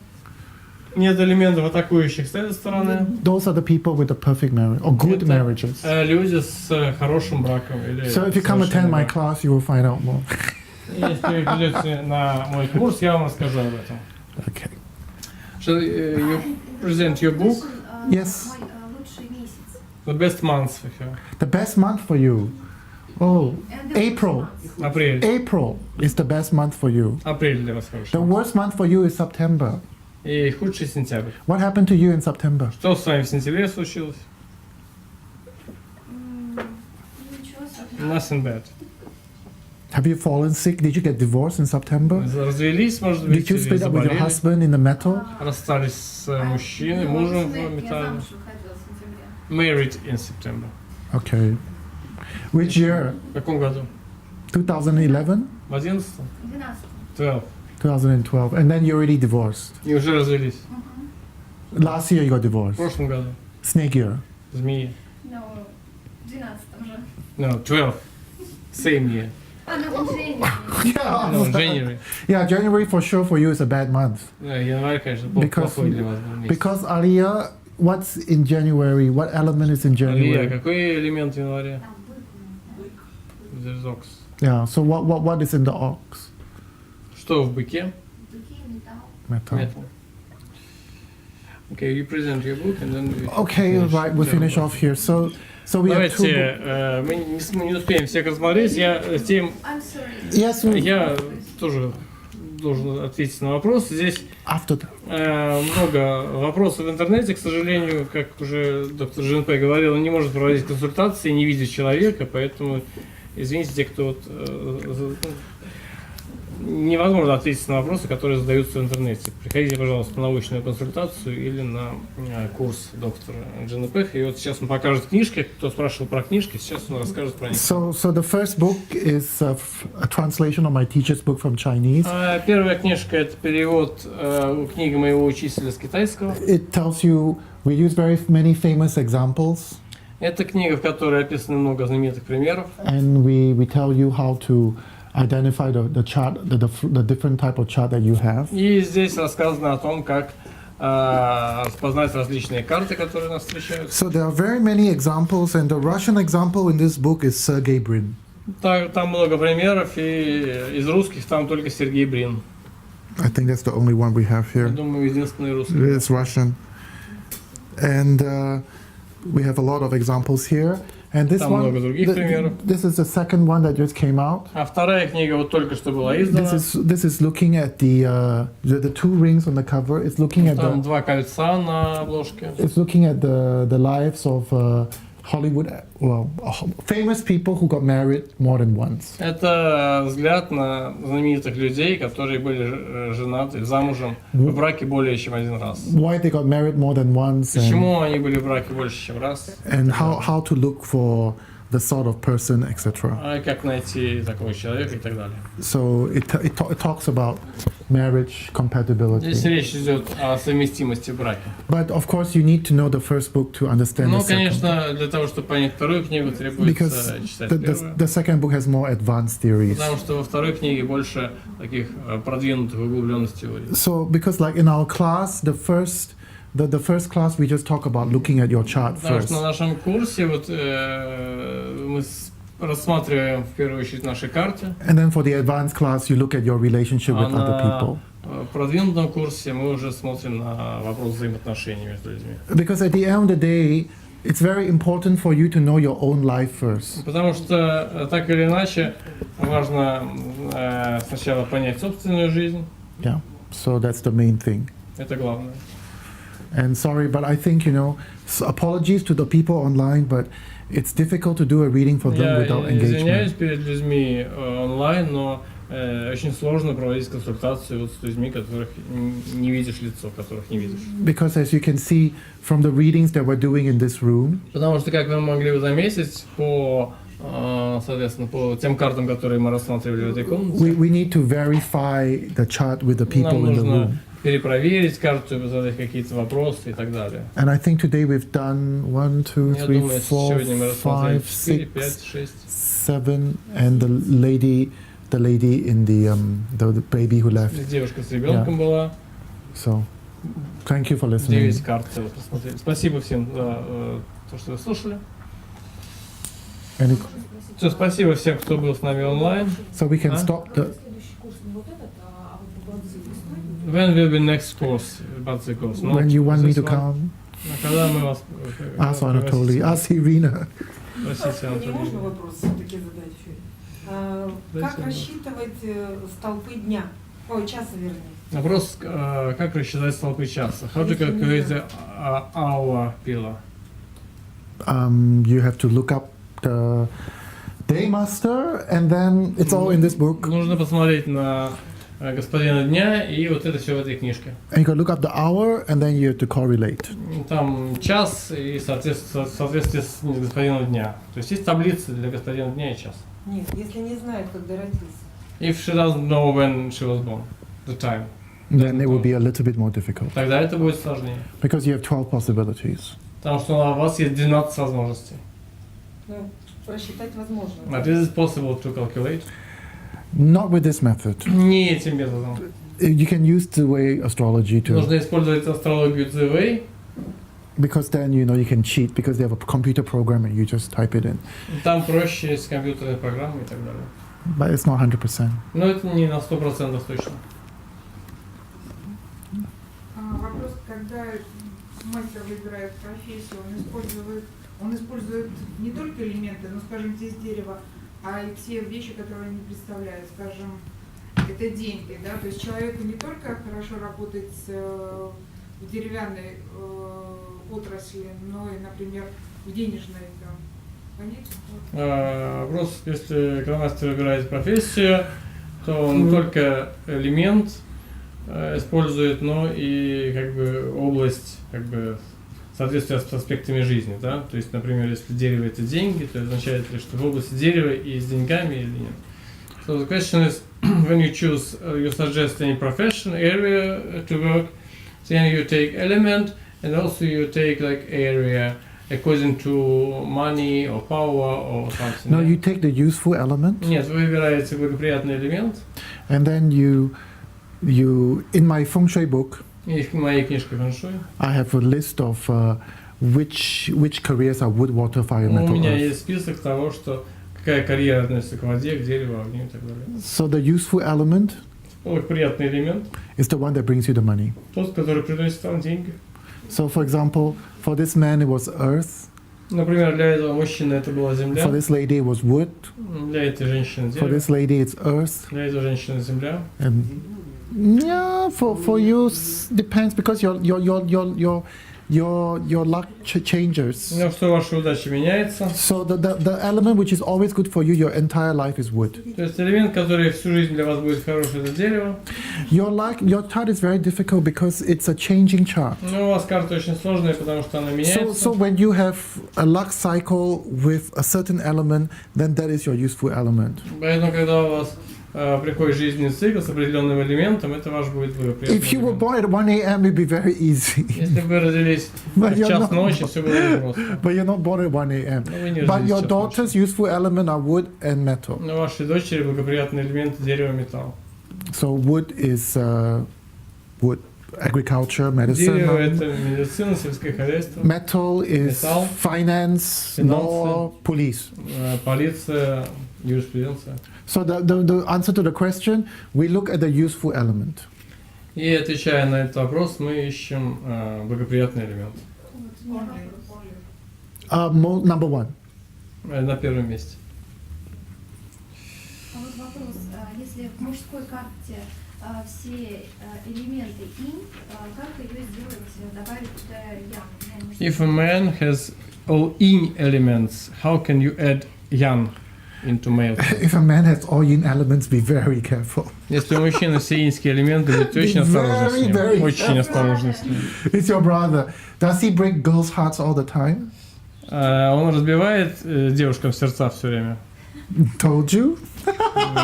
Нет элементов атакующих с этой стороны. Those are the people with the perfect marriage or good marriages. Люди с хорошим браком. So if you come attend my class, you will find out more. Если вы придете на мой курс, я вам расскажу об этом. Okay. Shall you present your book? Yes. Мой лучший месяц. The best month for you. The best month for you. Oh, April. Апрель. April is the best month for you. Апрель для вас хороший. The worst month for you is September. И худший сентябрь. What happened to you in September? Что с вами в сентябре случилось? Ничего особенного. Nothing bad. Have you fallen sick? Did you get divorced in September? Развелись, может быть, Did you или split up with your заболели? husband in the metal? Расстались с мужчиной, мужем в Я металле. замуж выходила в сентябре. Married in September. Okay. Which year? В каком году? 2011? В 11-м? 12. 12. 2012. And then you already divorced. И уже развелись. Last year you got В divorced. прошлом году. Snake year. Змеи. Ну, в 12 же. No, 12. Same year. Ну, Женя. No, January. Yeah, January for sure for you is a bad month. Январь, конечно, был Because, плохой для вас был месяц. because Aliyah, what's in January? What element is in Алия, January? какой элемент в январе? There's ox. Yeah, so what is in the ox? Что в быке? Metal. Metal. Okay, you present your book and then we Okay, finish. right, we finish off here. So we have two Давайте, мы не успеем всех рассмотреть. Я тем, I'm sorry. Yes, я тоже должен ответить на вопрос. Здесь after that. много вопросов в интернете, к сожалению, как уже доктор Jin Peh говорил, он не может проводить консультации, не видя человека, поэтому извините те, кто невозможно ответить на вопросы, которые задаются в интернете. Приходите, пожалуйста, на научную консультацию или на курс доктора Jin Peh. И вот сейчас он покажет книжки. Кто спрашивал про книжки, сейчас он расскажет про них. So the first book is a translation of my teacher's book from Chinese. Первая книжка – это перевод книги моего учителя с китайского. It tells you we use very many famous examples, Это книга, в которой описано много знаменитых примеров. and we tell you how to identify the chart, the different type of chart that you have. И здесь рассказано о том, как распознать различные карты, которые нас встречаются. So there are very many examples, and the Russian example in this book is Sergey Brin. Там много примеров, и из русских там только Сергей Брин. I think that's the only one we have Я here. думаю, единственный русский. It's Russian, and we have a lot of examples here. And this Там много других примеров. this is the second one that just came out. А вторая книга вот только что была издана. This is looking at the two rings on the cover. It's looking at Там два кольца на обложке. it's looking at the lives of Hollywood, famous people who got married more than once. Это взгляд на знаменитых людей, которые были женаты, замужем, в браке более чем один раз. Why they got married more than once, Почему они были в браке больше, чем раз? and how to look for the sort of person, etc. А как найти такого человека и так далее. So it talks about marriage compatibility. Здесь речь идет о совместимости в браке. But of course, you need to know the first book to understand Ну, the second. конечно, для того, чтобы понять вторую книгу, требуется Because читать the первую. second book has more advanced theories. Потому что во второй книге больше таких продвинутых, углубленных теорий. So because like in our class, the first class we just talk about looking at your chart Потому first. что на нашем курсе вот мы рассматриваем в первую очередь наши карты. And then for the advanced class, you look at your relationship with other people. На продвинутом курсе мы уже смотрим на вопрос взаимоотношений между людьми. Because at the end of the day, it's very important for you to know your own life first. Потому что так или иначе важно сначала понять собственную жизнь. Yeah. So that's the main thing. Это главное. And sorry, but I think, apologies to the people online, but it's difficult to do a reading for them Я without извиняюсь engagement. перед людьми онлайн, но очень сложно проводить консультацию вот с людьми, которых не видишь лицо, которых не видишь. Because as you can see from the readings that we're doing in this room, Потому что, как вы могли бы заметить, соответственно, по тем картам, которые мы рассматривали в этой комнате, we need to verify the chart with the people нам in the room. нужно перепроверить карту, задать какие-то вопросы и так далее. And I think today we've done 1, 2, Я 3, думаю, 4, сегодня мы рассмотрели 5, 4, 5, 6, 6. 7, and the lady in the baby who left. Девушка с ребенком была. So, thank you for listening. 9 карт целых посмотрели. Спасибо всем за то, что вы слушали. Any, Все, спасибо всем, кто был с нами онлайн. so we can stop the. Следующий курс не вот этот, а вот Bazi стоит? When will be next course? Bazi course? When you want me this to one. come, Когда мы вас... ask Anatoly, ask Irina. Простите, Мне можно Анатолий. вопрос все-таки задать? Как Дайте рассчитывать столпы дня? Ой, часа вернее. Вопрос, как рассчитать столпы часа? How to calculate the hour pillar? You have to look up the Daymaster, and then it's all in this book. Нужно посмотреть на господина дня, и вот это все в этой книжке. And you can look up the hour, and then you have to correlate. Там час и соответствие с господином дня. То есть есть таблицы для господина дня и час. Нет, если не знает, когда родился. If she doesn't know when she was born, the time, Then it will be a little bit more difficult тогда это будет сложнее. because you have 12 possibilities. Потому что у вас есть 12 возможностей. Ну, просчитать возможно. But is it possible to calculate? Not with this method. Не этим методом. You can use the way astrology to, Нужно использовать астрологию the way. because then you can cheat because they have a computer program and you just type it in. Там проще с компьютерной программой и так далее. But it's not 100%. Но это не на 100% точно. Вопрос, когда мастер выбирает профессию, он использует не только элементы, но, скажем, здесь дерево, а и все вещи, которые они представляют, скажем, это деньги, да, то есть человеку не только хорошо работать в деревянной отрасли, но и, например, в денежной, там, понятно? Вопрос, если когда мастер выбирает профессию, то он не только элемент использует, но и как бы область как бы соответствия с аспектами жизни, да? То есть, например, если дерево это деньги, то означает ли, что в области дерева и с деньгами или нет? So the question is, when you choose, you suggest any profession area to work, then you take element and also you take like area according to money or power or something. No, you take the useful element. Нет, вы выбираете благоприятный элемент. And then you in my feng shui book, И в моей книжке фэншуй I have a list of which careers are wood, water, fire, у metal, меня earth. есть список того, что какая карьера относится к воде, к дереву, огню и так далее. So the useful element Благоприятный элемент, is the one that brings you the money. тот, который приносит вам деньги. So for example, for this man it was earth, Например, для этого мужчины это была земля, for this lady it was wood, для этой женщины for дерево, this lady it's earth, для этой женщины земля. and yeah, for you depends because your luck changes. Но что ваша удача меняется. So the element which is always good for you your entire life is wood. То есть элемент, который всю жизнь для вас будет хороший, это дерево. Your chart is very difficult because it's a changing chart. Но у вас карта очень сложная, потому что она меняется. So when you have a luck cycle with a certain element, then that is your useful element. Поэтому, когда у вас приходит жизненный цикл с определенным элементом, это ваш будет благоприятный If you were элемент. born at 1 a.m., it'd be very easy. Если бы вы родились But в you're час not. ночи, все было бы просто. But you're not born at 1 a.m. Но вы не But родились в your час daughter's ночи. useful element are wood and metal. Но вашей дочери благоприятный элемент дерево, металл. So wood is wood, agriculture, Дерево medicine. это медицина, сельское хозяйство, Metal is Metal. finance, Finance. law, police. Полиция, юриспруденция. So the answer to the question, we look at the useful element. И отвечая на этот вопрос, мы ищем благоприятный элемент. Number one. На первом месте. А вот вопрос, если в мужской карте все элементы инь, как ее сделать, добавить туда yang? If a man has all yin elements, how can you add yang? into male. If a man has all yin elements, be very careful. Если у мужчины все инские элементы, будьте очень осторожны с ним. Very Очень осторожны с ним. It's your brother. Does he break girls' hearts all the time? Он разбивает девушкам сердца все время. Told you?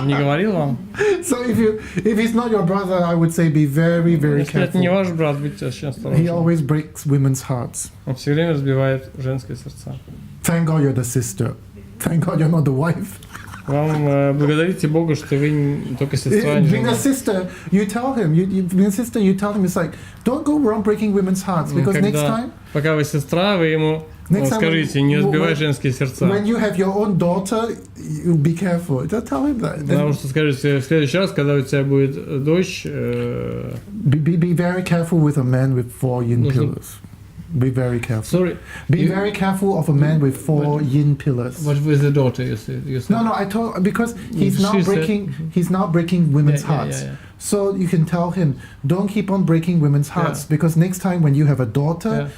Не говорил вам? So if he's not your brother, I would say be very, very Если это не careful. ваш брат, будьте очень He осторожны. always breaks women's hearts. Он все время разбивает женские сердца. Thank God you're the sister. Thank God you're not the wife. Вам благодарите Бога, что вы только сестра, а не Being a жена. sister, you tell him. Being a sister, you tell him. It's like, don't go around breaking women's hearts because next time, Пока вы сестра, вы ему Next time скажите, не разбивай when- женские сердца. when you have your own daughter, you be careful. Just tell him that. Потому что скажите, в следующий раз, когда у тебя будет дочь, Be very careful with a man with 4 yin Нужно- pillars. Be very careful. sorry, Be you- very careful of a man with 4 yin pillars. what with the daughter, you said? No, I told because he's now She said- breaking. He's now breaking women's Yeah, yeah, hearts. yeah, yeah. So you can tell him, don't keep on breaking women's hearts because next time when you have a daughter,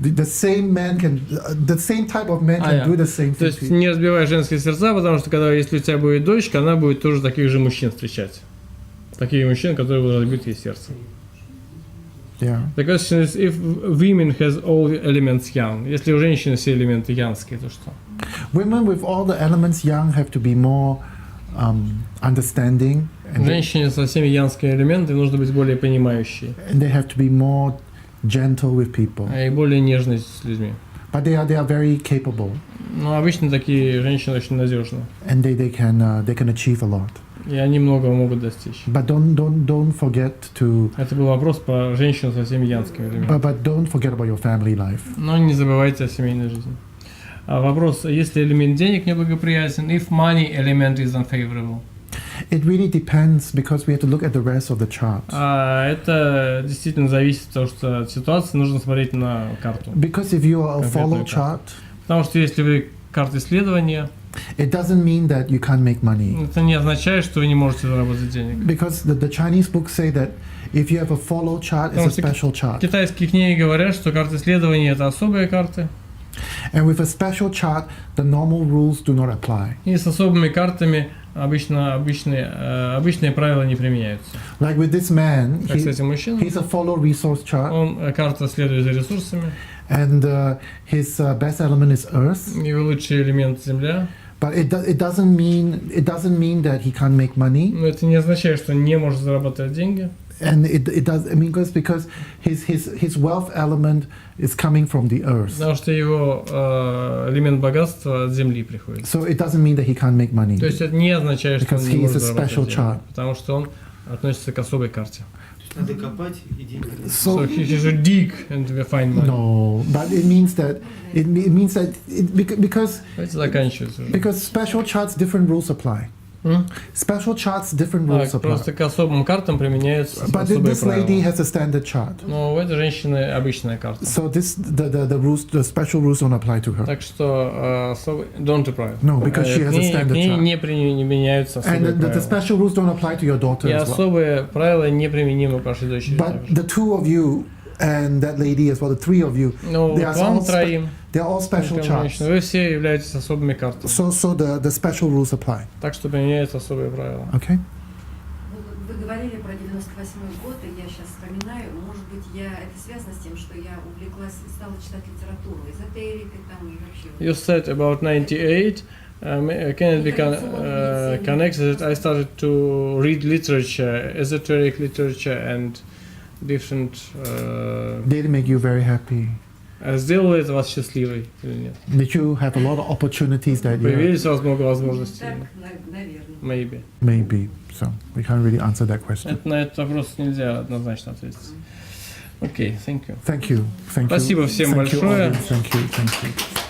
Yeah. the same man can, the same type of man can yeah. do the same То thing. есть to you. не разбивай женские сердца, потому что когда если у тебя будет дочка, она будет тоже таких же мужчин встречать. Таких мужчин, которые будут разбить ей сердце. Yeah. The question is, if women has all the elements yang, если у женщины все элементы янские, то что? Women with all the elements yang have to be more understanding, and Женщине со всеми янскими элементами нужно быть более понимающей they have to be more gentle with people. и более нежной с людьми. But they are very capable, Но обычно такие женщины очень надежны, and they can achieve a lot. и они многого могут достичь. But don't forget to. Это был вопрос про женщину со всеми янскими элементами. But don't forget about your family life. Но не забывайте о семейной жизни. Вопрос, если элемент денег неблагоприятен, if money element is unfavorable. It really depends because we have to look at the rest of the chart. Это действительно зависит от того, что от ситуации нужно смотреть на карту. Because if you are a Конкретную follow chart, Потому что если вы карта исследования, it doesn't mean that you can't make money. это не означает, что вы не можете заработать денег. Because the Chinese books say that if you have a follow chart, it's a special chart. Китайские книги говорят, что карты исследования это особые карты, And with a special chart, the normal rules do not apply. и с особыми картами обычные правила не применяются. Like with this man, Как с этим мужчиной, he's a follow resource chart, он карта следует за ресурсами, and his best element is earth. его лучший элемент земля. But it doesn't mean that he can't make money, Но это не означает, что он не может зарабатывать деньги. and it does. I mean, because his wealth element is coming from the earth. Потому что его элемент богатства от земли приходит. So it doesn't mean that he can't make money. То есть это не означает, что он Because не he is может a заработать special деньги, chart. потому что он относится к особой карте. Надо копать и деньги. So So he should dig and find money. no, but it means that because Давайте заканчивать уже. because special charts different rules apply. Special charts different rules apply. Просто к особым картам применяются But особые this lady правила. has a standard chart. Но у этой женщины обычная карта. So the special rules don't apply to her. Так что don't apply. No, because she has a К standard ней chart. не применяются And особые the правила. special rules don't apply to your daughter И as well. особые правила неприменимы к вашей дочери. But the two of you and that lady as well, the three of you, Но they are вам all троим, they're all special charts. женщины, вы все являетесь особыми картами. So the special rules apply. Так что применяются особые правила. Okay. Вы говорили про 98-й год, и я сейчас вспоминаю, может быть, это связано с тем, что я увлеклась, стала читать литературу, эзотерикой там и вообще. You said about 98. Can it be connected that I started to read literature, esoteric literature and different... Did it make you very happy? Сделало это вас счастливой или нет? Did you have a lot of opportunities that year? Появились у вас много возможностей? Так, наверное. Maybe. Maybe. So we can't really answer that question. На этот вопрос нельзя однозначно ответить. Окей, thank you. Thank you. Thank Спасибо you. всем Thank you, большое. audience. Thank you. Thank you.